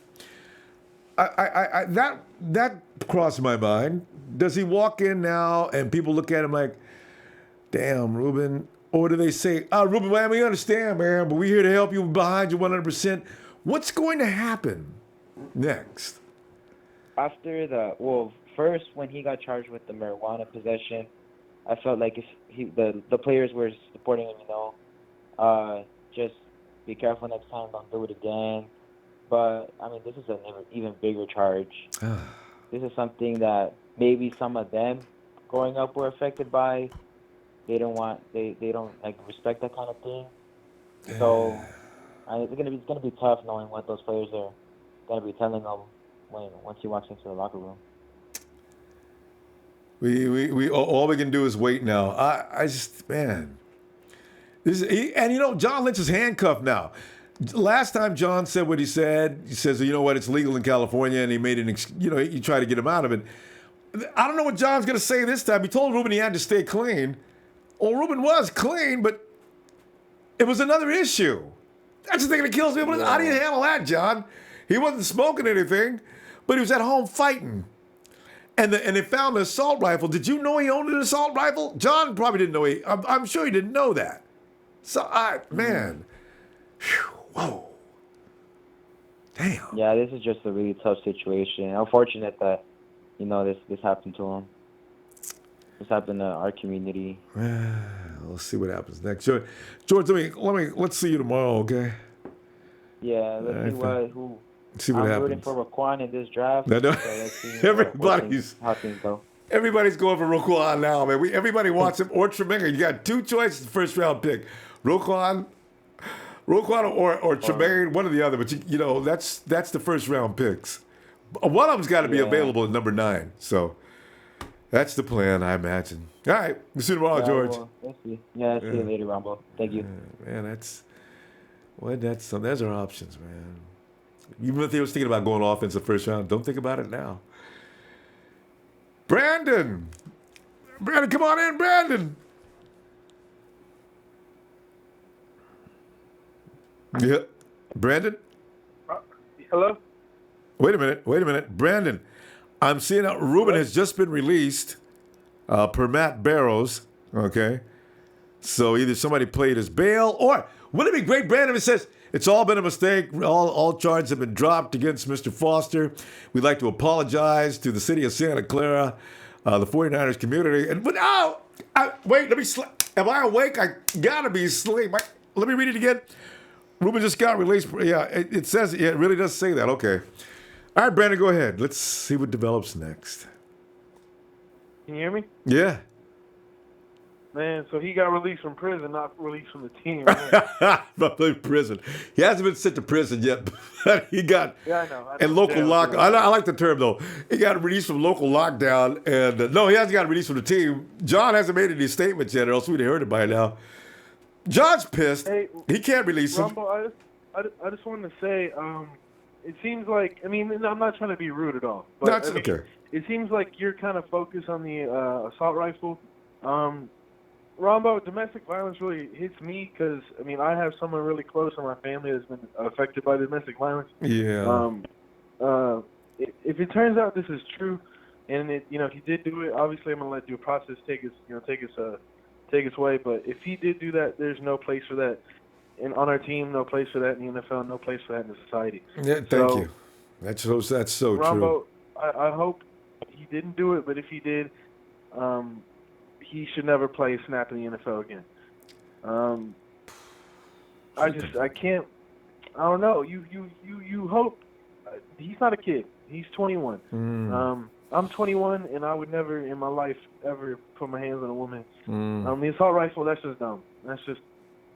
That crossed my mind. Does he walk in now and people look at him like, damn, Ruben? Or do they say, Ruben, man, we understand, man, but we're here to help you, behind you 100%. What's going to happen next? First, when he got charged with the marijuana possession, I felt like if the players were supporting him, just be careful next time, don't do it again. But, I mean, this is an even bigger charge. This is something that maybe some of them growing up were affected by. They don't respect that kind of thing. So it's gonna be tough knowing what those players are gonna be telling them once he walks into the locker room. We all we can do is wait now. I just, man, John Lynch is handcuffed now. Last time John said what he said, he says, you know what, it's legal in California, and he made he tried to get him out of it. I don't know what John's going to say this time. He told Ruben he had to stay clean. Well, Ruben was clean, but it was another issue. That's the thing that kills me. Yeah. How do you handle that, John? He wasn't smoking anything, but he was at home fighting. And they found an assault rifle. Did you know he owned an assault rifle? John probably didn't know. I'm sure he didn't know that. So, man. Whew. Whoa. Damn. Yeah, this is just a really tough situation. Unfortunate that, this happened to him. This happened to our community. We'll see what happens next. George, let's see you tomorrow, okay? Yeah, let's see what happens. I'm rooting for Raquan in this draft. I know. So how things go. Everybody's going for Raquan now, man. Everybody wants him or Tremaine. You got two choices, first round pick. Raquan or Tremaine, one or the other. But that's the first round picks. One of them's got to be available at number 9. So that's the plan, I imagine. All right, we'll see you tomorrow, George. We'll see. Yeah, see you later, Ronbo. Thank you. Man, there's our options, man. Even if they was thinking about going offense the first round, don't think about it now. Brandon, come on in, Brandon. Yeah, Brandon. Hello. Wait a minute, Brandon. I'm seeing that Ruben has just been released per Matt Barrows. Okay, so either somebody played his bail, or wouldn't it be great, Brandon, if it says it's all been a mistake. All charges have been dropped against Mr. Foster. We'd like to apologize to the city of Santa Clara, the 49ers community. Wait, let me. Am I awake? I gotta be asleep. Let me read it again. Ruben just got released. Yeah, it says. Yeah, it really does say that. Okay. All right, Brandon, go ahead. Let's see what develops next. Can you hear me? Yeah. Man, so he got released from prison, not released from the team. Right? From prison. He hasn't been sent to prison yet, but he got I know. and local lock. I like the term though. He got released from local lockdown, and no, he hasn't got released from the team. John hasn't made any statements yet, or else we'd have heard it by now. John's pissed. Hey, he can't release him. Ronbo, I just wanted to say, it seems like, I'm not trying to be rude at all. But, That's okay. It seems like you're kind of focused on the assault rifle. Ronbo, domestic violence really hits me because, I have someone really close in my family that's been affected by domestic violence. Yeah. If it turns out this is true, and if he did do it, obviously I'm gonna let due process take its way. But if he did do that, there's no place for that on our team, no place for that in the NFL, no place for that in the society. Yeah, thank you. That's so true. Ronbo, I hope he didn't do it, but if he did, he should never play a snap in the NFL again. I can't. I don't know. You hope. He's not a kid. He's 21. I'm 21, and I would never in my life ever put my hands on a woman. The assault rifle, that's just dumb. That's just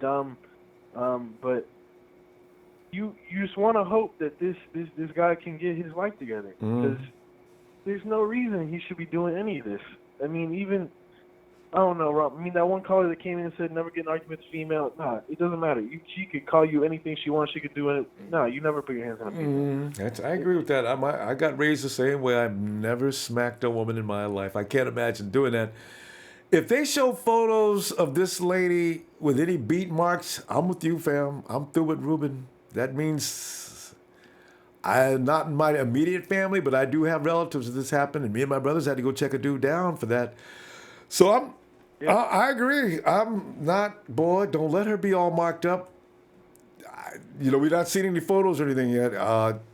dumb. But you just want to hope that this guy can get his life together, because there's no reason he should be doing any of this. I mean, even I don't know, Rob. I mean, that one caller that came in and said never get in arguments with female. Nah, it doesn't matter. She could call you anything she wants. She could do it. No, you never put your hands on a female. I agree with that. I got raised the same way. I've never smacked a woman in my life. I can't imagine doing that. If they show photos of this lady with any beat marks, I'm with you, fam. I'm through with Ruben. That means I'm not in my immediate family, but I do have relatives that this happened, and me and my brothers had to go check a dude down for that. So I agree. I'm not, boy, don't let her be all marked up. We've not seen any photos or anything yet.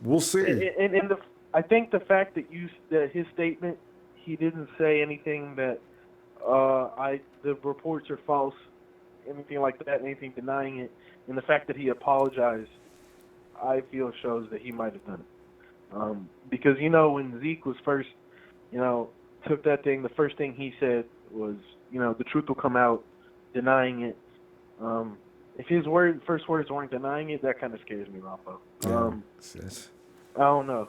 We'll see. And I think the fact that his statement, he didn't say anything that the reports are false, anything like that, anything denying it, and the fact that he apologized, I feel shows that he might have done it. Because when Zeke was first, took that thing, the first thing he said was, the truth will come out, denying it. If his first words weren't denying it, that kind of scares me, Ronbo. I don't know.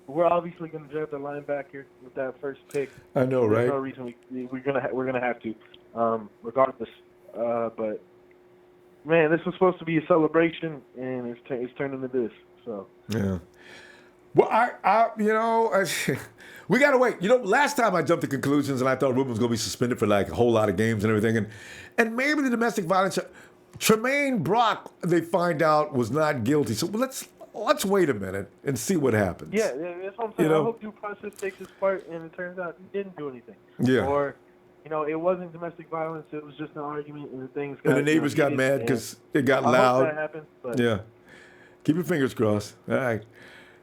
We're obviously going to draft a linebacker with that first pick. I know, right? There's no reason we're gonna have to, regardless. But man, this was supposed to be a celebration, and it's turned into this. So yeah. Well, we got to wait. Last time I jumped to conclusions, and I thought Ruben was going to be suspended for like a whole lot of games and everything. And maybe the domestic violence, Tremaine Brock, they find out was not guilty. So let's wait a minute and see what happens. Yeah, that's what I'm saying. I hope due process takes its part, and it turns out he didn't do anything. Yeah. Or, it wasn't domestic violence. It was just an argument, and the neighbors got mad because it got loud. I hope that happens. But yeah. Keep your fingers crossed. All right.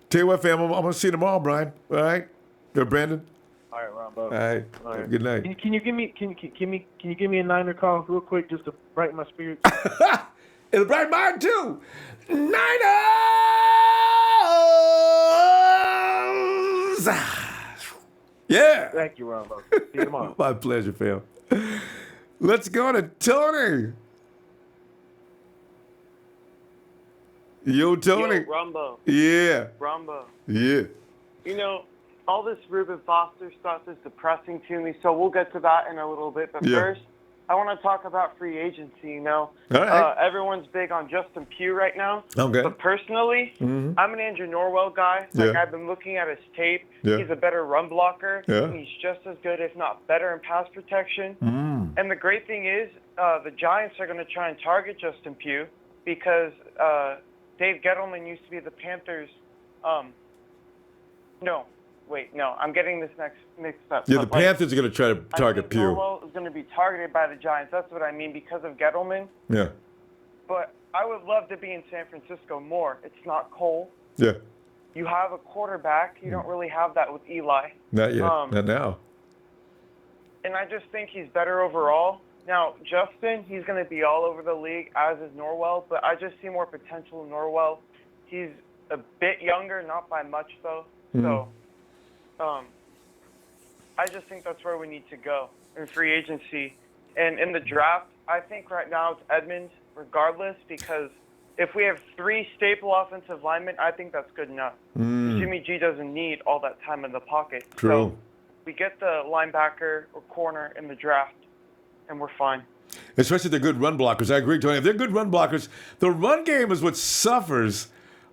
Tell you what, fam, I'm going to see you tomorrow, Brian. All right? Brandon? All right, Ronbo. All right. All right. Good night. Can you give me a Niner call real quick just to brighten my spirits? It'll brighten mine too. Niners! Yeah. Thank you, Ronbo. See you tomorrow. My pleasure, fam. Let's go to Tony. Yo, Tony. Yo, Ronbo. Yeah. Ronbo. Yeah. All this Ruben Foster stuff is depressing to me, so we'll get to that in a little bit. But first, I want to talk about free agency. All right. Everyone's big on Justin Pugh right now. Okay. But personally, I'm an Andrew Norwell guy. I've been looking at his tape. Yeah. He's a better run blocker. Yeah. He's just as good, if not better, in pass protection. And the great thing is, the Giants are going to try and target Justin Pugh because Dave Gettleman used to be the Panthers. No, I'm getting this mixed up. Yeah, the Panthers are going to try to target Pugh. Norwell is going to be targeted by the Giants. That's what I mean because of Gettleman. Yeah. But I would love to be in San Francisco more. It's not Cole. Yeah. You have a quarterback. You don't really have that with Eli. Not yet. Not now. And I just think he's better overall. Now, Justin, he's going to be all over the league, as is Norwell, but I just see more potential in Norwell. He's a bit younger, not by much, though. So I just think that's where we need to go in free agency. And in the draft, I think right now it's Edmonds regardless because if we have 3 staple offensive linemen, I think that's good enough. Jimmy G doesn't need all that time in the pocket. True. So we get the linebacker or corner in the draft, and we're fine. Especially if they're good run blockers. I agree, Tony. If they're good run blockers, the run game is what suffers.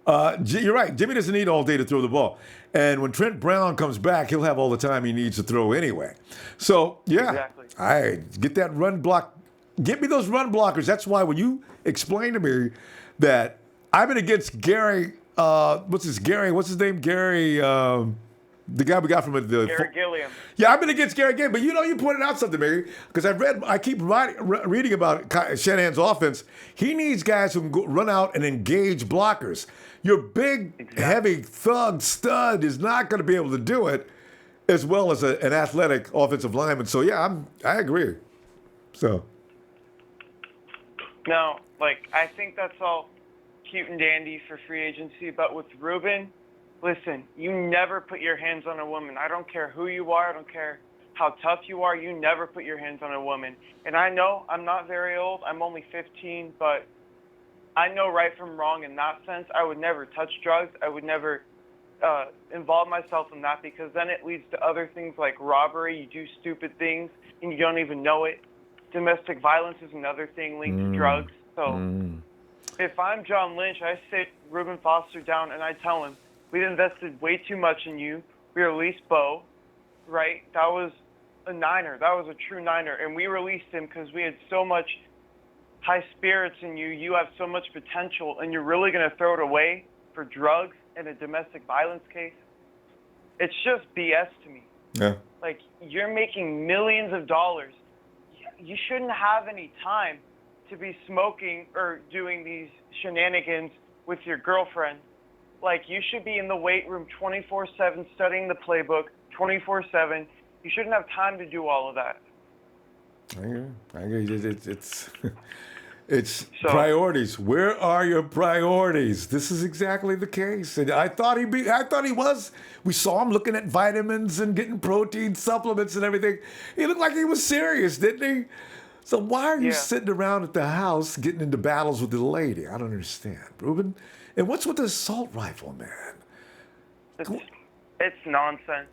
You're right. Jimmy doesn't need all day to throw the ball. And when Trent Brown comes back, he'll have all the time he needs to throw anyway. So, yeah. Exactly. All right. Get that run block. Get me those run blockers. That's why when you explain to me that I've been against Gary, what's his name? Gary, The guy we got from the Garrett Gilliam. Yeah, I've been against Garrett Gilliam, but you pointed out something, Mary, because I keep reading about Shanahan's offense. He needs guys who can run out and engage blockers. Your big, heavy thug stud is not going to be able to do it as well as an athletic offensive lineman. So yeah, I agree. So. No, I think that's all cute and dandy for free agency, but with Ruben, listen, you never put your hands on a woman. I don't care who you are. I don't care how tough you are. You never put your hands on a woman. And I know I'm not very old. I'm only 15, but I know right from wrong in that sense. I would never touch drugs. I would never involve myself in that, because then it leads to other things like robbery. You do stupid things and you don't even know it. Domestic violence is another thing linked to drugs. So if I'm John Lynch, I sit Reuben Foster down and I tell him, we've invested way too much in you. We released Bo, right? That was a Niner. That was a true Niner. And we released him because we had so much high spirits in you. You have so much potential, and you're really going to throw it away for drugs and a domestic violence case? It's just BS to me. Yeah. You're making millions of dollars. You shouldn't have any time to be smoking or doing these shenanigans with your girlfriend. You should be in the weight room 24/7 studying the playbook 24/7. You shouldn't have time to do all of that. I agree. It's priorities. Where are your priorities? This is exactly the case. And I thought he was. We saw him looking at vitamins and getting protein supplements and everything. He looked like he was serious, didn't he? So why are you sitting around at the house getting into battles with the lady? I don't understand, Ruben. And what's with the assault rifle, man? It's nonsense.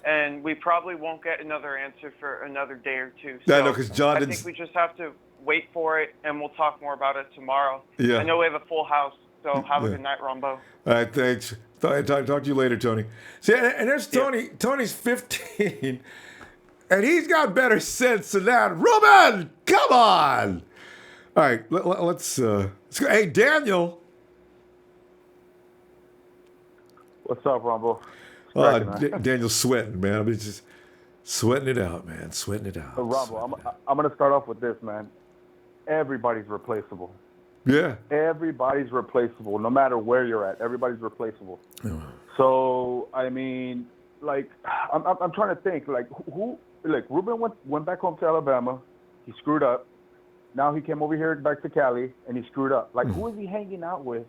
And we probably won't get another answer for another day or two. So I know, because John didn't. I think we just have to wait for it, and we'll talk more about it tomorrow. Yeah. I know we have a full house, so have a good night, Ronbo. All right, thanks. Talk to you later, Tony. See, and there's Tony. Yeah. Tony's 15, and he's got better sense than that. Ruben, come on. All right, let's go. Hey, Daniel. What's up, Ronbo? Daniel's sweating, man. I mean, just sweating it out, man. Sweating it out. Ronbo, I'm going to start off with this, man. Everybody's replaceable. Yeah. Everybody's replaceable, no matter where you're at. Everybody's replaceable. Oh. So, I mean, I'm trying to think, who, Ruben went back home to Alabama. He screwed up. Now he came over here back to Cali, and he screwed up. Who is he hanging out with?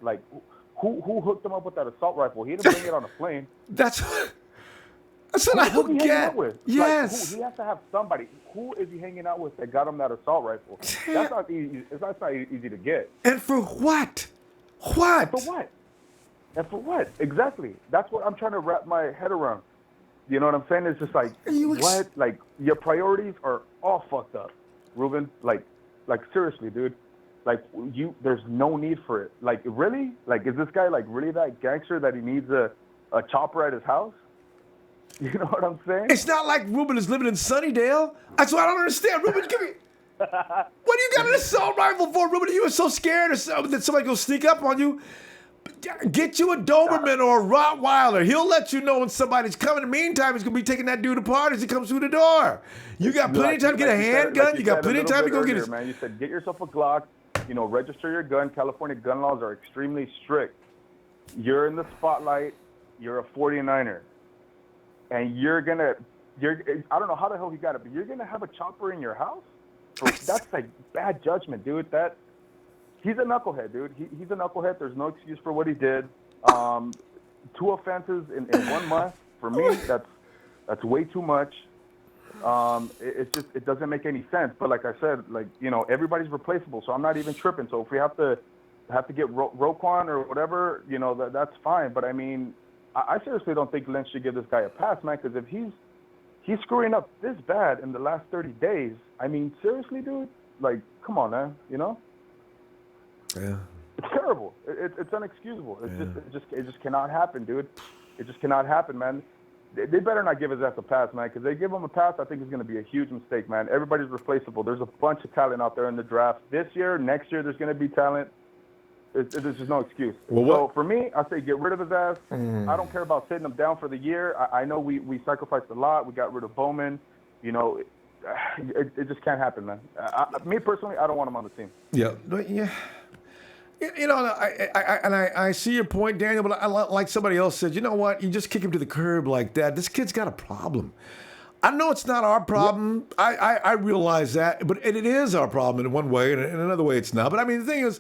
Who hooked him up with that assault rifle? He didn't bring it on a plane. That's what I don't get. Yes. He has to have somebody. Who is he hanging out with that got him that assault rifle? That's not easy. That's not easy to get. And for what? What? For what? And for what? Exactly. That's what I'm trying to wrap my head around. You know what I'm saying? It's just what? Your priorities are all fucked up, Ruben. Seriously, dude. There's no need for it. Really? Is this guy really that gangster that he needs a chopper at his house? You know what I'm saying? It's not like Ruben is living in Sunnydale. That's what I don't understand. Ruben, give me. What do you got an assault rifle for, Ruben? You were so scared that somebody will sneak up on you. Get you a Doberman or a Rottweiler. He'll let you know when somebody's coming. In the meantime, he's going to be taking that dude apart as he comes through the door. You got plenty of time to get a handgun. You got plenty of time to go get it. Man, you said get yourself a Glock. Register your gun. California gun laws are extremely strict. You're in the spotlight. You're a 49er. And I don't know how the hell he got it, but you're going to have a chopper in your house? That's bad judgment, dude. He's a knucklehead, dude. He's a knucklehead. There's no excuse for what he did. 2 offenses in 1 month, for me, that's way too much. It doesn't make any sense. But like I said, everybody's replaceable, so I'm not even tripping. So if we have to get Roquan or whatever, that's fine. But I mean, I seriously don't think Lynch should give this guy a pass, man. Because if he's screwing up this bad in the last 30 days, I mean, seriously, dude, come on, man, Yeah. It's terrible. It's unexcusable. It just cannot happen, dude. It just cannot happen, man. They better not give his ass a pass, man, because they give him a pass, I think it's going to be a huge mistake, man. Everybody's replaceable. There's a bunch of talent out there in the draft. This year, next year, there's going to be talent. There's just no excuse. Well, so for me, I say get rid of his ass. Mm. I don't care about sitting him down for the year. I know we sacrificed a lot. We got rid of Bowman. You know, it just can't happen, man. Me personally, I don't want him on the team. Yeah, yeah. You know, I see your point, Daniel, but like somebody else said, you know what? You just kick him to the curb like that. This kid's got a problem. I know it's not our problem. I realize that, but it is our problem in one way, and in another way it's not. But I mean, the thing is,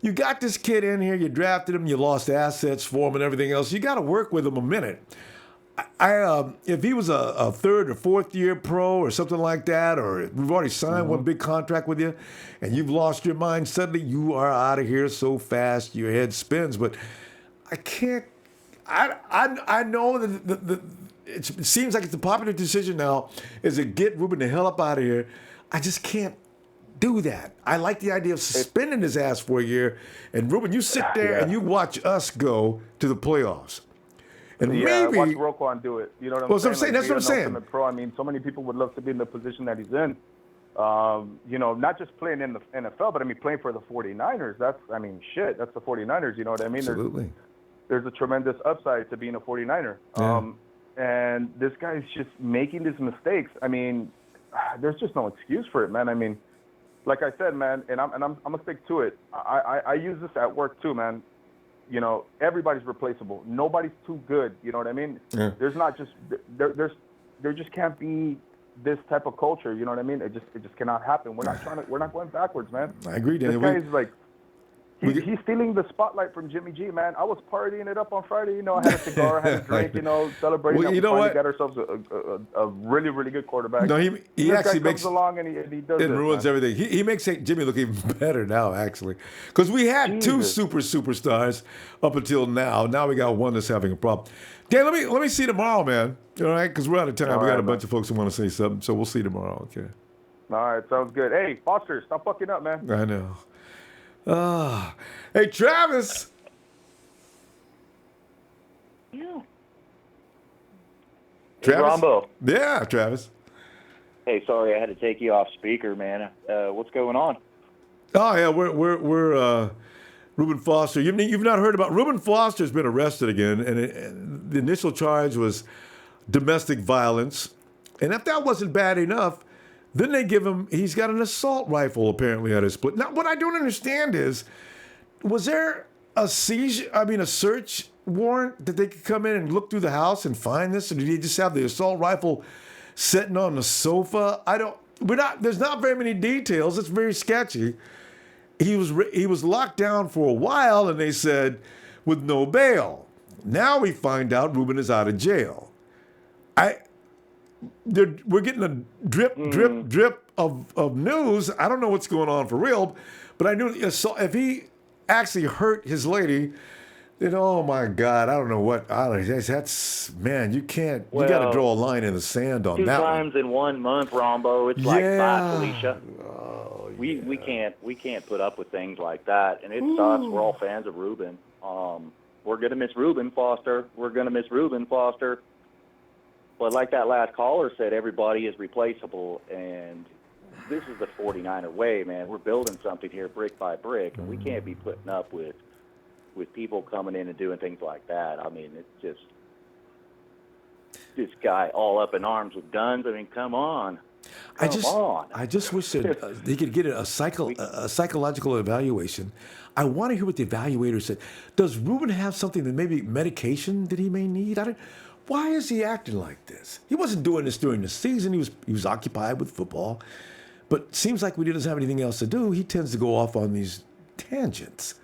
you got this kid in here, you drafted him, you lost assets for him and everything else. You got to work with him a minute. If he was a third or fourth year pro or something like that, or we've already signed one big contract with you, and you've lost your mind, suddenly you are out of here so fast your head spins. But I can't. I know that it seems like it's a popular decision now is to get Ruben the hell up out of here. I just can't do that. I like the idea of suspending his ass for a year, and Ruben, you sit there and you watch us go to the playoffs. And maybe watch Roquan do it. You know what I'm saying? That's what I'm saying. Pro. I mean, so many people would love to be in the position that he's in. You know, not just playing in the NFL, but I mean, playing for the 49ers. That's the 49ers. You know what I mean? Absolutely. There's a tremendous upside to being a 49er. Yeah. And this guy's just making these mistakes. I mean, there's just no excuse for it, man. I mean, like I said, man, and I'm gonna stick to it. I use this at work too, man. You know, everybody's replaceable. Nobody's too good. You know what I mean? Yeah. There's not just there just can't be this type of culture. You know what I mean? It just cannot happen. We're not going backwards, man. I agree, Daniel. This guy's like he's stealing the spotlight from Jimmy G, man. I was partying it up on Friday. You know, I had a cigar, I had a drink. You know, celebrating. Well, that you we know finally what? got ourselves a really, really good quarterback. No, he this actually guy makes comes along and he does it this, ruins man. everything. He makes Jimmy look even better now, actually, because we had two superstars up until now. Now we got one that's having a problem. Dan, let me see tomorrow, man. All right, because we're out of time. All We got right, a bunch of folks who want to say something, so we'll see tomorrow. Okay. All right, sounds good. Hey, Foster, stop fucking up, man. I know. Hey, Travis. Yeah. Travis? Ronbo. Yeah, Travis. Hey, sorry I had to take you off speaker, man. What's going on? Oh yeah, we're Ruben Foster. You've not heard about Ruben Foster's been arrested again, and the initial charge was domestic violence. And if that wasn't bad enough, then they give him, he's got an assault rifle apparently at his split. Now, what I don't understand is, was there a search warrant that they could come in and look through the house and find this? Or did he just have the assault rifle sitting on the sofa? There's not very many details. It's very sketchy. He was locked down for a while, and they said, with no bail. Now we find out Ruben is out of jail. We're getting a drip of news. I don't know what's going on for real, but I knew if he actually hurt his lady, then oh my God, I don't know what. That's man, you can't. You got to draw a line in the sand on that. 2 times in 1 month, Rombo. It's like bye, Felicia. We can't put up with things like that, and it sucks. We're all fans of Ruben. We're gonna miss Ruben Foster. But like that last caller said, everybody is replaceable, and this is the 49er way, man. We're building something here brick by brick, and we can't be putting up with people coming in and doing things like that. I mean, it's just this guy all up in arms with guns. I mean, come on. I just wish that they could get a psychological evaluation. I want to hear what the evaluator said. Does Ruben have something that maybe medication that he may need? Why is he acting like this? He wasn't doing this during the season. He was occupied with football. But seems like when he doesn't have anything else to do, he tends to go off on these tangents.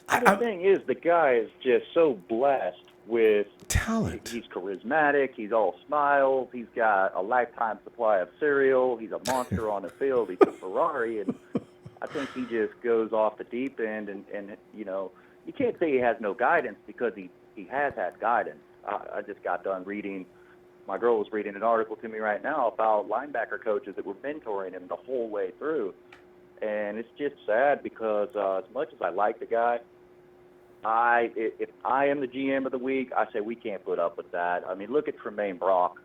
The thing is, the guy is just so blessed with talent. He's charismatic. He's all smiles. He's got a lifetime supply of cereal. He's a monster on the field. He's a Ferrari. And I think he just goes off the deep end. And you know, you can't say he has no guidance because he has had guidance. I just got done reading. My girl was reading an article to me right now about linebacker coaches that were mentoring him the whole way through. And it's just sad because as much as I like the guy, if I am the GM of the week, I say we can't put up with that. I mean, look at Tremaine Brock.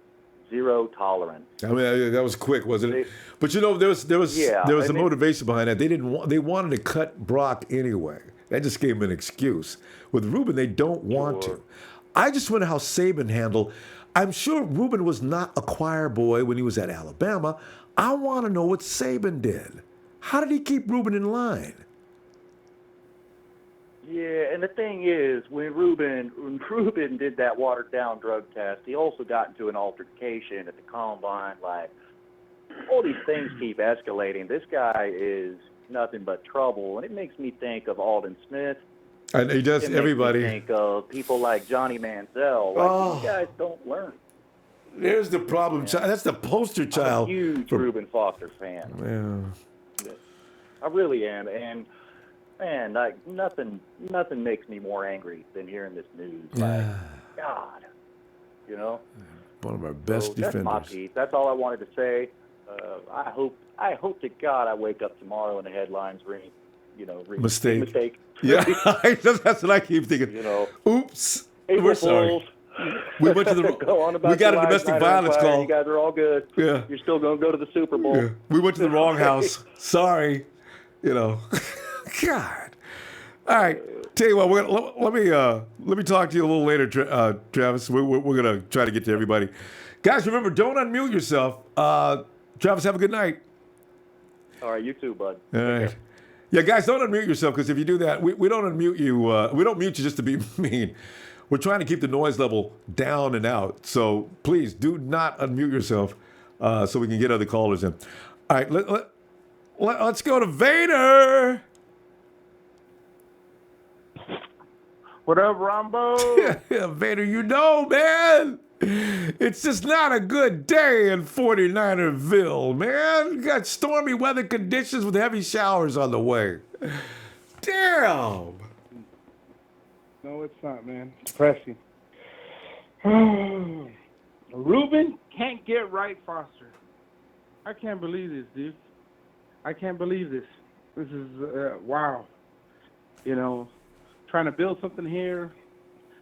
zero tolerance. I mean, that was quick, wasn't it? But there was a motivation behind that. They wanted to cut Brock anyway. That just gave them an excuse. With Ruben, they don't want to. I just wonder how Saban handled. I'm sure Ruben was not a choir boy when he was at Alabama. I want to know what Saban did. How did he keep Ruben in line? Yeah, and the thing is, when Ruben did that watered-down drug test, he also got into an altercation at the combine. Like, all these things keep escalating. This guy is nothing but trouble, and it makes me think of Alden Smith. And he does everybody. It makes me think of people like Johnny Manziel. Like, these guys don't learn. There's the problem child. That's the poster child. I'm a huge Ruben Foster fan. Yeah. I really am, and man, like nothing makes me more angry than hearing this news. Like, God, One of our best defenders. That's my piece. That's all I wanted to say. I hope to God I wake up tomorrow and the headlines read, mistake. Yeah, that's what I keep thinking. Oops, we're sorry. We went to the. We got a domestic violence call. You guys are all good. Yeah. You're still going to go to the Super Bowl. Yeah. We went to the wrong house. Sorry. God. All right. Tell you what. Let me talk to you a little later, Travis. We're gonna try to get to everybody. Guys, remember, don't unmute yourself. Travis, have a good night. All right. You too, bud. All right. Yeah, guys, don't unmute yourself, because if you do that, we don't unmute you. We don't mute you just to be mean. We're trying to keep the noise level down and out. So please do not unmute yourself so we can get other callers in. All right, let's go to Vader. What up, Ronbo? Yeah, Vader, man. It's just not a good day in 49erville, man. You got stormy weather conditions with heavy showers on the way. Damn. No, it's not, man. It's depressing. Ruben can't get right, Foster. I can't believe this, dude. I can't believe this. This is, wow. Trying to build something here,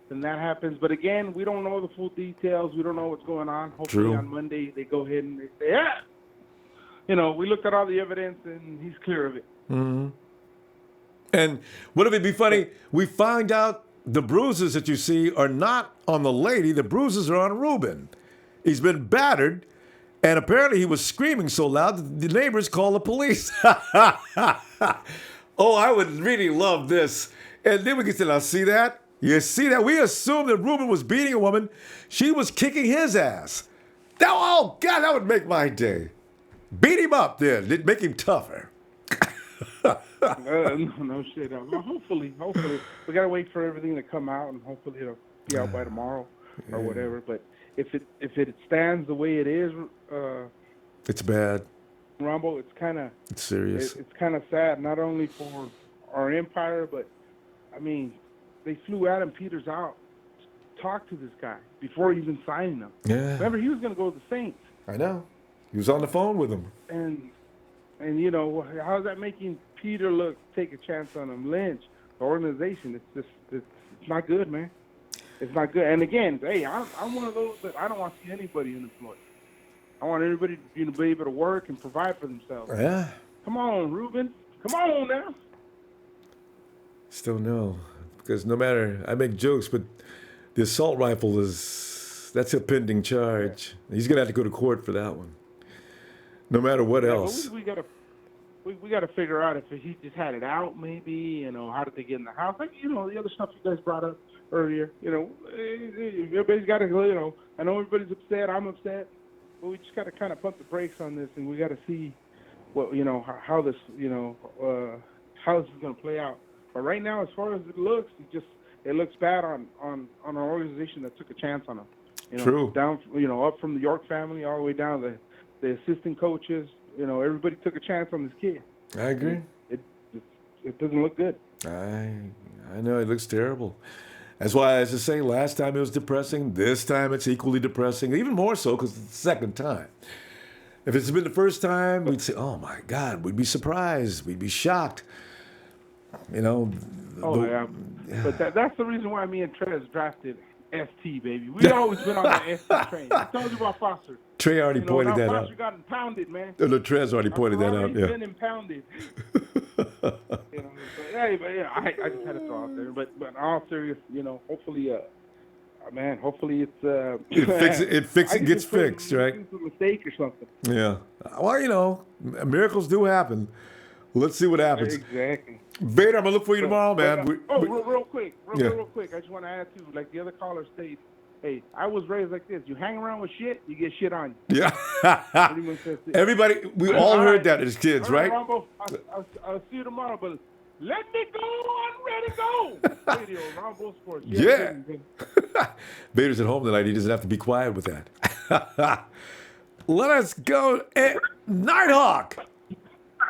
then that happens. But again, we don't know the full details. We don't know what's going on. Hopefully on Monday they go ahead and they say, yeah. We looked at all the evidence and he's clear of it. Mm-hmm. And wouldn't it be funny? We find out the bruises that you see are not on the lady. The bruises are on Ruben. He's been battered, and apparently he was screaming so loud that the neighbors called the police. Oh, I would really love this. And then we can say, now see that? You see that? We assumed that Ruben was beating a woman. She was kicking his ass. Oh, God, that would make my day. Beat him up then. Make him tougher. No shit. Hopefully, we gotta wait for everything to come out, and hopefully it'll be out by tomorrow or whatever. But if it stands the way it is, it's bad. Ronbo, it's serious. It's kind of sad, not only for our empire, but I mean, they flew Adam Peters out to talk to this guy before even signing him. Yeah. Remember, he was gonna go to the Saints. I know. He was on the phone with him. And how's that making Peter take a chance on him? Lynch, the organization, it's not good, man. It's not good. And again, hey, I'm one of those that I don't want to see anybody unemployed. I want everybody to be able to work and provide for themselves. Yeah. Come on, Ruben. Come on now. Still no. Because no matter, I make jokes, but the assault rifle that's a pending charge. He's going to have to go to court for that one. No matter what else. We got to figure out if he just had it out, maybe. How did they get in the house? Like, the other stuff you guys brought up earlier. Everybody's got to, I know everybody's upset. I'm upset. But we just got to kind of pump the brakes on this, and we got to see what, how this, how this is going to play out. But right now, as far as it looks, it looks bad on an organization that took a chance on him. True. Down, up from the York family all the way down to the assistant coaches. Everybody took a chance on this kid. I agree. It doesn't look good. I know it looks terrible. That's why, as I say, last time it was depressing. This time it's equally depressing, even more so because it's the second time. If it's been the first time, we'd say, "Oh my God," we'd be surprised, we'd be shocked. Yeah. But that's the reason why me and Trez drafted ST, baby. We always been on the ST train. I told you about Foster. Trey already pointed that Foster out. got impounded, man. No, Trey's already pointed that out. He's Yeah. been impounded. But I just had to throw out there. But in all serious, hopefully, hopefully It gets fixed, right? It's a mistake or something. Yeah. Well, miracles do happen. Let's see what happens. Exactly. Vader, I'm gonna look for you tomorrow, man. Real quick. Yeah. Real quick. I just want to add to, like the other caller states, hey, I was raised like this. You hang around with shit, you get shit on you. Yeah. Everybody, we all heard that as kids, right? Ronbo, I'll see you tomorrow, but let me go. I'm ready to go. Radio, Ronbo Sports. Yeah. Vader's at home tonight. He doesn't have to be quiet with that. Let us go. Nighthawk.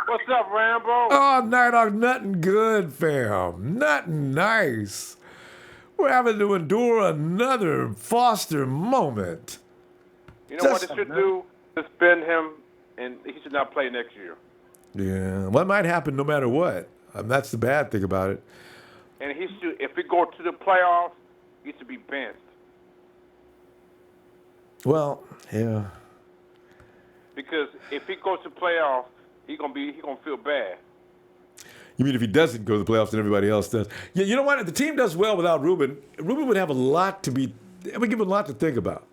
What's up, Rambo? Oh, Nighthawk, nothing good, fam. Nothing nice. We're having to endure another Foster moment. You know what they should do? Suspend him, and he should not play next year. Yeah, well, it might happen no matter what. That's the bad thing about it. And he should, if we go to the playoffs, he should be benched. Well, yeah. Because if he goes to playoffs, he gonna feel bad. You mean if he doesn't go to the playoffs and everybody else does? Yeah, you know what? If the team does well without Ruben, Ruben would have a lot to be. It would give him a lot to think about.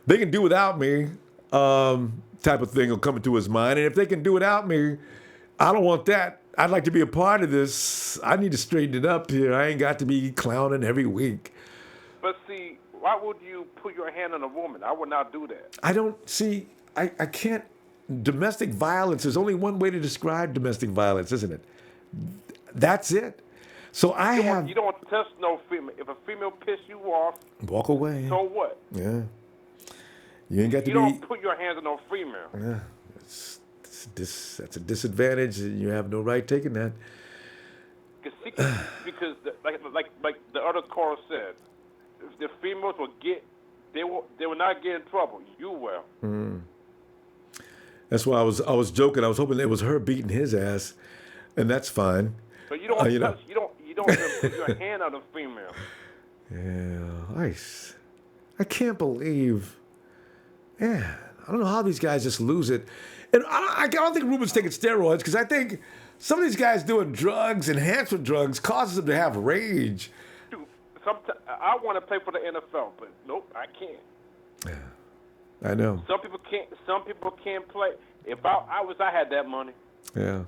They can do without me, type of thing will come into his mind. And if they can do without me, I don't want that. I'd like to be a part of this. I need to straighten it up here. I ain't got to be clowning every week. But see, why would you put your hand on a woman? I would not do that. I don't see. I can't. Domestic violence. There's only one way to describe domestic violence, isn't it? That's it. So You don't want to touch no female. If a female piss you off, walk away. So what? Yeah. You ain't got to You don't put your hands on no female. Yeah. That's a disadvantage, and you have no right taking that. Because like the other caller said, if the females they will not get in trouble. You will. Mm. That's why I was joking. I was hoping it was her beating his ass, and that's fine. But you don't touch. You don't even put your hand on a female. Yeah, I can't believe. Man, I don't know how these guys just lose it. And I don't think Ruben's taking steroids, because I think some of these guys doing drugs, enhancement drugs, causes them to have rage. Dude, I want to play for the NFL, but nope, I can't. I know. Some people can't. Some people can't play. If I had that money. Yeah.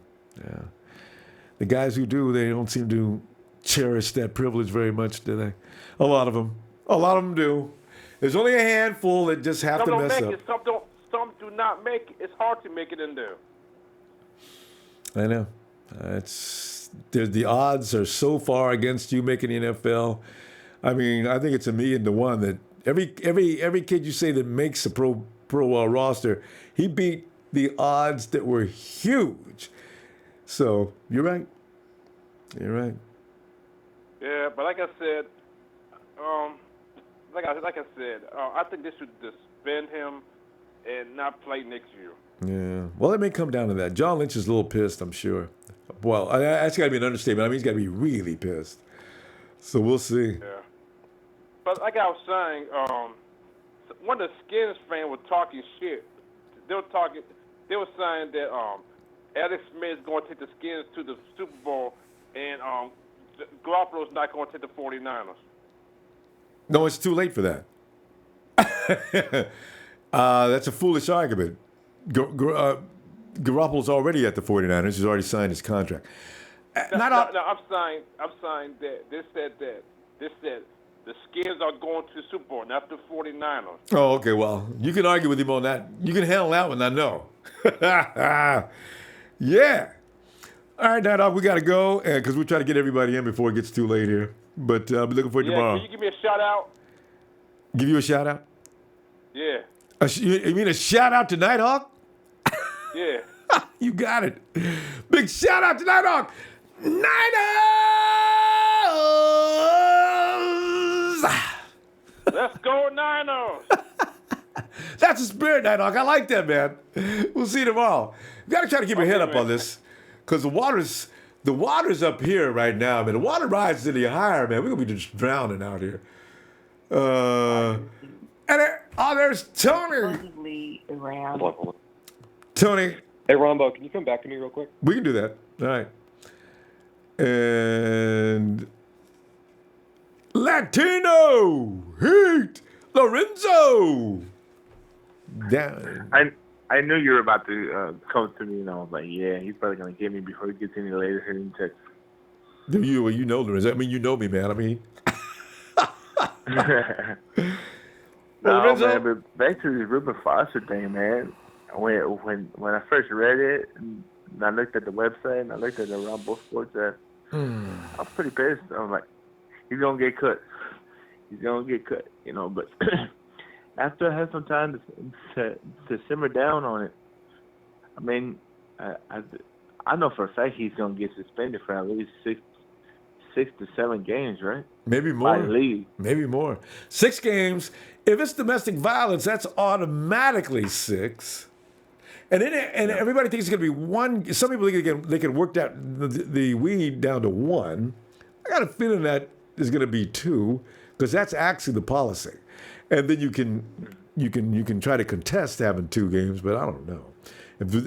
The guys who do, they don't seem to cherish that privilege very much, do they? A lot of them do. There's only a handful that just have to mess up. Some do not make it. It's hard to make it in there. I know. The odds are so far against you making the NFL. I mean, I think it's 1,000,000 to 1 that every kid you say that makes a pro roster, he beat the odds that were huge. So you're right. Yeah, but like I said, I think they should suspend him and not play next year. Yeah. Well, it may come down to that. John Lynch is a little pissed, I'm sure. Well, that's got to be an understatement. I mean, he's got to be really pissed. So we'll see. Yeah. But like I was saying, one of the Skins fans were talking shit. They were saying that Alex Smith is going to take the Skins to the Super Bowl, and Garoppolo's not going to take the 49ers. No, it's too late for that. That's a foolish argument. Garoppolo's already at the 49ers. He's already signed his contract. No, I'm saying that they said the Skins are going to the Super Bowl, not the 49ers. Oh, okay. Well, you can argue with him on that. You can handle that one, I know. Yeah. All right, Nighthawk, we got to go because we're trying to get everybody in before it gets too late here. But I'll be looking for you tomorrow. Can you give me a shout out? Give you a shout out? Yeah. You mean a shout out to Nighthawk? Yeah. You got it. Big shout out to Nighthawk. Let's go Niners. That's the spirit, Nighthawk. I like that, man. We'll see you tomorrow. You got to try to keep your head up on this because the water's up here right now, man. The water rises any higher, man. We're going to be just drowning out here. There's Tony. Supposedly around. Tony. Hey, Ronbo, can you come back to me real quick? We can do that. All right. And Latino Heat Lorenzo. Down. I knew you were about to come to me, and I was like, yeah, he's probably going to get me before he gets any later here in Texas. You know Lorenzo. I mean, you know me, man. I mean. No, man, but back to this Ruben Foster thing, man. When I first read it, and I looked at the website, and I looked at the Ronbo Sports app, I was pretty pissed. I was like, he's going to get cut. He's going to get cut, you know. But after I had some time to simmer down on it, I mean, I know for a fact he's going to get suspended for at least 6 to 7 games, right? Maybe more. By league. Maybe more. 6 games. If it's domestic violence, that's automatically 6. And everybody thinks it's going to be 1. Some people think they can work that the weed down to 1. I got a feeling that is going to be 2 because that's actually the policy. And then you can try to contest having 2 games, but I don't know.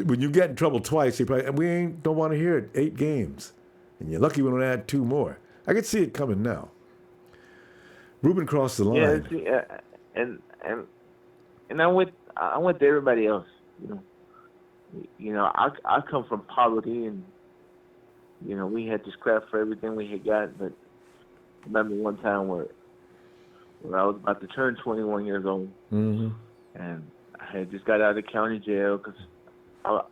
When you get in trouble twice, they probably, and we don't want to hear it. 8 games, and you're lucky we don't add 2 more. I can see it coming now. Ruben crossed the line. Yeah, and I'm with everybody else. You know, I come from poverty, and you know we had to scrap for everything we had got. But I remember one time where I was about to turn 21 years old, and I had just got out of county jail because I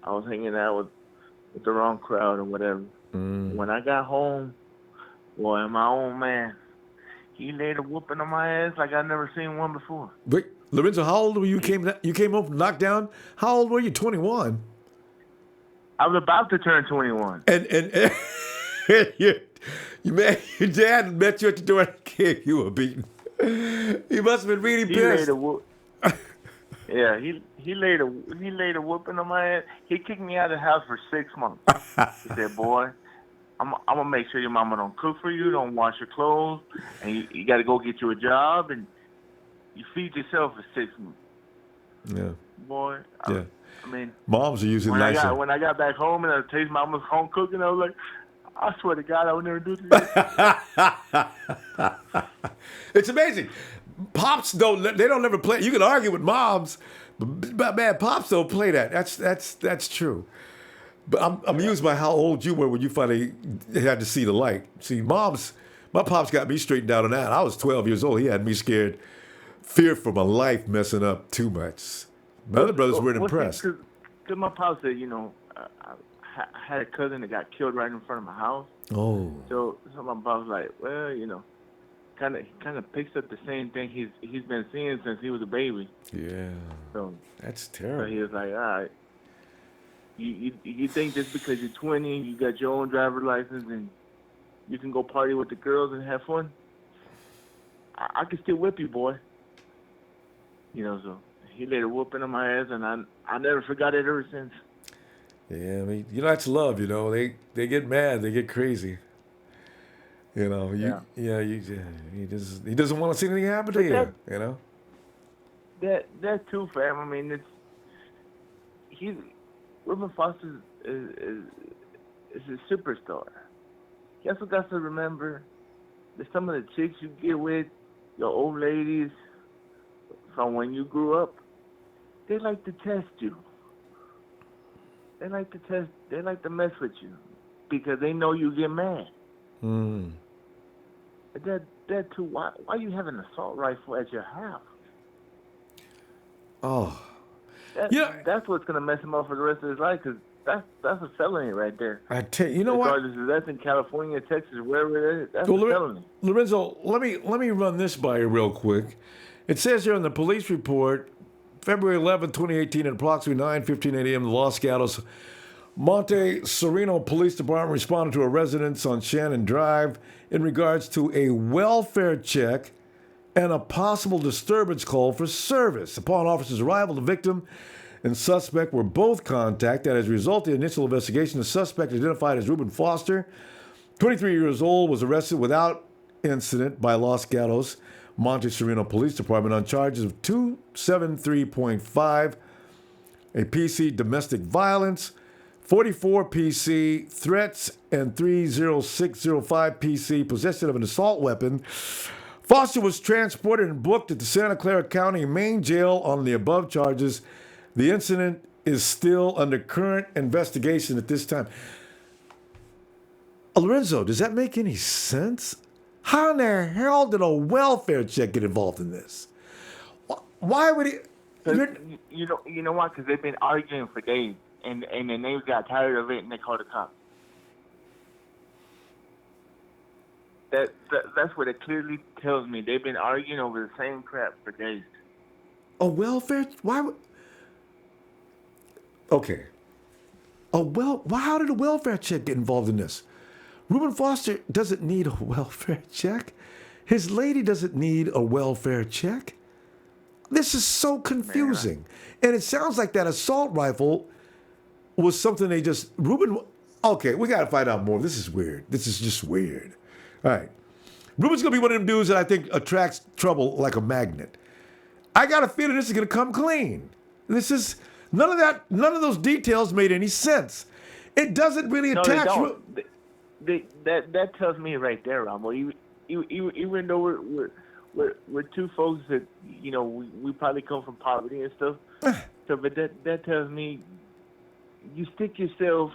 was hanging out with the wrong crowd or whatever. When I got home, boy, my old man, he laid a whooping on my ass like I'd never seen one before. Wait, Lorenzo, how old were you? You came home from knockdown. How old were you? 21. I was about to turn 21. And your dad met you at the door and gave you a beating. He must have been really pissed. Yeah, he laid a whooping on my ass. He kicked me out of the house for 6 months. He said, "Boy, I'm gonna make sure your mama don't cook for you, don't wash your clothes, and you got to go get you a job, and you feed yourself for 6 months." Yeah. Boy. Yeah. I mean, moms are using when nicer. I got back home and I tasted mama's home cooking, I was like, I swear to God, I would never do this. It's amazing. Pops don't ever play. You can argue with moms, but man, pops don't play that. That's true. But I'm amused by how old you were when you finally had to see the light. See, my pops got me straightened out on that. I was 12 years old. He had me scared, fear for my life, messing up too much. My other brothers weren't impressed. Because my pops said, I had a cousin that got killed right in front of my house. Oh. So my pops was like, well, kind of picks up the same thing he's been seeing since he was a baby. Yeah. So that's terrible. So he was like, all right, you think just because you're 20 and you got your own driver's license and you can go party with the girls and have fun, I can still whip you, boy. So he laid a whooping on my ass, and I never forgot it ever since. Yeah, I mean, that's love. They get mad, they get crazy. He doesn't want to see anything happen to you. That too, fam. I mean, Ruben Foster is a superstar. You also got to remember that some of the chicks you get with, your old ladies from when you grew up, they like to test you. They like to mess with you because they know you get mad. That too. Why you have an assault rifle at your house? Oh, that's what's gonna mess him up for the rest of his life. Because that's a felony right there. I tell you, what? Regardless if that's in California, Texas, wherever it is, that's a felony. Lorenzo, let me run this by you real quick. It says here in the police report, February 11, 2018, at approximately 9:15 a.m., the Los Gatos Monte Sereno Police Department responded to a residence on Shannon Drive in regards to a welfare check and a possible disturbance call for service. Upon officers' arrival, the victim and suspect were both contacted. As a result of the initial investigation, the suspect, identified as Ruben Foster, 23 years old, was arrested without incident by Los Gatos Monte Sereno Police Department on charges of 273.5, a PC domestic violence, 44 PC threats, and 30605 PC possession of an assault weapon. Foster was transported and booked at the Santa Clara County Main Jail on the above charges. The incident is still under current investigation at this time. Lorenzo, does that make any sense? How in the hell did a welfare check get involved in this? Why would he? You know why? Because they've been arguing for days, and then they got tired of it, and they called the cops. That's what it clearly tells me. They've been arguing over the same crap for days. A welfare? Why would? Okay. How did a welfare check get involved in this? Ruben Foster doesn't need a welfare check. His lady doesn't need a welfare check. This is so confusing. And it sounds like that assault rifle was something they just... Okay, we got to find out more. This is weird. This is just weird. All right. Ruben's going to be one of them dudes that I think attracts trouble like a magnet. I got a feeling this is going to come clean. This is... None of those details made any sense. It doesn't really attach... No, they don't. That tells me right there, Ronbo. Even though we're two folks that we probably come from poverty and stuff. But that tells me you stick yourself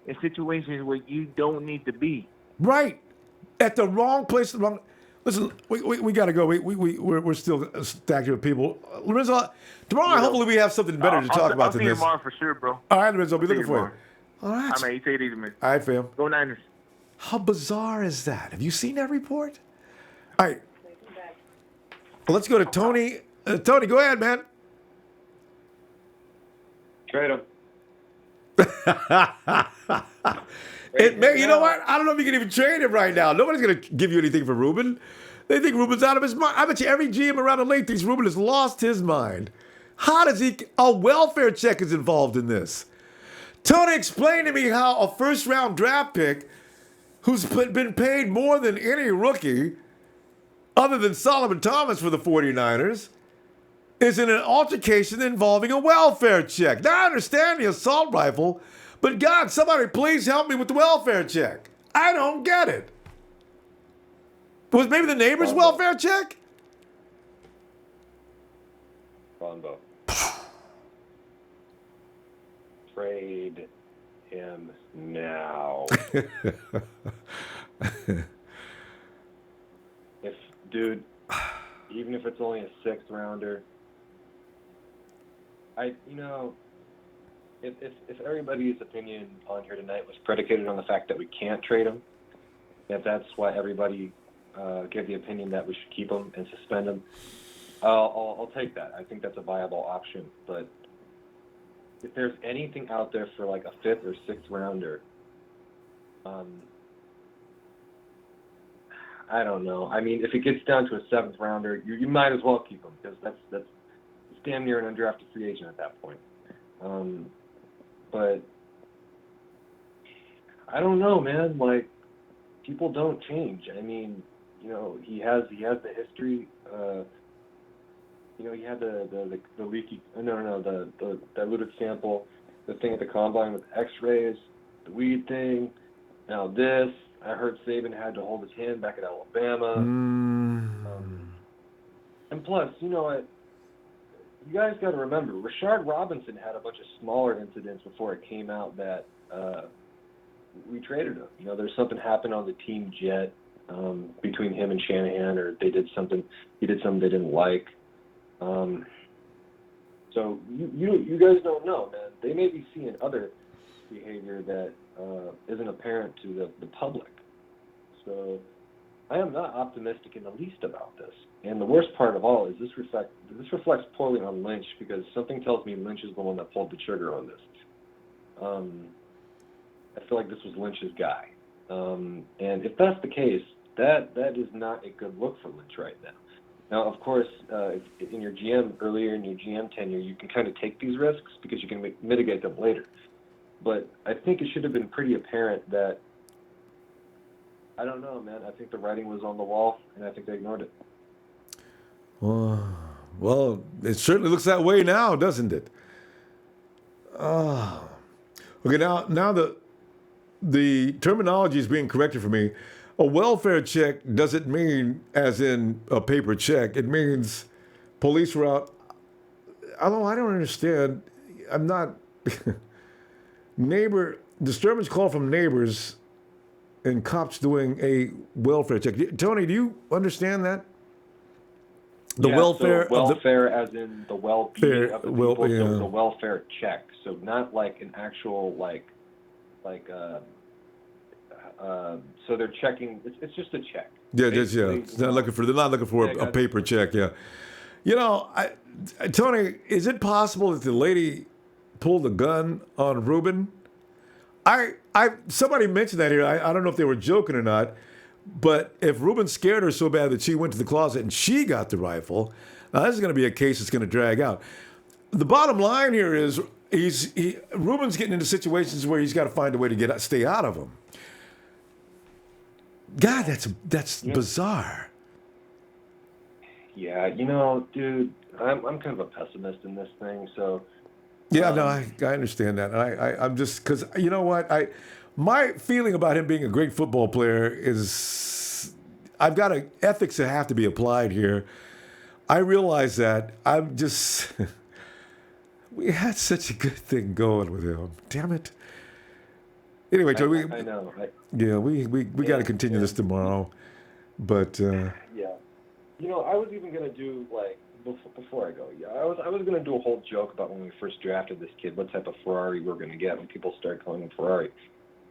in situations where you don't need to be. Right, at the wrong place. The wrong. Listen, we got to go. We're still stacked with people. Lorenzo, tomorrow hopefully we have something better to talk about I'll than see you this. tomorrow for sure, bro. All right, Lorenzo, I'll be See looking you for you. All right. All right, you take it easy, man. All right, fam. Go Niners. How bizarre is that? Have you seen that report? All right. Let's go to Tony. Tony, go ahead, man. Trade him. You know what? I don't know if you can even trade him right now. Nobody's going to give you anything for Ruben. They think Ruben's out of his mind. I bet you every GM around the league thinks Ruben has lost his mind. How does he... A welfare check is involved in this. Tony, explain to me how a first-round draft pick who's been paid more than any rookie, other than Solomon Thomas for the 49ers, is in an altercation involving a welfare check. Now, I understand the assault rifle, but God, somebody please help me with the welfare check. I don't get it. Was maybe the neighbor's welfare check? Ronbo. Trade him now. Even if it's only a sixth rounder, if everybody's opinion on here tonight was predicated on the fact that we can't trade him, if that's why everybody gave the opinion that we should keep him and suspend him, I'll take that. I think that's a viable option. But if there's anything out there for like a fifth or sixth rounder, I don't know. I mean, if it gets down to a seventh rounder, you might as well keep him because that's damn near an undrafted free agent at that point. But I don't know, man. Like, people don't change. I mean, he has the history. He had the leaky, the diluted sample, the thing at the combine with X-rays, the weed thing. Now this. I heard Saban had to hold his hand back at Alabama. And plus, you guys got to remember, Rashard Robinson had a bunch of smaller incidents before it came out that we traded him. There's something happened on the team jet between him and Shanahan, or he did something they didn't like. So you guys don't know, man. They may be seeing other behavior that isn't apparent to the public. So I am not optimistic in the least about this. And the worst part of all is this reflects poorly on Lynch, because something tells me Lynch is the one that pulled the trigger on this. I feel like this was Lynch's guy. And if that's the case, that is not a good look for Lynch right now. Now, of course, in your GM, earlier in your GM tenure, you can kind of take these risks because you can mitigate them later. But I think it should have been pretty apparent that, I don't know, man. I think the writing was on the wall, and I think they ignored it. Well, it certainly looks that way now, doesn't it? Okay, now the terminology is being corrected for me. A welfare check doesn't mean as in a paper check. It means police were out. Although I don't understand. I'm not. Disturbance call from neighbors and cops doing a welfare check. Tony, do you understand that? The welfare. So welfare, as in the well-being of the people. So yeah. it's a welfare check. So not like an actual so they're checking. It's just a check. Yeah, they're not looking for a paper check. Yeah. You know, Tony, is it possible that the lady pulled a gun on Ruben? Somebody mentioned that here. I don't know if they were joking or not, but if Ruben scared her so bad that she went to the closet and she got the rifle, now this is going to be a case that's going to drag out. The bottom line here is Ruben's getting into situations where he's got to find a way to stay out of them. God, that's bizarre. Yeah, dude, I'm kind of a pessimist in this thing, so. Yeah, no, I understand that. I'm just, because you know what? My feeling about him being a great football player is I've got ethics that have to be applied here. I realize that. I'm just, we had such a good thing going with him. Damn it. Anyway, Joe, I know. we got to continue this tomorrow. But, yeah. I was even going to do, before I go, I was going to do a whole joke about when we first drafted this kid, what type of Ferrari we're going to get when people started calling him Ferrari.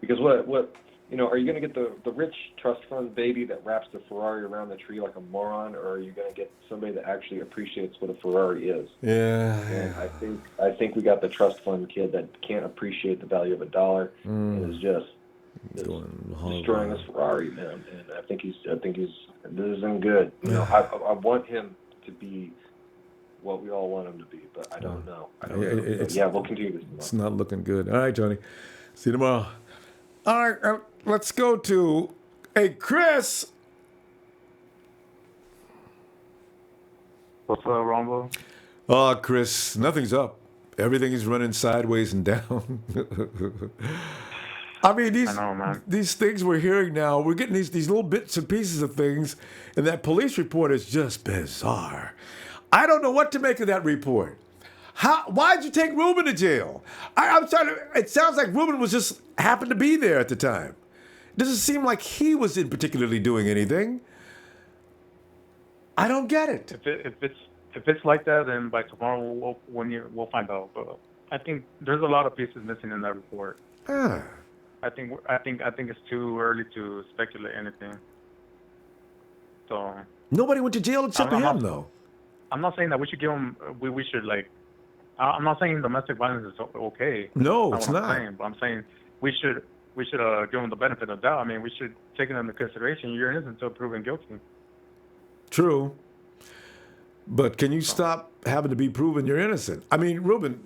Because what are you going to get the rich trust fund baby that wraps the Ferrari around the tree like a moron, or are you going to get somebody that actually appreciates what a Ferrari is? Yeah. And I think we got the trust fund kid that can't appreciate the value of a dollar and is just destroying this Ferrari, man. And I think he's this isn't good. I want him to be what we all want him to be, but I don't know. We'll continue this tomorrow. It's not looking good. All right, Tony. See you tomorrow. All right, let's go to Chris. What's up, Ronbo? Oh, Chris, nothing's up. Everything is running sideways and down. I mean, these things we're hearing now, we're getting these little bits and pieces of things, and that police report is just bizarre. I don't know what to make of that report. Why'd you take Ruben to jail? I'm trying to. It sounds like Ruben was just happened to be there at the time. Doesn't seem like he was in particularly doing anything. I don't get it. If it's like that, then by tomorrow we'll find out. But I think there's a lot of pieces missing in that report. I think it's too early to speculate anything. So nobody went to jail except for him, though. I'm not saying that we should give him. We should I'm not saying domestic violence is okay. No, it's not. I'm saying we should give him the benefit of the doubt. I mean, we should take it into consideration. You're innocent until proven guilty. True. But can you stop having to be proven you're innocent? I mean, Ruben,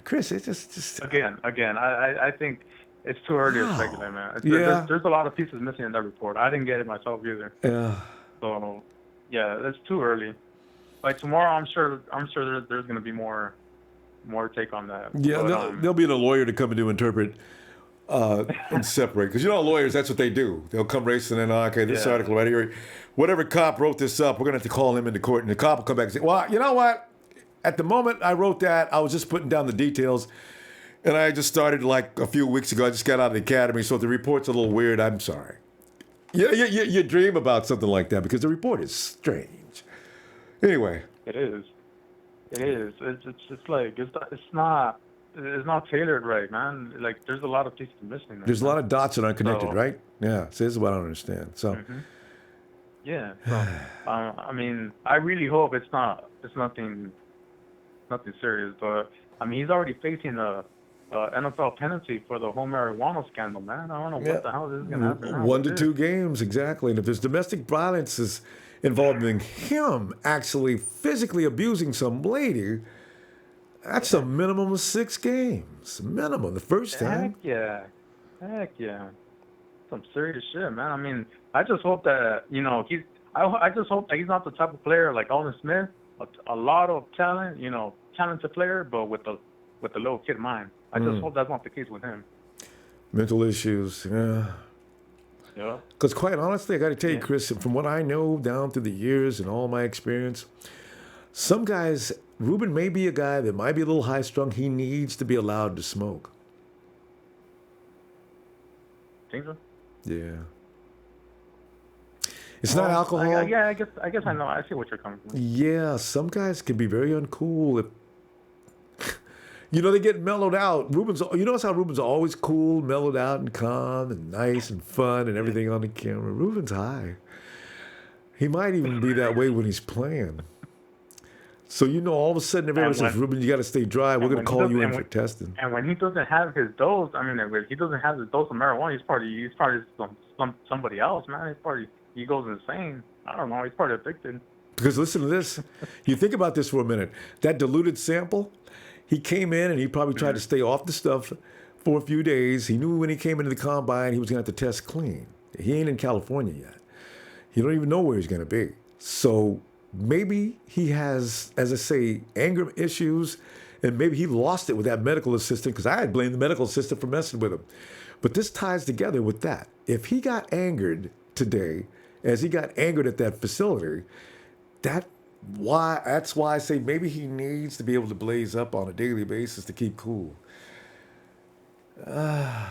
Chris, it's just again. I think it's too early to speculate, man. There's a lot of pieces missing in that report. I didn't get it myself either. Yeah. So, yeah, it's too early. Like tomorrow, I'm sure there's going to be more take on that. Yeah, but, there'll be a lawyer to come in to interpret and separate. Because lawyers, that's what they do. They'll come racing in. Okay, this article right here, whatever cop wrote this up, we're going to have to call him into court, and the cop will come back and say, "Well, you know what? At the moment I wrote that, I was just putting down the details." And I just started a few weeks ago. I just got out of the academy, so if the report's a little weird, I'm sorry. You dream about something like that because the report is strange. Anyway. It is. It's not tailored right, man. Like there's a lot of pieces missing. There's a lot of dots that aren't connected, right? Yeah. So this is what I don't understand. So. Yeah. So, I mean, I really hope it's nothing serious, but I mean, he's already facing a NFL penalty for the home marijuana scandal, man. I don't know what the hell this is going to happen now. 1 to 2 games, exactly. And if there's domestic violence is involving him actually physically abusing some lady, that's a minimum of 6 games. Minimum, the first time. Heck yeah. some serious shit, man. I mean, I just hope that I just hope that he's not the type of player like Alden Smith, a lot of talent, talented player, but with the little kid mind. I just hope that's not the case with him. Mental issues, yeah. Yeah. Because quite honestly, I got to tell you, Chris, from what I know down through the years and all my experience, some guys, Ruben may be a guy that might be a little high-strung. He needs to be allowed to smoke. Think so? Yeah. It's not alcohol. I guess I know. I see what you're coming from. Yeah, some guys can be very uncool if they get mellowed out. You notice how Ruben's always cool, mellowed out, and calm, and nice, and fun, and everything on the camera. Ruben's high. He might even be that way when he's playing. So all of a sudden everybody says, Ruben, you got to stay dry. We're going to call you in for testing. And when he doesn't have his dose, if he doesn't have his dose of marijuana, he's probably somebody else, man. He goes insane. I don't know. He's probably addicted. Because listen to this. You think about this for a minute. That diluted sample, he came in and he probably tried to stay off the stuff for a few days. He knew when he came into the combine he was going to have to test clean. He ain't in California yet. He don't even know where he's going to be. So maybe he has, as I say, anger issues, and maybe he lost it with that medical assistant, because I had blamed the medical assistant for messing with him. But this ties together with that. If he got angered today, as he got angered at that facility, that's why I say maybe he needs to be able to blaze up on a daily basis to keep cool. Yeah,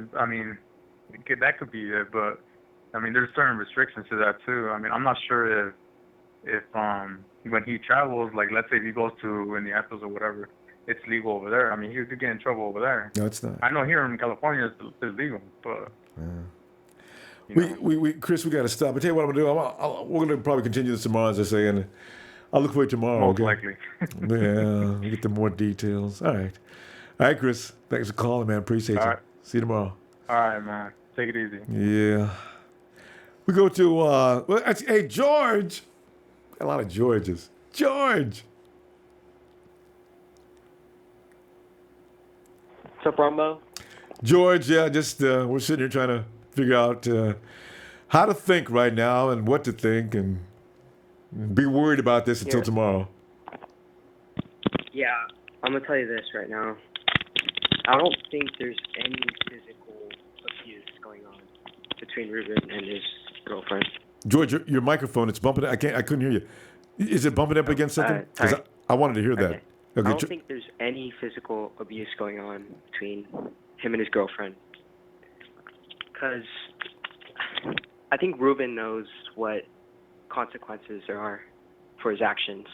that could be it, but there's certain restrictions to that too. I'm not sure if when he travels, like let's say if he goes to Minneapolis or whatever, it's legal over there. He could get in trouble over there. No, it's not. I know here in California it's legal, but. Chris, we got to stop. I tell you what I'm gonna do. We're gonna probably continue this tomorrow, as I say, and I'll look for you tomorrow. Most okay? likely. Yeah, we'll get the more details. All right, Chris. Thanks for calling, man. Appreciate you. All right. See you tomorrow. All right, man. Take it easy. Yeah. We go to hey, George. Got a lot of Georges. George. What's up, Ronbo? George, yeah, just we're sitting here trying to figure out how to think right now and what to think, and be worried about this until tomorrow. Yeah, I'm going to tell you this right now. I don't think there's any physical abuse going on between Ruben and his girlfriend. George, your microphone, it's bumping. I couldn't hear you. Is it bumping up against something? Because I wanted to hear that. Okay. I don't think there's any physical abuse going on between him and his girlfriend. Because I think Ruben knows what consequences there are for his actions.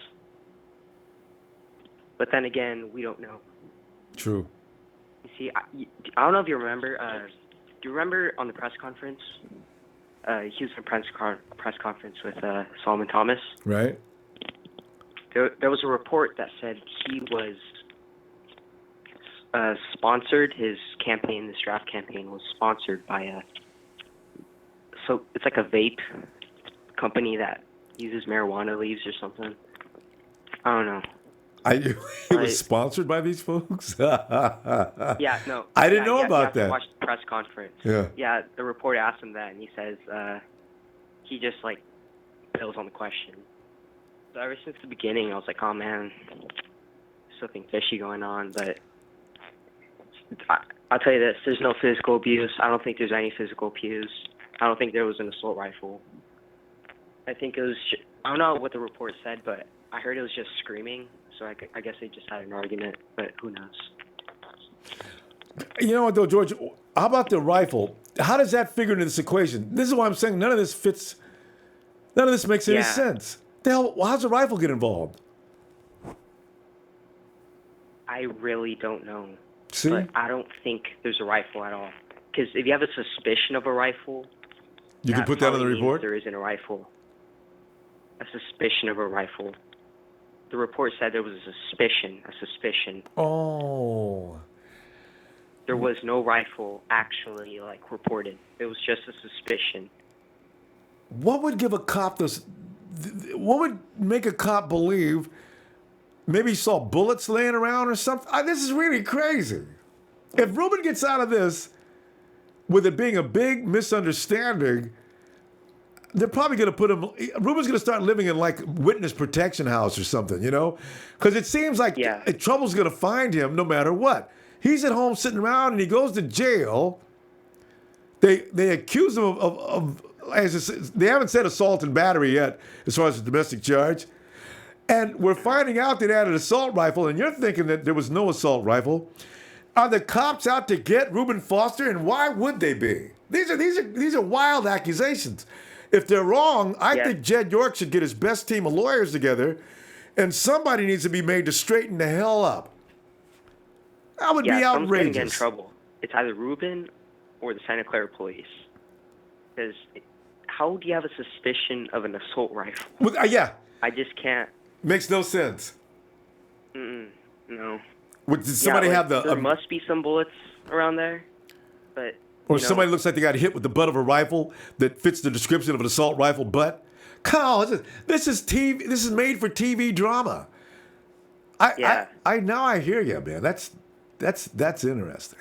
But then again, we don't know. True. You see, I don't know if you remember. Do you remember on the press conference? He was in a press conference with Solomon Thomas. Right. There was a report that said he was sponsored. His campaign, this draft campaign, was sponsored by so it's like a vape company that uses marijuana leaves or something. I don't know. He was sponsored by these folks? Yeah, no. I didn't know you about have to that. watch the press conference. Yeah. Yeah, the reporter asked him that, and he says he just, bills on the question. So ever since the beginning, I was like, oh, man, something fishy going on. But I'll tell you this, there's no physical abuse. I don't think there's any physical abuse. I don't think there was an assault rifle. I think it was, I don't know what the report said, but I heard it was just screaming. So I guess they just had an argument, but who knows? You know what, though, George? How about the rifle? How does that figure into this equation? This is why I'm saying none of this fits. None of this makes any sense. The hell, how's the rifle get involved? I really don't know. See? But I don't think there's a rifle at all. Because if you have a suspicion of a rifle, you can put that on the report? There isn't a rifle. A suspicion of a rifle. The report said there was a suspicion. Oh. There was no rifle actually, reported. It was just a suspicion. What would give a cop this? What would make a cop believe maybe he saw bullets laying around or something? This is really crazy. if Ruben gets out of this with it being a big misunderstanding, they're probably going to put him. Ruben's going to start living in like witness protection house or something, because it seems like trouble's going to find him no matter what. He's at home sitting around and he goes to jail. They accuse him of they haven't said assault and battery yet as far as the domestic charge. And we're finding out they had an assault rifle, and you're thinking that there was no assault rifle. Are the cops out to get Reuben Foster, and why would they be? These are wild accusations. If they're wrong, I think Jed York should get his best team of lawyers together, and somebody needs to be made to straighten the hell up. That would be outrageous. Someone's going to get in trouble. It's either Ruben or the Santa Clara police. Because how do you have a suspicion of an assault rifle? Yeah. I just can't. Makes no sense. No. Did somebody have the? There must be some bullets around there, but. Or somebody looks like they got hit with the butt of a rifle that fits the description of an assault rifle butt. Come on, this is TV. This is made for TV drama. Now I hear you, man. That's interesting.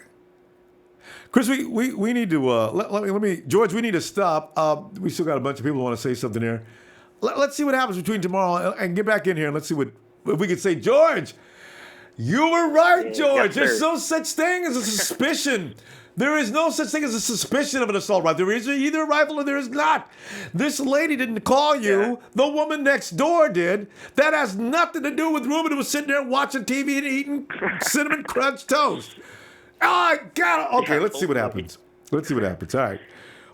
Chris, we need to let me George. We need to stop. We still got a bunch of people who want to say something here. Let's see what happens between tomorrow and get back in here and let's see if we can say, George, you were right, George. There's no such thing as a suspicion. There is no such thing as a suspicion of an assault rifle. There is either a rifle or there is not. This lady didn't call you. Yeah. The woman next door did. That has nothing to do with Ruben, who was sitting there watching TV and eating Cinnamon Crunch Toast. Oh, I got it. Okay, let's see what happens. All right.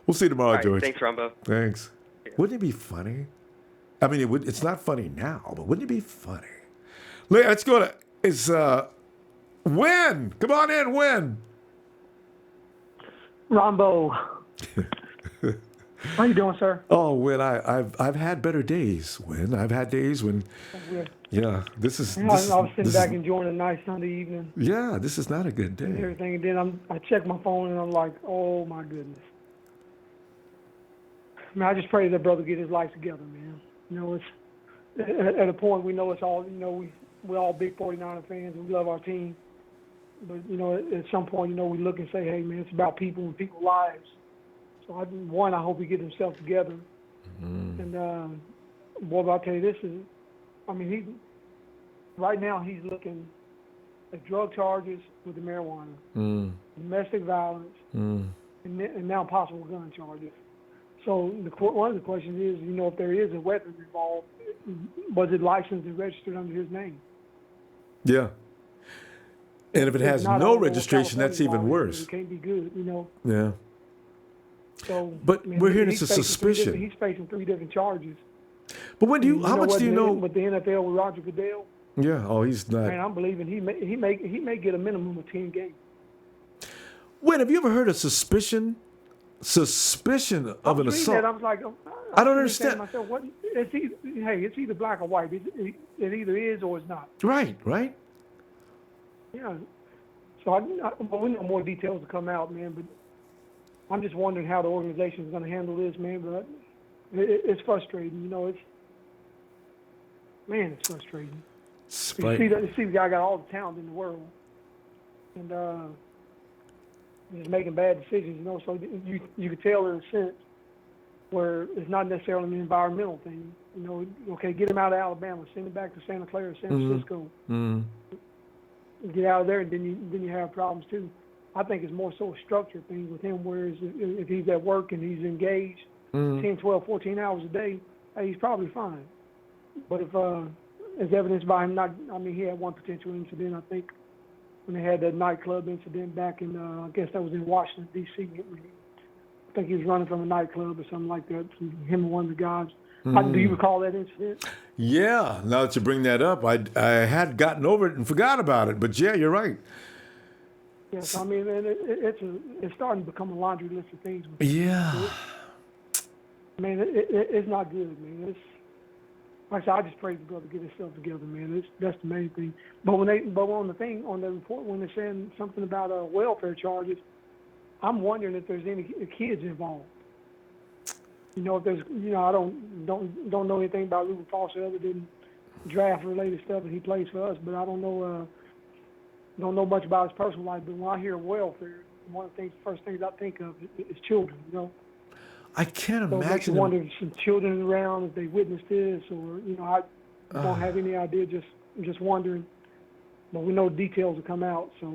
We'll see you tomorrow, George. Thanks, Ronbo. Thanks. Yeah. Wouldn't it be funny? I mean, it's not funny now, but wouldn't it be funny? Let's go to... Win. Come on in, Win. Ronbo. How you doing, sir? Oh, Win, I've had better days, Win. I've had days when, this is... I was sitting back enjoying a nice Sunday evening. Yeah, this is not a good day. And everything, and then I check my phone and I'm like, oh my goodness. I mean, I just pray that brother get his life together, man. It's at a point we know it's all, we're all big 49er fans and we love our team. But, at some point, we look and say, hey, man, it's about people and people's lives. So, I hope he gets himself together. Mm-hmm. And, boy, I'll tell you, right now he's looking at drug charges with the marijuana, domestic violence, and now possible gun charges. So one of the questions is, if there is a weapon involved, was it licensed and registered under his name? Yeah. And if it has no registration, that's even worse. It can't be good, Yeah. So, but we're hearing it's a suspicion. He's facing 3 different charges. But how much do you know? With the NFL with Roger Goodell? Yeah. Oh, he's not. Man, I'm believing he may get a minimum of 10 games. Wait, have you ever heard of suspicion of an assault? I was like, I don't understand. Myself, it's either black or white. It either is or it's not. Right. Yeah. So we know more details to come out, man. But I'm just wondering how the organization is going to handle this, man. But it's frustrating. It's frustrating. You see the guy got all the talent in the world, and he's making bad decisions. So you could tell in a sense where it's not necessarily an environmental thing. Okay, get him out of Alabama, send him back to Santa Clara, San Francisco. Mm-hmm. Get out of there, and then you have problems too. I think it's more so a structured thing with him, whereas if he's at work and he's engaged 10, 12, 14 hours a day, he's probably fine. But if, as evidenced by him he had one potential incident, I think, when they had that nightclub incident back in, I guess that was in Washington, D.C. I think he was running from a nightclub or something like that, him and one of the guys. Do you recall that incident? Yeah, now that you bring that up, I had gotten over it and forgot about it. But yeah, you're right. Yes, it's starting to become a laundry list of things. Yeah. It's not good, man. Like I said, I just pray the brother get himself together, man. That's the main thing. But on the report, when they're saying something about welfare charges, I'm wondering if there's any kids involved. If there's, I don't know anything about Ruben Foster other than draft-related stuff, and he plays for us. But I don't know don't know much about his personal life, but when I hear welfare, one of the first things I think of is children. You know. I can't So it makes you imagine. wonder if some children around, if they witnessed this, or I don't have any idea. Just wondering. But we know details will come out. So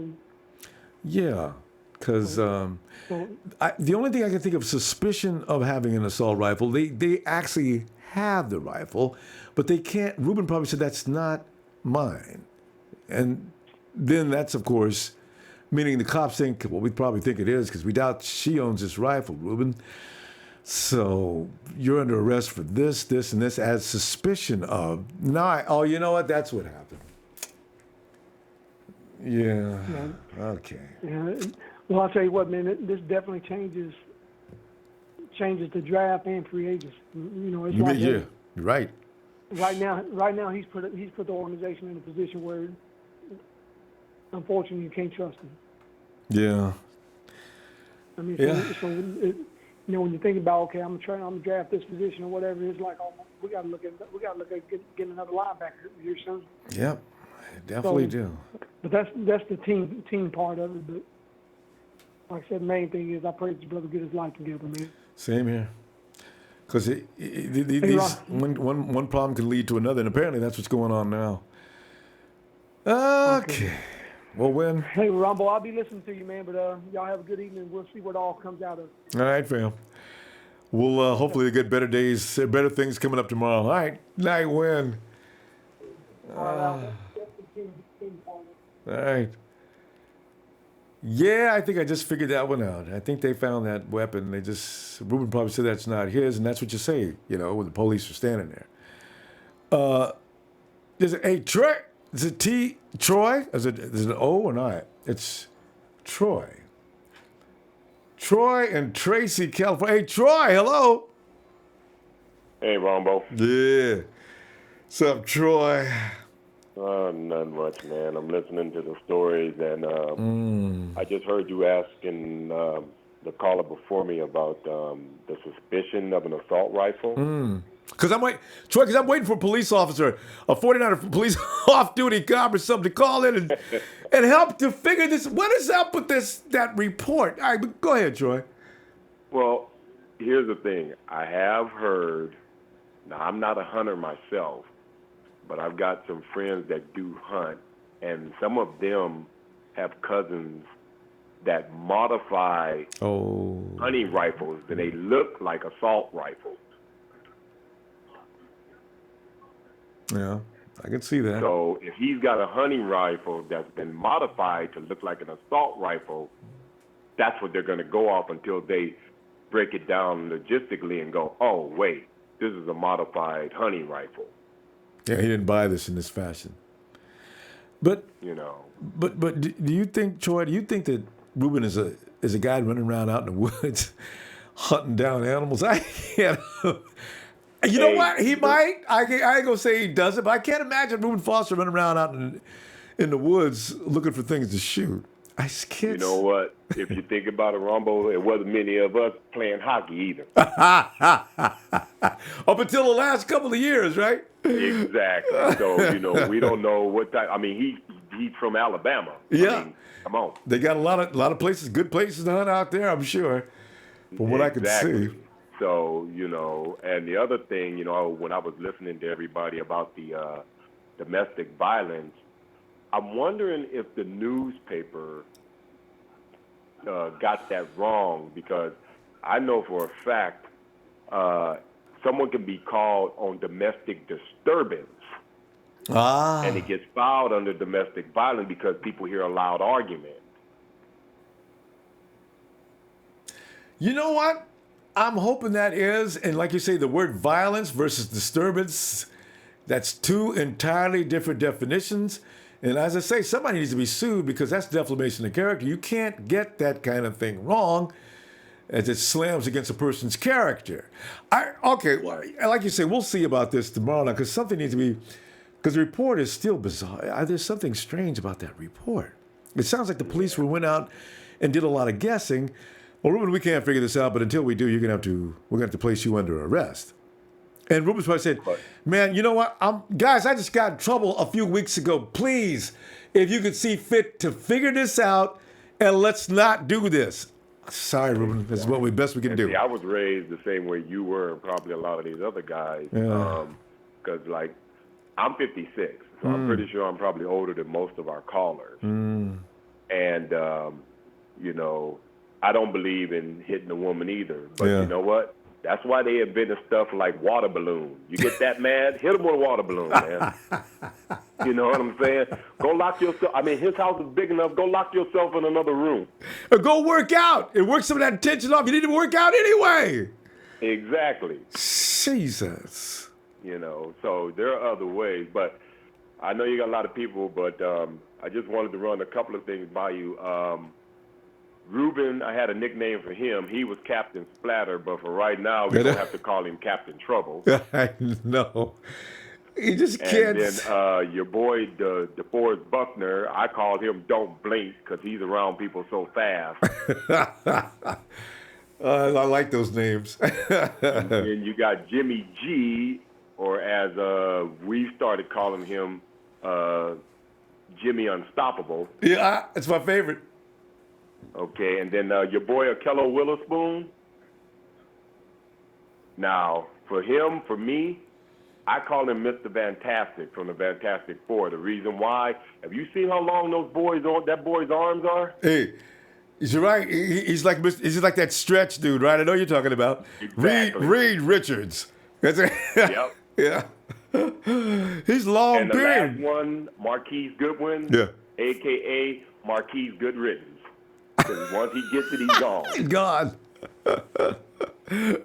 Yeah, because the only thing I can think of suspicion of having an assault rifle, they actually have the rifle, but they can't. Ruben probably said that's not mine, and then that's of course meaning the cops think, well, we probably think it is because we doubt she owns this rifle, Ruben. So you're under arrest for this, and this as suspicion of. Oh, you know what? That's what happened. Yeah. Okay. Yeah. Well, I'll tell you what, man. This definitely changes the draft and free agents. You know, it's like you're right. Right now, he's put the organization in a position where, unfortunately, you can't trust him. Yeah. I mean, when you think about, okay, I'm gonna draft this position or whatever, it's like, oh, we got to look at getting another linebacker here soon. Yep, I definitely do. But that's the team part of it. But like I said, the main thing is I pray that your brother get his life together, man. Same here. Because one problem can lead to another, and apparently that's what's going on now. Okay. Well, when? Hey, Ronbo, I'll be listening to you, man. But y'all have a good evening. We'll see what all comes out of it. All right, fam. We'll hopefully get better days, better things coming up tomorrow. All right. Night, win. All right. Yeah, I think I just figured that one out. I think they found that weapon. Ruben probably said that's not his, and that's what you say, when the police are standing there. Troy? Is it Troy? Is it an O or not? It's Troy. Troy and Tracy, California. Hey, Troy, hello. Hey, Ronbo. Yeah. What's up, Troy? Not much, man. I'm listening to the stories, and I just heard you asking the caller before me about the suspicion of an assault rifle. Because I'm waiting for a police officer, a 49er police off-duty cop or something to call in and help to figure this. What is up with that report? All right, but go ahead, Troy. Well, here's the thing. I have heard. Now, I'm not a hunter myself, but I've got some friends that do hunt, and some of them have cousins that modify hunting rifles, and they look like assault rifles. Yeah, I can see that. So if he's got a hunting rifle that's been modified to look like an assault rifle, that's what they're going to go off until they break it down logistically and go, oh, wait, this is a modified hunting rifle. Yeah, he didn't buy this in this fashion. But But do you think, Troy? Do you think that Ruben is a guy running around out in the woods, hunting down animals? I can't. You know what? He might. I ain't gonna say he doesn't, but I can't imagine Ruben Foster running around out in the woods looking for things to shoot. I just can't. You know what? If you think about it, Ronbo, there wasn't many of us playing hockey either. Up until the last couple of years, right? Exactly. So, we don't know what type. I mean, he's from Alabama. Yeah. I mean, come on. They got a lot of places, good places to hunt out there, I'm sure, from what I can see. So, and the other thing, when I was listening to everybody about the domestic violence, I'm wondering if the newspaper got that wrong, because I know for a fact someone can be called on domestic disturbance. And it gets filed under domestic violence because people hear a loud argument. You know what? I'm hoping that is, and like you say, the word violence versus disturbance, that's two entirely different definitions. And as I say, somebody needs to be sued because that's defamation of character. You can't get that kind of thing wrong as it slams against a person's character. Well, like you say, we'll see about this tomorrow now, because something needs to be, because the report is still bizarre. There's something strange about that report. It sounds like the police went out and did a lot of guessing. Well, Ruben, we can't figure this out, but until we do, we're gonna have to place you under arrest. And Ruben Foster said, man, you know what? Guys, I just got in trouble a few weeks ago. Please, if you could see fit to figure this out, and let's not do this. Sorry, Ruben. This is what best we can do. See, I was raised the same way you were, and probably a lot of these other guys. Yeah. Because, like, I'm 56, so I'm pretty sure I'm probably older than most of our callers. And, you know, I don't believe in hitting a woman either. But you know what? That's why they invented stuff like water balloon. You get that mad, hit him with a water balloon, man. You know what I'm saying? Go lock yourself. I mean, his house is big enough. Go lock yourself in another room. Or go work out. It works some of that tension off. You need to work out anyway. Exactly. Jesus. You know, so there are other ways. But I know you got a lot of people, but I just wanted to run a couple of things by you. Ruben, I had a nickname for him. He was Captain Splatter, but for right now, we don't have to call him Captain Trouble. I know. He just can't. And then your boy, DeForest Buckner, I called him Don't Blink because he's around people so fast. I like those names. And you got Jimmy G, or as we started calling him, Jimmy Unstoppable. Yeah, it's my favorite. Okay, and then your boy Akello Witherspoon. Now, for him, for me, I call him Mr. Fantastic from the Fantastic Four. The reason why, have you seen how long that boy's arms are? Hey, you're right. He's like that stretch dude, right? I know you're talking about. Exactly. Reed Richards. That's it. Yep. Yeah. He's long and the beard. last one, Marquise Goodwin, a.k.a. Marquise Goodriddance. Because once he gets it, he's gone. He's gone.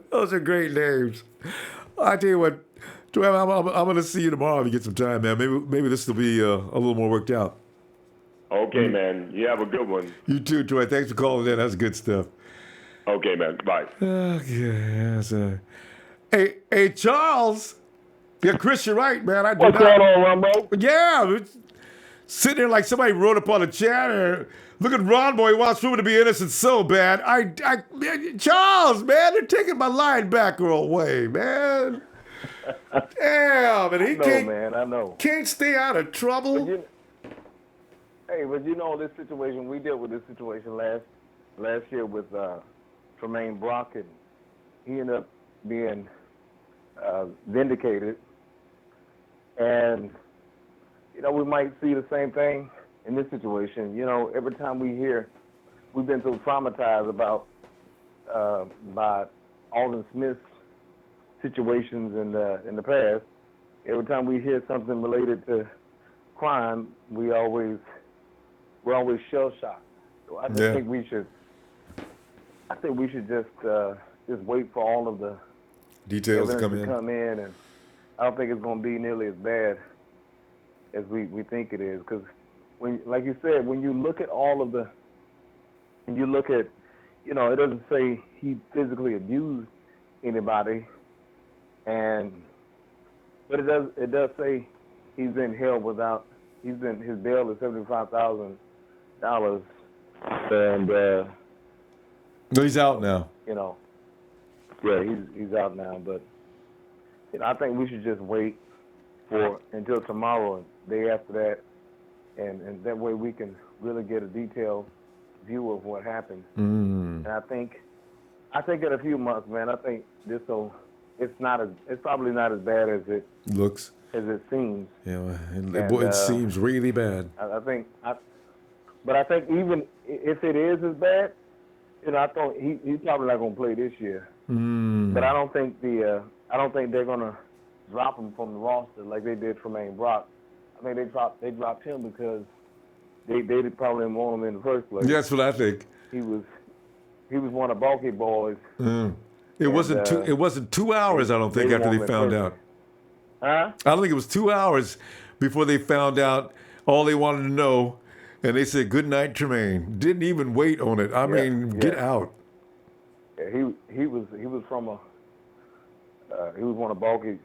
Those are great names. I tell you what, Troy, I'm going to see you tomorrow if you get some time, man. Maybe this will be a little more worked out. Okay, man. You have a good one. You too, Troy. Thanks for calling in. That's good stuff. Okay, man. Bye. Okay. Hey, Charles. Yeah, Chris, you're right, man. What's going on, Ronbo? Yeah. Sitting there like somebody wrote up on the chat. Look at Ronbo. He wants Ruben to be innocent so bad. Charles, man, they're taking my linebacker away, man. Damn, and he I know. Can't stay out of trouble. But you know this situation. We dealt with this situation last year with Tremaine Brock, and he ended up being vindicated. And you know, we might see the same thing in this situation. You know, every time we hear, we've been so traumatized about by Alden Smith's situations in the past. Every time we hear something related to crime, we're always shell shocked. So I think we should. I think we should just wait for all of the details to come in, and I don't think it's going to be nearly as bad as we think it is. Because when, like you said, when you look at all of you know, it doesn't say he physically abused anybody, but it does say he's in hell without. His bail is $75,000, and no, he's out now. You know, yeah, he's out now. But you know, I think we should just wait until tomorrow and day after that, and that way we can really get a detailed view of what happened. And I think in a few months, man, I think it's probably not as bad as it looks, as it seems. Yeah, it seems really bad. But I think even if it is as bad, you know, I thought he's probably not going to play this year. But I don't think they're going to drop him from the roster like they did Tremaine Brock. I think they dropped him because they probably didn't want him in the first place. Yeah, that's what I think. He was one of bulky boys. It wasn't 2 hours, I don't think, after they found out. Huh? I don't think it was 2 hours before they found out all they wanted to know, and they said, "Good night, Tremaine." Didn't even wait on it. I mean, get out. Yeah, he was from he was one of bulky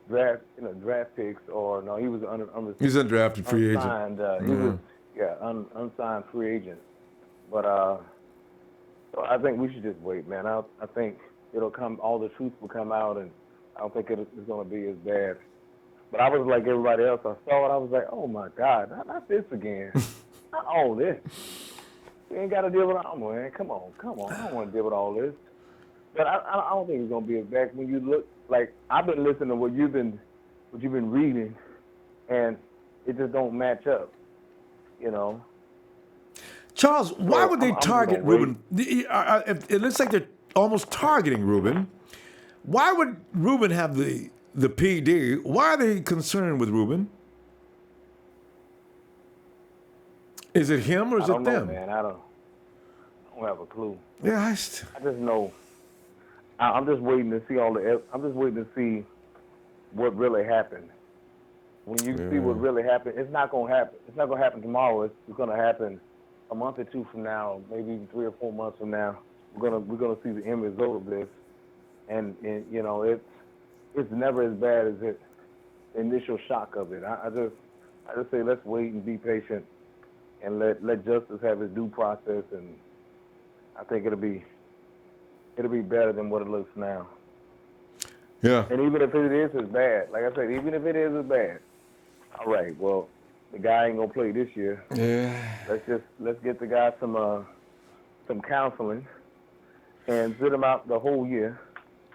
draft picks, or no, he was He's undrafted free agent. He was unsigned free agent. But so I think we should just wait, man. I think it'll come. All the truth will come out, and I don't think it's going to be as bad. But I was like everybody else. I saw it. I was like, oh, my God, not this again. Not all this. We ain't got to deal with all, man. Come on. I don't want to deal with all this. But I don't think it's going to be as bad. When you look, like, I've been listening to what you've been reading, and it just don't match up, you know. Charles, why would they I'm target Ruben? It looks like they're almost targeting Ruben. Why would Ruben have the PD? Why are they concerned with Ruben? Is it him or is it them? Man, I don't have a clue. Yeah, I just know. I'm just waiting to see I'm just waiting to see what really happened. When you see what really happened, it's not gonna happen. It's not gonna happen tomorrow. It's gonna happen a month or two from now, maybe even 3 or 4 months from now. We're gonna see the end result of this, and you know it's never as bad as the initial shock of it. I just say let's wait and be patient, and let justice have its due process, and I think it'll be better than what it looks now. Yeah. And even if it is as bad, like I said, even if it is as bad, all right, well, the guy ain't gonna play this year. Yeah. Let's get the guy some counseling and sit him out the whole year.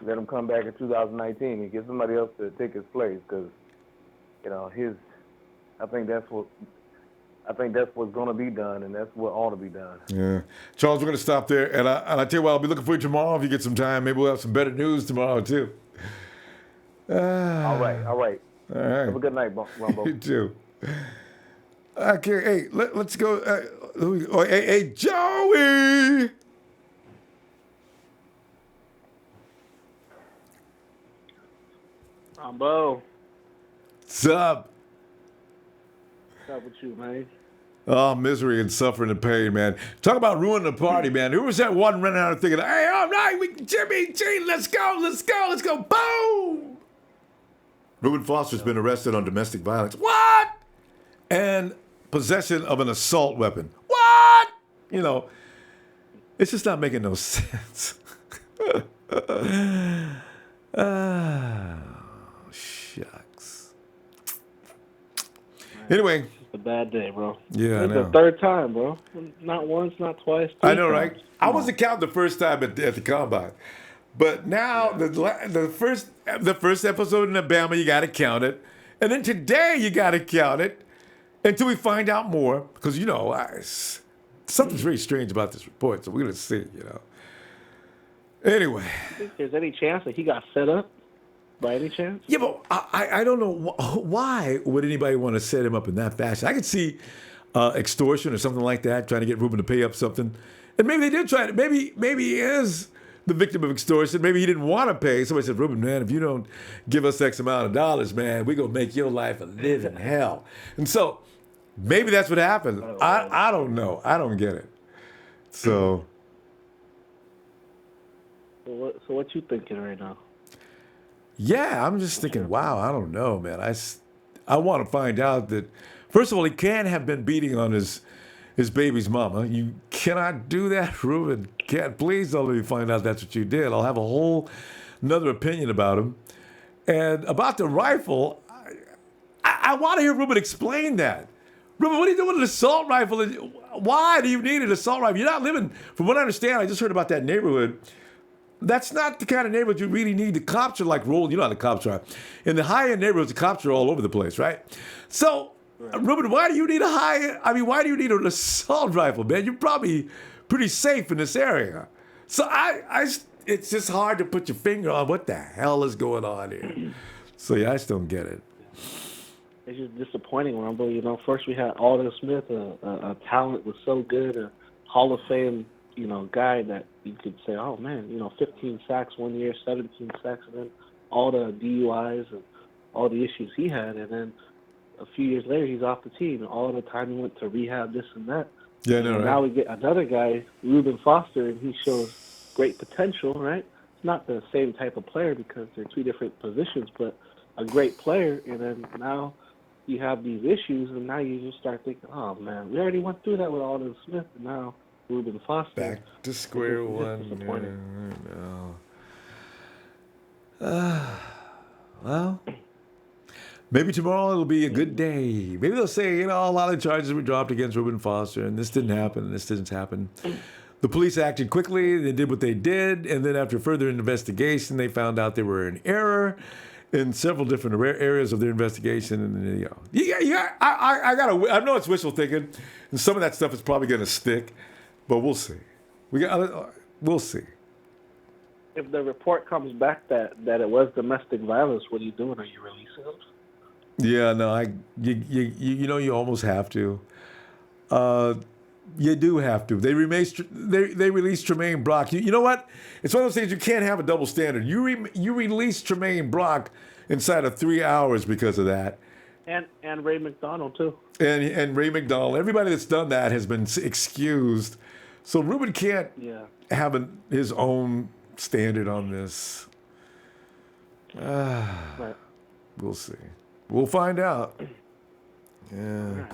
Let him come back in 2019 and get somebody else to take his place, because you know I think that's what's going to be done, and that's what ought to be done. Yeah. Charles, we're going to stop there. And I tell you what, I'll be looking for you tomorrow if you get some time. Maybe we'll have some better news tomorrow, too. All right. All right. Have a good night, Ronbo. You too. Okay, hey, let's go. Hey, Joey! Bo. What's up? What's up with you, man? Oh, misery and suffering and pain, man. Talk about ruining the party, man. Who was that one running out thinking, hey, all right, Jimmy G, let's go, boom! Ruben Foster's been arrested on domestic violence. What? And possession of an assault weapon. What? You know, it's just not making no sense. Shucks. Anyway. It's a bad day, bro. Yeah, it's I know. the third time, bro. Not once, not twice. I know, times. right? I wasn't counting the first time at the combine. But now, the first episode in Alabama, you got to count it. And then today, you got to count it until we find out more. Because, you know, something's very strange about this report. So we're going to see, you know. Anyway. You think there's any chance that he got set up? By any chance? Yeah, but I don't know why would anybody want to set him up in that fashion. I could see extortion or something like that, trying to get Ruben to pay up something. And maybe they did try it. Maybe he is the victim of extortion. Maybe he didn't want to pay. Somebody said, Ruben, man, if you don't give us X amount of dollars, man, we're going to make your life a living hell. And so maybe that's what happened. I don't know. I don't get it. So what you thinking right now? Yeah, I'm just thinking, wow, I don't know, man. I want to find out that, first of all, he can't have been beating on his baby's mama. You cannot do that, Ruben. Please don't let me find out that's what you did. I'll have a whole another opinion about him. And about the rifle, I want to hear Ruben explain that. Ruben, what are you doing with an assault rifle? Why do you need an assault rifle? You're not living, from what I understand, I just heard about that neighborhood. That's not the kind of neighborhood you really need. The cops are like rolling. You know how the cops are. In the high-end neighborhoods, the cops are all over the place, right? So, Ruben, why do you need why do you need an assault rifle, man? You're probably pretty safe in this area. So it's just hard to put your finger on what the hell is going on here. So yeah, I just don't get it. It's just disappointing, Ronbo. You know, first we had Alden Smith, a talent was so good, a Hall of Fame, you know, guy that you could say, oh man, you know, 15 sacks one year, 17 sacks, and then all the DUIs and all the issues he had, and then a few years later he's off the team. All the time he went to rehab, this and that. Yeah, no, and now we get another guy, Ruben Foster, and he shows great potential, right? It's not the same type of player because they're two different positions, but a great player, and then now you have these issues, and now you just start thinking, oh man, we already went through that with Alden Smith, and now Ruben Foster. Back to square one. Disappointing. Well, maybe tomorrow it'll be a good day. Maybe they'll say, a lot of charges were dropped against Reuben Foster, and this didn't happen, and this didn't happen. The police acted quickly. They did what they did, and then after further investigation, they found out they were in error in several different areas of their investigation. And I know it's wishful thinking, and some of that stuff is probably going to stick, but we'll see. We'll see. If the report comes back that it was domestic violence, what are you doing? Are you releasing them? Yeah, no, you almost have to. You do have to. They released Tremaine Brock. You know what? It's one of those things you can't have a double standard. You released Tremaine Brock inside of 3 hours because of that. And Ray McDonald too. And Ray McDonald. Everybody that's done that has been excused. So Ruben can't have his own standard on this. Right. We'll see. We'll find out. Yeah.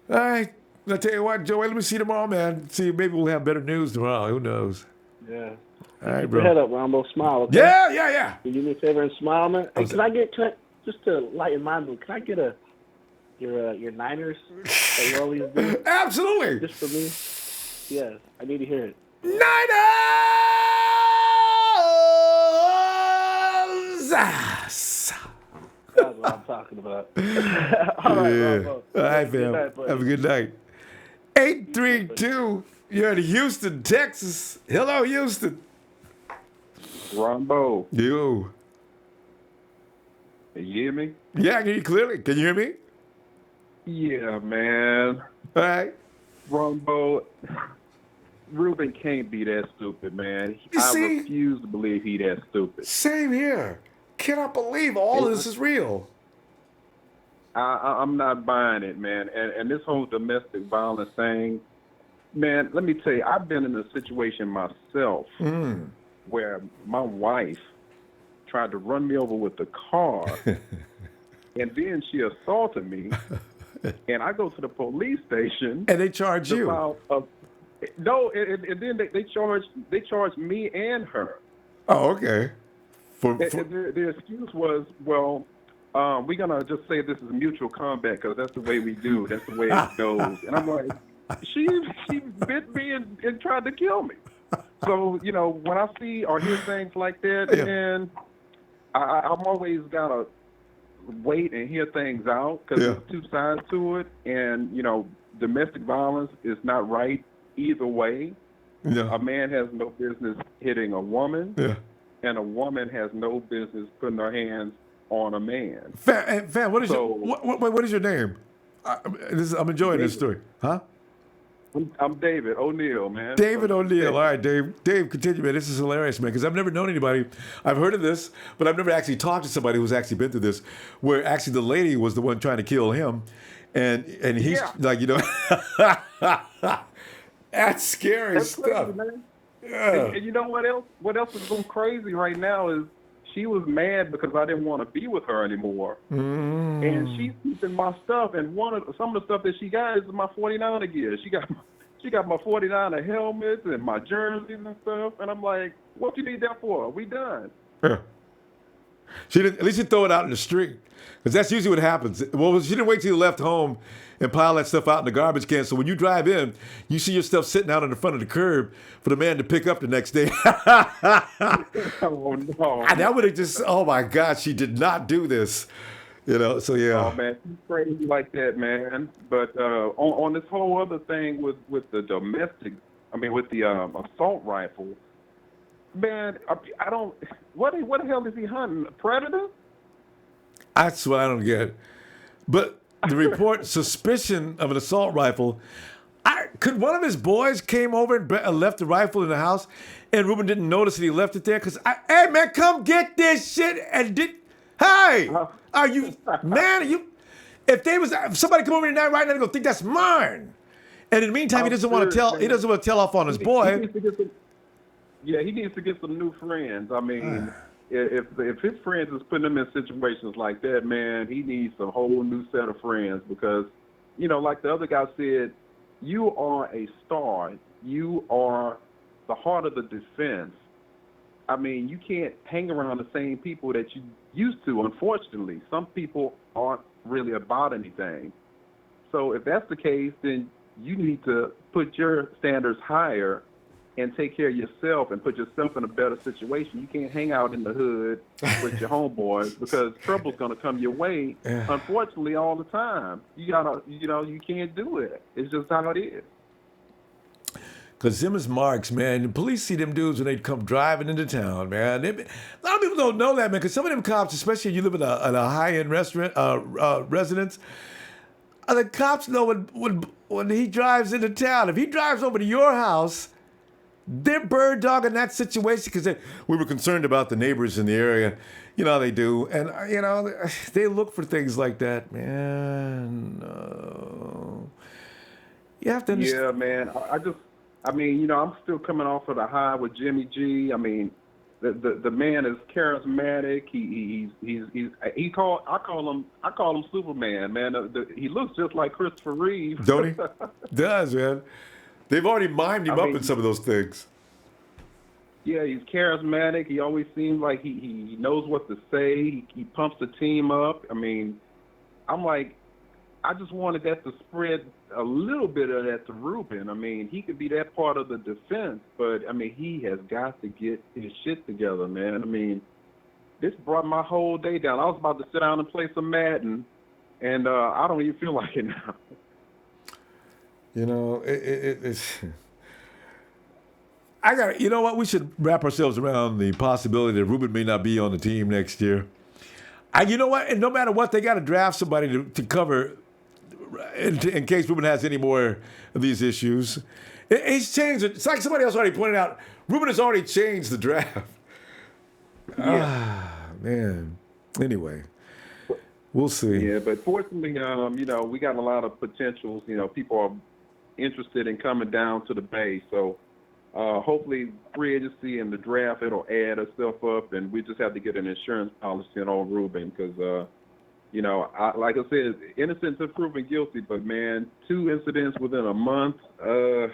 All right. I'll tell you what, Joey, let me see you tomorrow, man. See, maybe we'll have better news tomorrow. Who knows? Yeah. All right, Keep bro. your head up, Ronbo. Smile, okay? Yeah. Can you do me a favor and smile, man? Hey, just to lighten my mood, can I get your Niners that you always do? Absolutely. Just for me? Yes, I need to hear it. Niners! That's what I'm talking about. All right, Ronbo. All right, fam. Have a good night. 832. You're in Houston, Texas. Hello, Houston. Ronbo. Yo. Can you hear me? Yeah, I can hear you clearly. Can you hear me? Yeah, man. All right. Ronbo, Ruben can't be that stupid, man. I refuse to believe he that stupid. Same here. Cannot believe all of this is real. I'm not buying it, man. And this whole domestic violence thing, man, let me tell you, I've been in a situation myself where my wife tried to run me over with the car, and then she assaulted me, and I go to the police station. And they charge you. No, and then they charged me and her. Oh, okay. The excuse was, well, we're going to just say this is mutual combat because that's the way we do. That's the way it goes. And I'm like, she bit me and tried to kill me. So, when I see or hear things like that, man, I'm always got to wait and hear things out because there's two sides to it. And, domestic violence is not right either way. Yeah. A man has no business hitting a woman. Yeah. And a woman has no business putting her hands on a man. Fam, what is your name? I'm enjoying this story. Huh? I'm David O'Neill, man. David O'Neill. All right, Dave. Dave, continue, man. This is hilarious, man, because I've never known anybody. I've heard of this, but I've never actually talked to somebody who's actually been through this, where actually the lady was the one trying to kill him, and he's like, that's scary stuff. Crazy, man. Yeah. And you know what else? What else is going crazy right now is she was mad because I didn't want to be with her anymore. And she's keeping my stuff. And some of the stuff that she got is my 49er gear. She got my 49er helmets and my jerseys and stuff. And I'm like, what you need that for? We done. Yeah. She didn't. At least you throw it out in the street, because that's usually what happens. Well, she didn't wait till you left home and pile that stuff out in the garbage can. So when you drive in, you see your stuff sitting out on the front of the curb for the man to pick up the next day. Oh no! And that would have just. Oh my God, she did not do this. So yeah. Oh man, she's crazy like that, man. But on this whole other thing with the domestic, with the assault rifle, man, I don't. What the hell is he hunting? A predator? That's what I don't get. But the report, suspicion of an assault rifle. Could one of his boys came over and left the rifle in the house, and Ruben didn't notice that he left it there? Because, hey man, come get this shit and hey, are you man? If somebody come over tonight right now, they're gonna think that's mine. And in the meantime, he doesn't want to tell. He doesn't want to tell off on his boy. He needs to get some new friends. If his friends is putting him in situations like that, man, he needs a whole new set of friends because, like the other guy said, you are a star. You are the heart of the defense. I mean, you can't hang around the same people that you used to, unfortunately. Some people aren't really about anything. So if that's the case, then you need to put your standards higher and take care of yourself and put yourself in a better situation. You can't hang out in the hood with your homeboys because trouble's going to come your way, unfortunately, all the time. You gotta, you can't do it. It's just how it is. Because them is marks, man. The police see them dudes when they come driving into town, man. A lot of people don't know that, man, because some of them cops, especially if you live in a high-end residence, the cops know when he drives into town. If he drives over to your house, they're bird dogging that situation because we were concerned about the neighbors in the area. You know how they do. And, they look for things like that, man. You have to understand. Yeah, man. I'm still coming off of the high with Jimmy G. I mean, the man is charismatic. I call him Superman, man. He looks just like Christopher Reeve. Don't he? Does, man. They've already mimed him up in some of those things. Yeah, he's charismatic. He always seems like he knows what to say. He pumps the team up. I mean, I just wanted that to spread a little bit of that to Ruben. I mean, he could be that part of the defense, but, I mean, he has got to get his shit together, man. I mean, this brought my whole day down. I was about to sit down and play some Madden, and I don't even feel like it now. It's... You know what? We should wrap ourselves around the possibility that Ruben may not be on the team next year. You know what? And no matter what, they got to draft somebody to cover in case Ruben has any more of these issues. He's changed it. It's like somebody else already pointed out. Ruben has already changed the draft. Yeah. Man. Anyway, we'll see. Yeah, but fortunately, we got a lot of potentials. People are interested in coming down to the Bay. So hopefully free agency and the draft, it'll add itself up, and we just have to get an insurance policy on Ruben because, like I said, innocent until proven guilty, but, man, 2 incidents within a month, I'm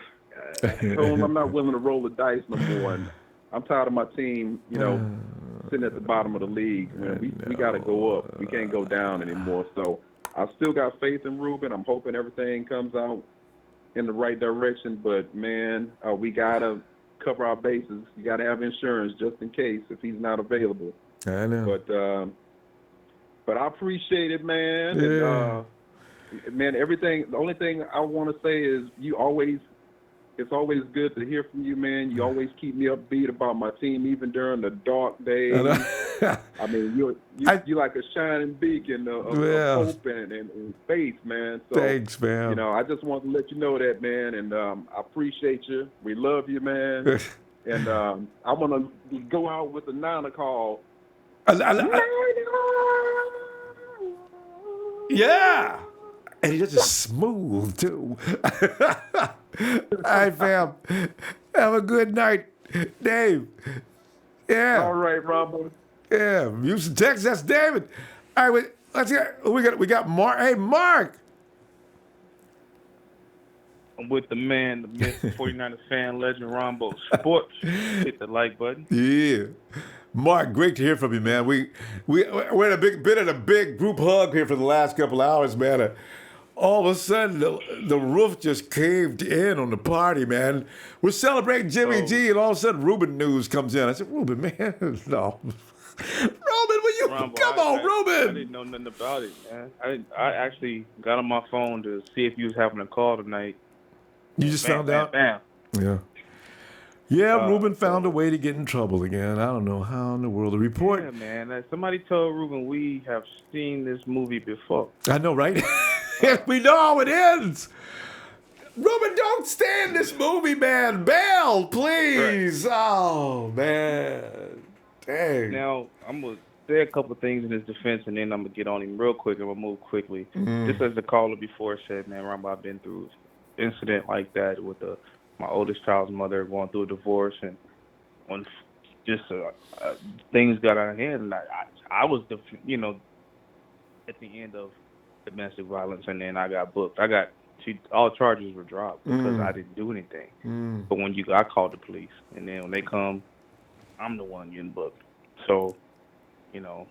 not willing to roll the dice no more. And I'm tired of my team, sitting at the bottom of the league. Man, we got to go up. We can't go down anymore. So I still got faith in Ruben. I'm hoping everything comes out in the right direction. But, man, we got to cover our bases. You got to have insurance just in case if he's not available. I know. But I appreciate it, man. Yeah. And, man, everything. The only thing I want to say is it's always good to hear from you, man. You always keep me upbeat about my team, even during the dark days. I mean, you're like a shining beacon of hope and faith, man. So, thanks, man. I just want to let you know that, man. And I appreciate you. We love you, man. And I'm going to go out with a Nana call. Yeah. And he does it smooth, too. All right, fam. Have a good night, Dave. Yeah. All right, Robert. Yeah, Houston, Texas. That's David. All right, let's get. We got Mark. Hey, Mark. I'm with the man, the myth, 49ers fan, legend, Ronbo Sports. Hit the like button. Yeah. Mark, great to hear from you, man. We're in a big group hug here for the last couple hours, man. All of a sudden, the roof just caved in on the party, man. We're celebrating Jimmy G, and all of a sudden, Ruben news comes in. I said, Ruben, man, no. Ruben, will you? Rumble, Come on, Ruben. I didn't know nothing about it, man. I actually got on my phone to see if you was having a call tonight. You just found out? Bam. Yeah. Yeah, Ruben found a way to get in trouble again. I don't know how in the world. The report. Yeah, man. Somebody told Ruben we have seen this movie before. I know, right? We know how it ends. Ruben, don't stay in this movie, man. Bail, please. Right. Oh, man. Dang. Now, I'm going to say a couple things in his defense, and then I'm going to get on him real quick, and we'll move quickly. Just as the caller before said, man, Rumble, I've been through an incident like that with my oldest child's mother going through a divorce, and when things got out of hand, and I was, at the end of domestic violence, and then I got booked. All charges were dropped because I didn't do anything. But when I called the police, and then when they come, I'm the one getting booked. So, you know,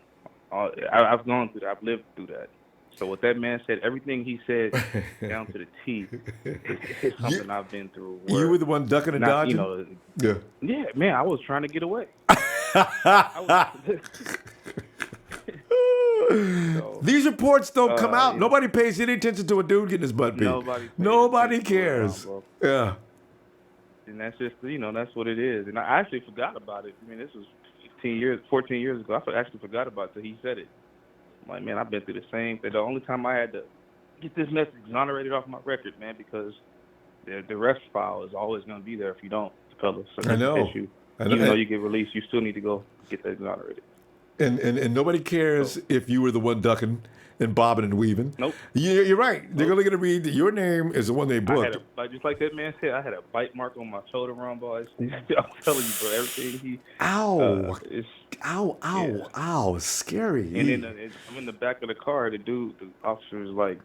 I've gone through that. I've lived through that. So what that man said, everything he said down to the T, is something I've been through. You were the one ducking and dodging? Yeah. Yeah, man, I was trying to get away. These reports don't come out. Nobody pays any attention to a dude getting his butt beat. Nobody cares. Yeah. And that's just, that's what it is. And I actually forgot about it. I mean, this was 14 years ago. I actually forgot about it till he said it. I'm like, man, I've been through the same thing. The only time I had to get this message exonerated off my record, man, because the rest file is always going to be there if you don't, fellas. So that's the issue. Even though you get released, you still need to go get that exonerated. And nobody cares if you were the one ducking and bobbing and weaving. Nope. You're right. They're going to read that your name is the one they booked. Just like that man said, I had a bite mark on my shoulder, Ronbo. I'm telling you, bro, everything Ow. Ow. Scary. And then I'm in the back of the car. The officer was like,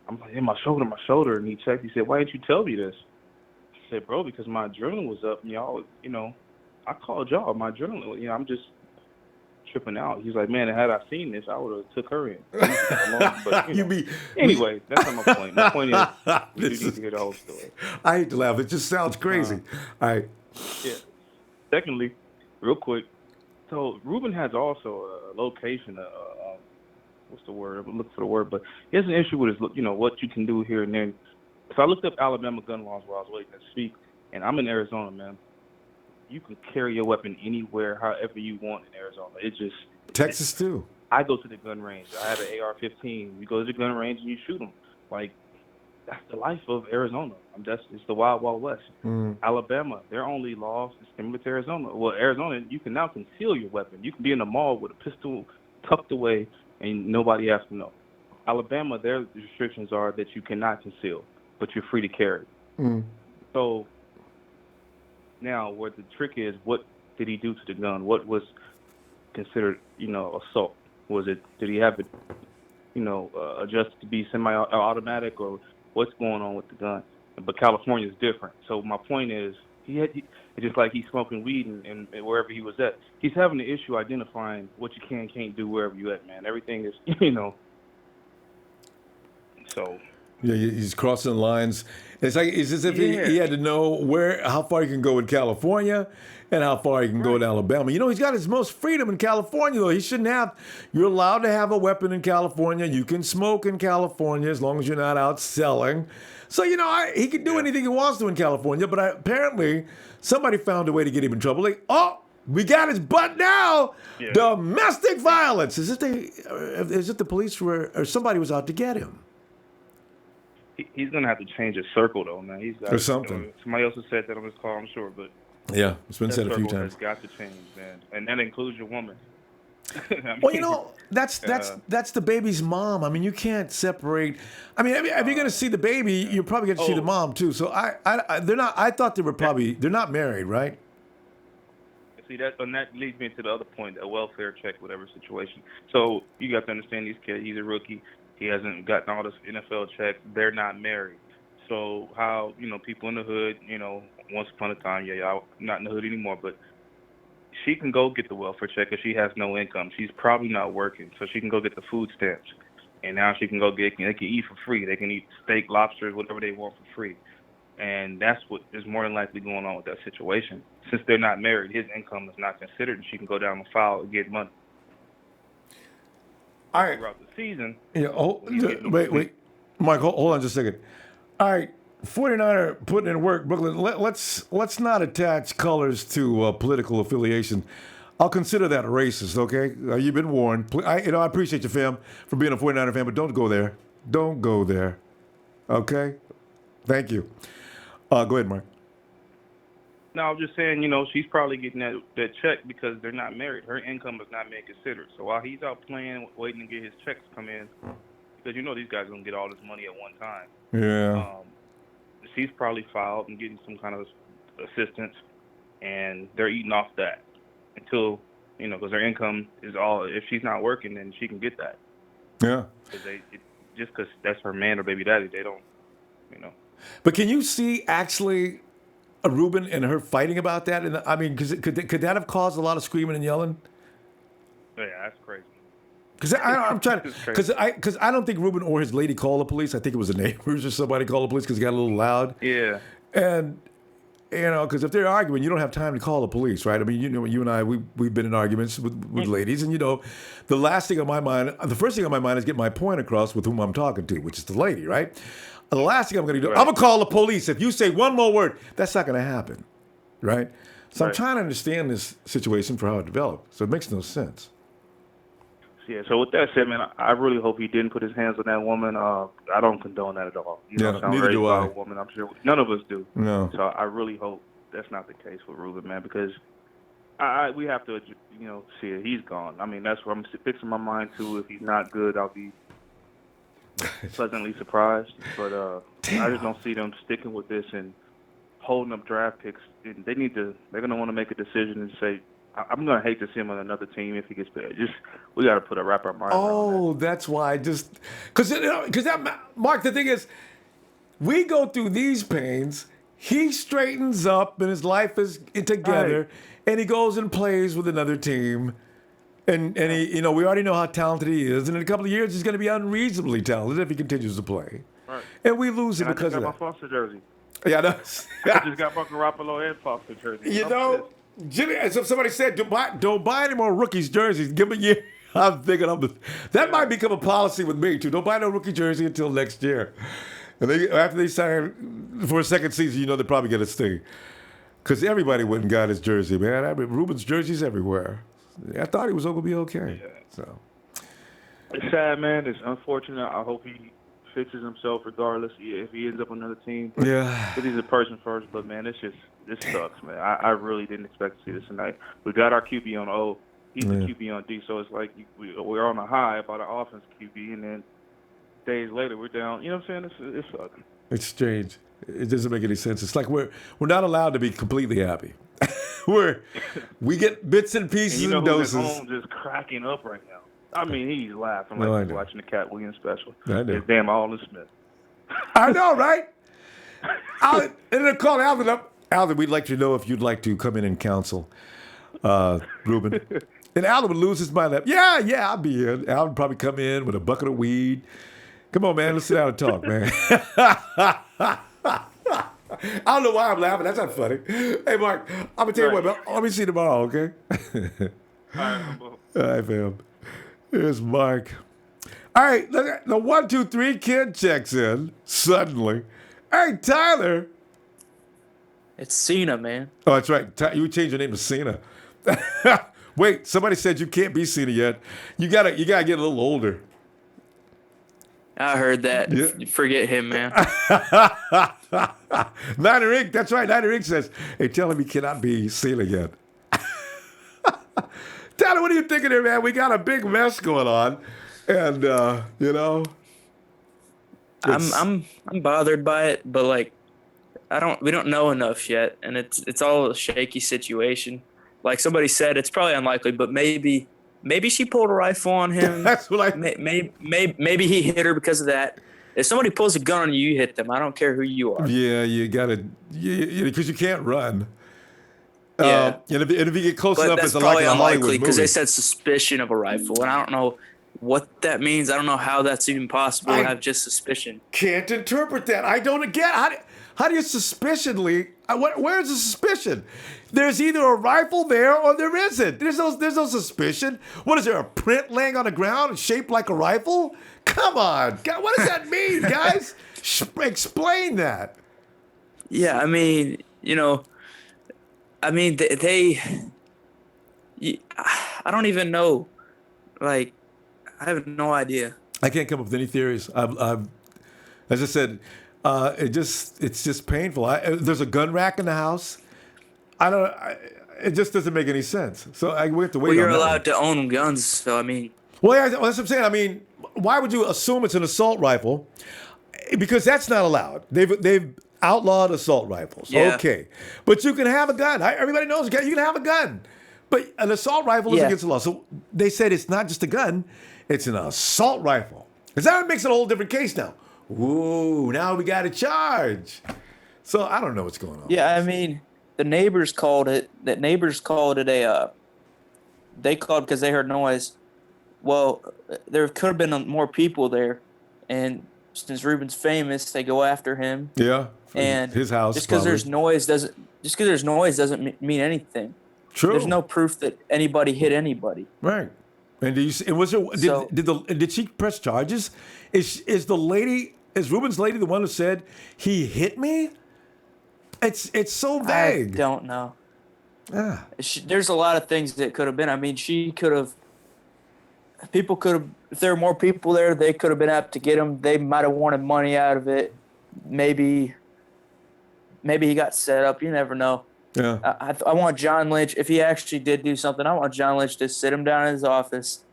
I'm like, my shoulder. And he checked. He said, why didn't you tell me this? I said, bro, because my adrenaline was up. And y'all, I called y'all. My adrenaline, I'm just tripping out. He's like, man, had I seen this, I would have took her in. But, anyway, that's not my point. My point is, you need to hear the whole story. I hate to laugh. It just sounds crazy. All right. Yeah. Secondly, real quick, so Ruben has also a location, what's the word? I'm looking for the word, but he has an issue with his, what you can do here and then. So I looked up Alabama gun laws while I was waiting to speak, and I'm in Arizona, man. You can carry your weapon anywhere, however you want in Arizona. Texas too. I go to the gun range. I have an AR-15. You go to the gun range and you shoot them. Like, that's the life of Arizona. It's the wild, wild west. Alabama, their only laws is similar to Arizona. Well, Arizona, you can now conceal your weapon. You can be in the mall with a pistol tucked away and nobody has to know. Alabama, their restrictions are that you cannot conceal, but you're free to carry. So now, where the trick is, what did he do to the gun? What was considered, assault? Did he have it, adjusted to be semi-automatic, or what's going on with the gun? But California is different. So my point is, it's just like he's smoking weed and wherever he was at. He's having an issue identifying what you can and can't do wherever you at, man. Everything is, so. Yeah, he's crossing lines. It's as if he had to know how far he can go in California and how far he can go in Alabama. He's got his most freedom in California, though. You're allowed to have a weapon in California. You can smoke in California as long as you're not out selling. So, he can do anything he wants to in California, but apparently somebody found a way to get him in trouble. We got his butt now. Yeah. Domestic violence. As if the police or somebody was out to get him. He's going to have to change his circle, though, man. He's got or something. Somebody else has said that on this call, I'm sure, but yeah, it's been said a few times. Has got to change, man, and that includes your woman. That's the baby's mom. I mean, you can't separate. I mean, if you're going to see the baby, you're probably going to see the mom too. So they're not. I thought they're not married, right? See, that leads me to the other point, a welfare check, whatever situation. So you got to understand these kids. He's a rookie. He hasn't gotten all this NFL checks. They're not married. So how, people in the hood, once upon a time, y'all not in the hood anymore, but she can go get the welfare check if she has no income. She's probably not working, so she can go get the food stamps. And now she can they can eat for free. They can eat steak, lobster, whatever they want for free. And that's what is more than likely going on with that situation. Since they're not married, his income is not considered, and she can go down the file and get money. All right. Throughout the season. Yeah. Wait. Mike, hold on just a second. All right. 49er putting in work, Brooklyn. Let's not attach colors to political affiliation. I'll consider that racist, okay? You've been warned. I appreciate you, fam, for being a 49er fan, but don't go there. Don't go there. Okay? Thank you. Go ahead, Mark. No, I'm just saying, she's probably getting that check because they're not married. Her income is not being considered. So while he's out playing, waiting to get his checks come in, because these guys are going to get all this money at one time. Yeah. She's probably filed and getting some kind of assistance, and they're eating off that until, because their income is all, if she's not working, then she can get that. Yeah. Just because that's her man or baby daddy, they don't, But can you see actually Ruben and her fighting about that? And I mean, could that have caused a lot of screaming and yelling? Yeah, that's crazy. Because I'm trying to, because I don't think Ruben or his lady called the police. I think it was the neighbors or somebody called the police because it got a little loud. Yeah. And because if they're arguing, you don't have time to call the police, right? I mean, you and I, we've been in arguments with ladies, and the first thing on my mind is get my point across with whom I'm talking to, which is the lady, right? The last thing I'm going to do, I'm going to call the police. If you say one more word, that's not going to happen, right? So I'm trying to understand this situation for how it developed. So it makes no sense. Yeah, so with that said, man, I really hope he didn't put his hands on that woman. I don't condone that at all. Neither do I. A woman, I'm sure none of us do. No. So I really hope that's not the case with Ruben, man, because we have to, see it. He's gone. I mean, that's where I'm fixing my mind to. If he's not good, I'll be pleasantly surprised. But I just don't see them sticking with this and holding up draft picks. And they're going to want to make a decision and say, I'm going to hate to see him on another team if he gets paid. We got to wrap our mind around that. That's why because Mark, the thing is, we go through these pains. He straightens up and his life is together, and he goes and plays with another team. And he, we already know how talented he is. And in a couple of years, he's going to be unreasonably talented if he continues to play. Right. And we lose him because of that. I just got my Foster jersey. Yeah, I just got my Garoppolo and Foster jersey. Jimmy, as if somebody said, don't buy any more rookies jerseys. Give me a year. I'm thinking that might become a policy with me too. Don't buy no rookie jersey until next year. And after they sign for a second season, they probably get a sting. Because everybody went and got his jersey, man. I mean, Ruben's jerseys everywhere. I thought he was going to be okay. Yeah. So it's sad, man. It's unfortunate. I hope he fixes himself regardless if he ends up on another team. Yeah. But he's a person first. But, man, this sucks, man. I really didn't expect to see this tonight. We got our QB on O. He's the QB on D. So it's like we're on a high about our offense QB, and then days later we're down. You know what I'm saying? It's sucks. It's strange. It doesn't make any sense. It's like we're not allowed to be completely happy. We get bits and pieces and doses. Who's at home just cracking up right now. I mean, he's laughing like he's watching the Cat Williams special. I know. It's damn Alden Smith. I know, right? And then call Alden up. Alden, we'd like to know if you'd like to come in and counsel Ruben. And Alden would lose his mind. Yeah, I'll be here. Alden would probably come in with a bucket of weed. Come on, man. Let's sit down and talk, man. I don't know why I'm laughing. That's not funny. Hey, Mark, I'm going to tell you what, man. Let me see you tomorrow, okay? All right, fam. Here's Mark. All right, look, the 1, 2, 3 kid checks in suddenly. Hey, Tyler. It's Cena, man. Oh, that's right. You changed your name to Cena. Wait, somebody said you can't be Cena yet. You gotta get a little older. I heard that. Yeah. Forget him, man. Niner Inc. That's right. Niner Inc. says, hey, tell him he cannot be Cena yet. Tyler, what are you thinking there, man? We got a big mess going on. And, I'm bothered by it, but we don't know enough yet, and it's all a shaky situation. Like somebody said, it's probably unlikely, but maybe she pulled a rifle on him. That's what maybe he hit her because of that. If somebody pulls a gun on you, you hit them. I don't care who you are. Yeah, you gotta, because you can't run. Yeah, and if you get close but enough, that's it's like a Hollywood movie. Because they said suspicion of a rifle, and I don't know what that means. I don't know how that's even possible to have just suspicion. Can't interpret that. I don't get how do you suspicionally? Where's the suspicion? There's either a rifle there or there isn't. There's no suspicion. What is there, a print laying on the ground shaped like a rifle? Come on, God, what does that mean, guys? Explain that. Yeah, I mean, I don't even know. Like, I have no idea. I can't come up with any theories. I've as I said, it's just painful. There's a gun rack in the house. It just doesn't make any sense. So we have to wait. Well, you're allowed to own guns, so I mean. Well, yeah, that's what I'm saying. I mean, why would you assume it's an assault rifle? Because that's not allowed. They've outlawed assault rifles. Yeah. Okay, but you can have a gun. Everybody knows you can have a gun, but an assault rifle is against the law. So they said it's not just a gun; it's an assault rifle. Because that makes it a whole different case now. Ooh, now we got a charge. So I don't know what's going on. Yeah, I mean, the neighbors called it. That neighbors called it a. They called because they heard noise. Well, there could have been more people there, and since Ruben's famous, they go after him. Yeah, And his house. Just because there's probably. noise doesn't mean anything. True. There's no proof that anybody hit anybody. Right. And do you see, and was there did she press charges? Is Ruben's lady the one who said he hit me? It's so vague. I don't know. Yeah. There's a lot of things that could have been. I mean, she could have. People could have. If there were more people there, they could have been apt to get him. They might have wanted money out of it. Maybe he got set up. You never know. Yeah. I want John Lynch, if he actually did do something, I want John Lynch to sit him down in his office,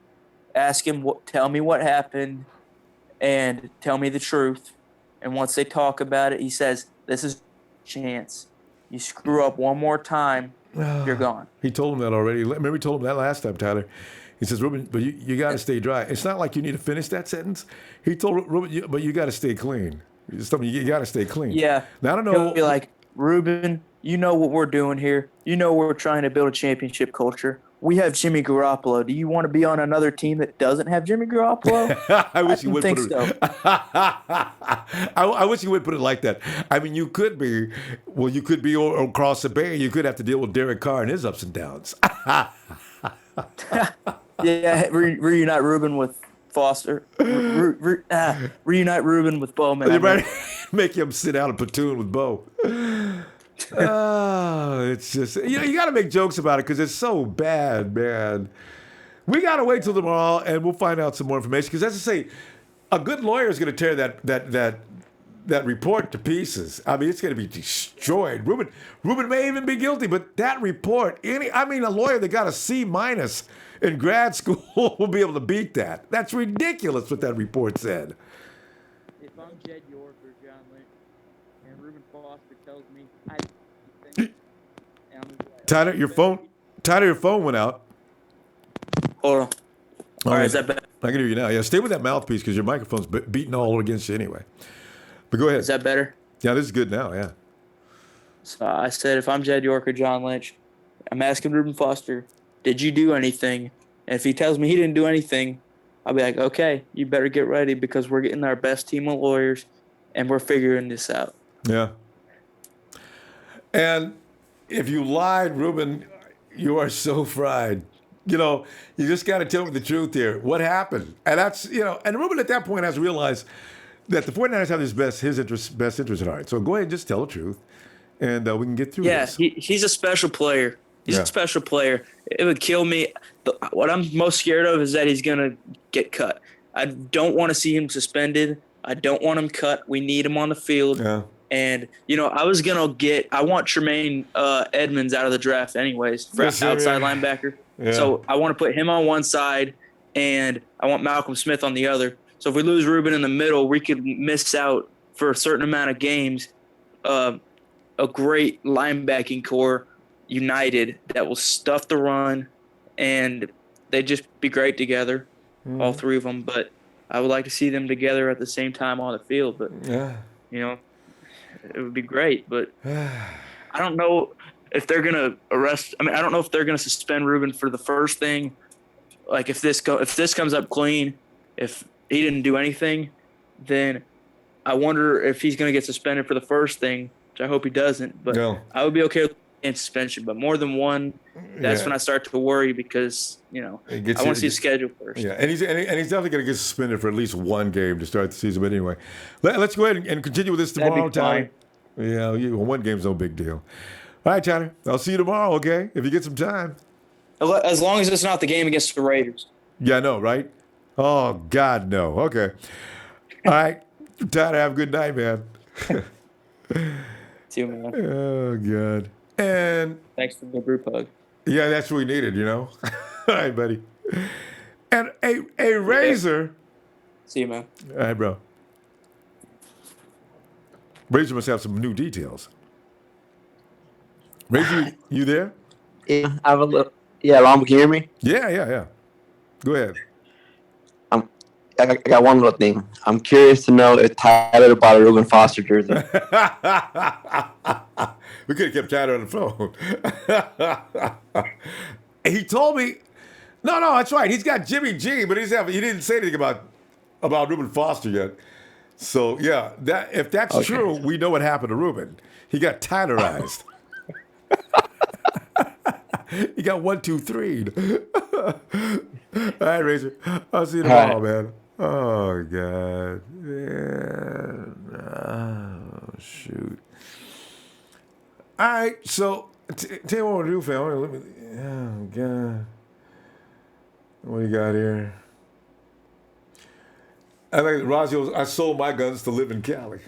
ask him, tell me what happened, and tell me the truth. And once they talk about it, he says, this is a chance. You screw up one more time, you're gone. He told him that already. Remember he told him that last time, Tyler. He says, Ruben, but you got to stay dry. It's not like you need to finish that sentence. He told Ruben, but you got to stay clean. You got to stay clean. Yeah. Now, I don't know. He'll be like, Ruben, you know what we're doing here. You know we're trying to build a championship culture. We have Jimmy Garoppolo. Do you want to be on another team that doesn't have Jimmy Garoppolo? I wish you would think put it. so. I wish you would put it like that. I mean, you could be across the bay. You could have to deal with Derek Carr and his ups and downs. Yeah, reunite Ruben with Foster. Reunite Ruben with Bowman. You might make him sit out a platoon with Bo. It's just, you got to make jokes about it because it's so bad, man. We got to wait till tomorrow and we'll find out some more information. Because as I say, a good lawyer is going to tear that report to pieces. I mean, it's going to be destroyed. Ruben may even be guilty, but that report, a lawyer that got a C- in grad school will be able to beat that. That's ridiculous what that report said. If I'm Jed York or John Lynch and Ruben Foster tells me Tyler, your phone went out. Hold on. All right, is that better? I can hear you now. Yeah, stay with that mouthpiece because your microphone's beating all against you anyway. But go ahead. Is that better? Yeah, this is good now, yeah. So I said, if I'm Jed York or John Lynch, I'm asking Ruben Foster, did you do anything? And if he tells me he didn't do anything, I'll be like, okay, you better get ready because we're getting our best team of lawyers and we're figuring this out. Yeah. And if you lied, Ruben, you are so fried. You just got to tell me the truth here. What happened? And that's, and Ruben at that point has realized that the 49ers have his best interest at heart. So go ahead and just tell the truth and we can get through this. Yeah, he's a special player. He's a special player. It would kill me. What I'm most scared of is that he's going to get cut. I don't want to see him suspended. I don't want him cut. We need him on the field. Yeah. And, I want Tremaine Edmonds out of the draft anyways, for outside linebacker. Yeah. So I want to put him on one side, and I want Malcolm Smith on the other. So if we lose Ruben in the middle, we could miss out for a certain amount of games a great linebacking core united that will stuff the run, and they'd just be great together, all three of them. But I would like to see them together at the same time on the field. But, it would be great. But I don't know if they're going to arrest – I don't know if they're going to suspend Ruben for the first thing. Like, if this comes up clean, if he didn't do anything, then I wonder if he's going to get suspended for the first thing, which I hope he doesn't. But I would be okay with suspension, but more than one, that's when I start to worry because I want to see the schedule first. Yeah, and he's definitely going to get suspended for at least one game to start the season. But anyway, let's go ahead and continue with this tomorrow, Tyler. Yeah, one game's no big deal. All right, Tyler, I'll see you tomorrow. Okay, if you get some time. As long as it's not the game against the Raiders. Yeah, I know, right? Oh God, no. Okay. All right, Tyler, have a good night, man. See you, man. Oh God. And thanks for the group hug. Yeah, that's what we needed, All right, buddy. And a razor. See you, man. All right, bro. Razor must have some new details. Razor, you there? Yeah, I have a little. Yeah, Ronbo, can you hear me? Yeah. Go ahead. I got one little thing. I'm curious to know if Tyler bought a Ruben Foster jersey. We could have kept Tyler on the phone. He told me, no, that's right. He's got Jimmy G, but he didn't say anything about Ruben Foster yet. So yeah, if that's true, we know what happened to Ruben. He got Tylerized. He got 1, 2, 3. All right, Razor. I'll see you tomorrow, man. Oh God. Man. Oh shoot. All right, so tell you what we'll do, fam. Oh God. What do you got here? I like Razio. I sold my guns to live in Cali.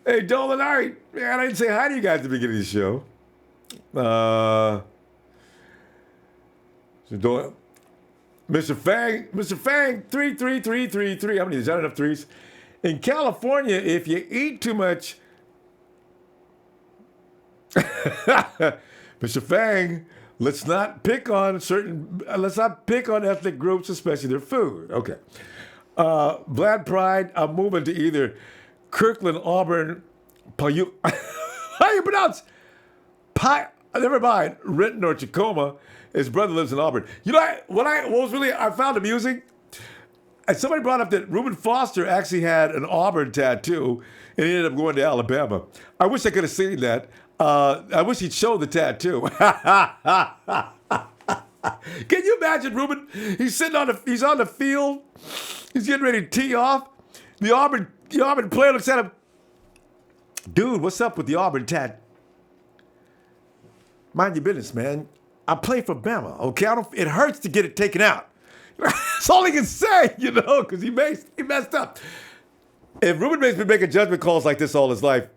Hey, Dolan, all right. Man, I didn't say hi to you guys at the beginning of the show. Mr. Fang, 33333. How many? Is that enough threes? In California, if you eat too much, Mr. Fang, let's not pick on ethnic groups, especially their food. Okay. Vlad Pride, I'm moving to either Kirkland, Auburn, how you pronounce? Never mind, Renton or Tacoma. His brother lives in Auburn. You know, I found amusing? And somebody brought up that Ruben Foster actually had an Auburn tattoo and he ended up going to Alabama. I wish I could have seen that. I wish he'd show the tattoo. Can you imagine Ruben? He's on the field. He's getting ready to tee off. The Auburn player looks at him. Dude, what's up with the Auburn tat? Mind your business, man. I play for Bama, okay? It hurts to get it taken out. That's all he can say, because he messed up. If Ruben makes me making judgment calls like this all his life,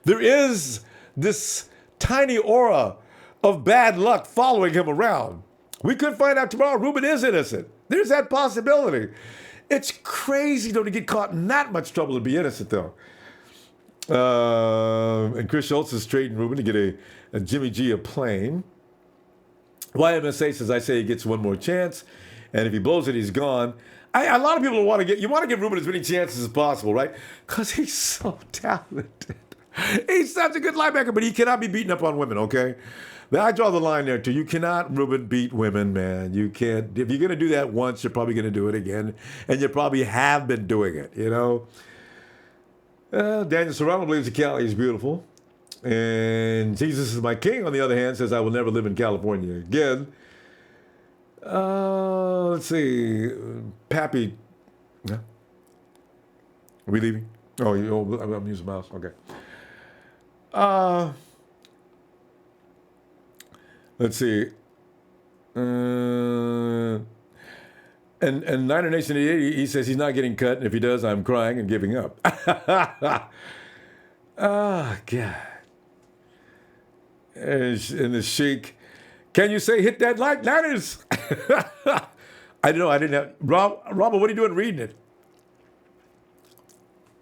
there is this tiny aura of bad luck following him around. We could find out tomorrow Ruben is innocent. There's that possibility. It's crazy, though, to get caught in that much trouble to be innocent, though. And Chris Schultz is trading Ruben to get a Jimmy G a plane. YMSA says, I say he gets one more chance, and if he blows it, he's gone. A lot of people want to give Ruben as many chances as possible, right? Because he's so talented. He's such a good linebacker, but he cannot be beaten up on women, okay? I draw the line there, too. You cannot, Ruben, beat women, man. You can't. If you're going to do that once, you're probably going to do it again, and you probably have been doing it, Daniel Serrano believes that Cali is beautiful. And Jesus is my king, on the other hand, says I will never live in California again. Let's see. Pappy. Huh? Are we leaving? I'm using the mouse. Okay. Let's see. And Niner Nation 88, he says he's not getting cut, and if he does, I'm crying and giving up. Oh, God. And the Sheik, can you say hit that like Niners? I don't know. I didn't have. Robert, what are you doing reading it?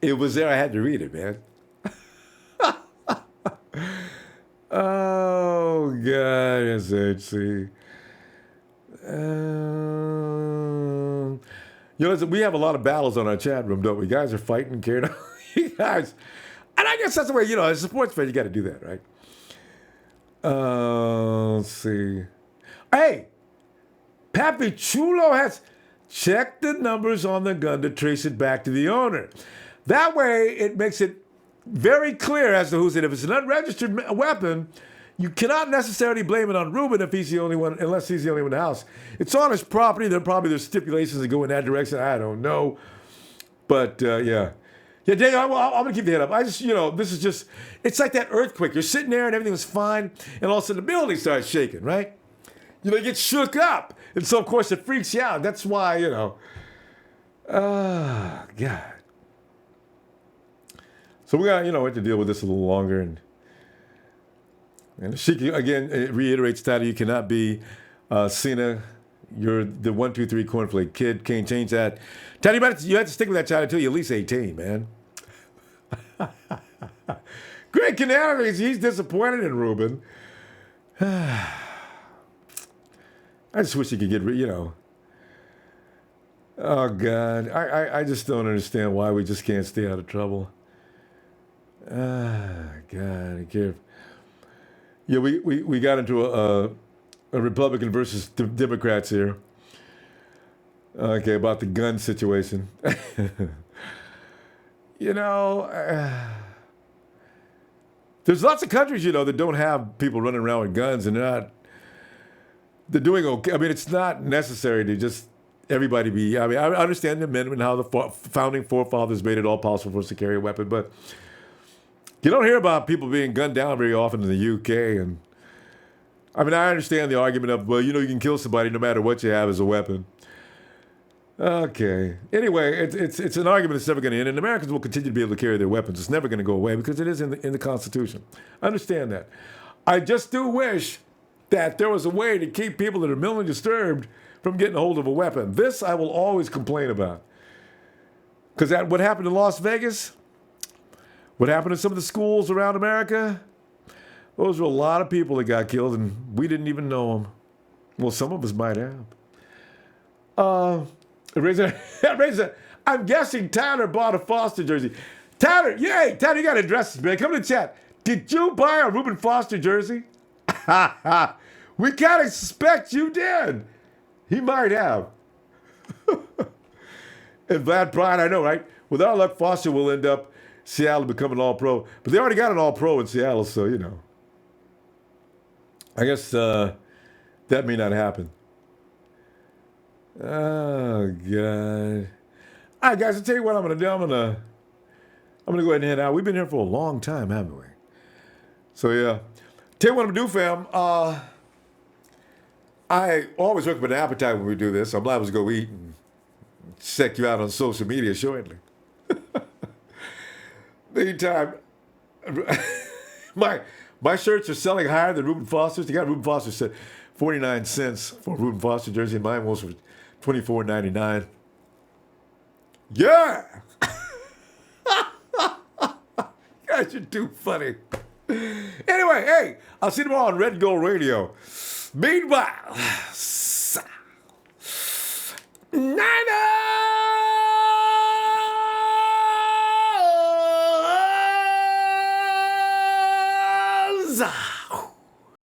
It was there. I had to read it, man. Oh, God. SHC. Listen, we have a lot of battles on our chat room, don't we? Guys are fighting, carrying on. You guys. And I guess that's the way, as a sports fan, you got to do that, right? Let's see. Hey, Pappy Chulo has checked the numbers on the gun to trace it back to the owner. That way, it makes it very clear as to who's in it. If it's an unregistered weapon, you cannot necessarily blame it on Ruben if he's the only one, unless he's the only one in the house. It's on his property. There's stipulations that go in that direction. I don't know. But, yeah. Yeah, Daniel, I'm going to keep the head up. This is just, it's like that earthquake. You're sitting there and everything was fine, and all of a sudden the building starts shaking, right? You get shook up. And so, of course, it freaks you out. That's why, God. So we got, we have to deal with this a little longer. And Sheik, again, it reiterates, Taddy, you cannot be Cena. You're the 1, 2, 3 cornflake kid. Can't change that. Taddy, you have to stick with that child until you're at least 18, man. Greg Canaries, he's disappointed in Ruben. I just wish he could get, Oh God, I just don't understand why we just can't stay out of trouble. God, I can't. Yeah, we got into a Republican versus Democrats here. Okay, about the gun situation. You know, there's lots of countries, you know, that don't have people running around with guns, and they're doing okay. I mean, it's not necessary to just everybody be. I mean, I understand the amendment and how the founding forefathers made it all possible for us to carry a weapon, but you don't hear about people being gunned down very often in the UK. And I mean, I understand the argument of, well, you know, you can kill somebody no matter what you have as a weapon. Okay. Anyway, it's an argument that's never going to end, and Americans will continue to be able to carry their weapons. It's never going to go away because it is in the Constitution. I understand that. I just do wish that there was a way to keep people that are mentally disturbed from getting a hold of a weapon. This I will always complain about. Because what happened in Las Vegas, what happened in some of the schools around America, those were a lot of people that got killed, and we didn't even know them. Well, some of us might have. I'm guessing Tyler bought a Foster jersey. Tyler, yay! Tyler, you got to address this, man. Come to the chat. Did you buy a Ruben Foster jersey? We kind of suspect you did. He might have. And Vlad Pride, I know, right? With our luck, Foster will end up Seattle becoming an All-Pro. But they already got an All-Pro in Seattle, so, you know. I guess that may not happen. Oh, God. All right, guys, I'll tell you what I'm going to do. I'm going to go ahead and head out. We've been here for a long time, haven't we? So, yeah. Tell you what I'm going to do, fam. I always work with an appetite when we do this. I'm liable to go eat and check you out on social media shortly. Meantime, my shirts are selling higher than Ruben Foster's. You got Ruben Foster said 49 cents for a Ruben Foster jersey, and mine was for $24.99. Yeah! Guys, you're too funny. Anyway, hey, I'll see you tomorrow on Red Gold Radio. Meanwhile, Niners!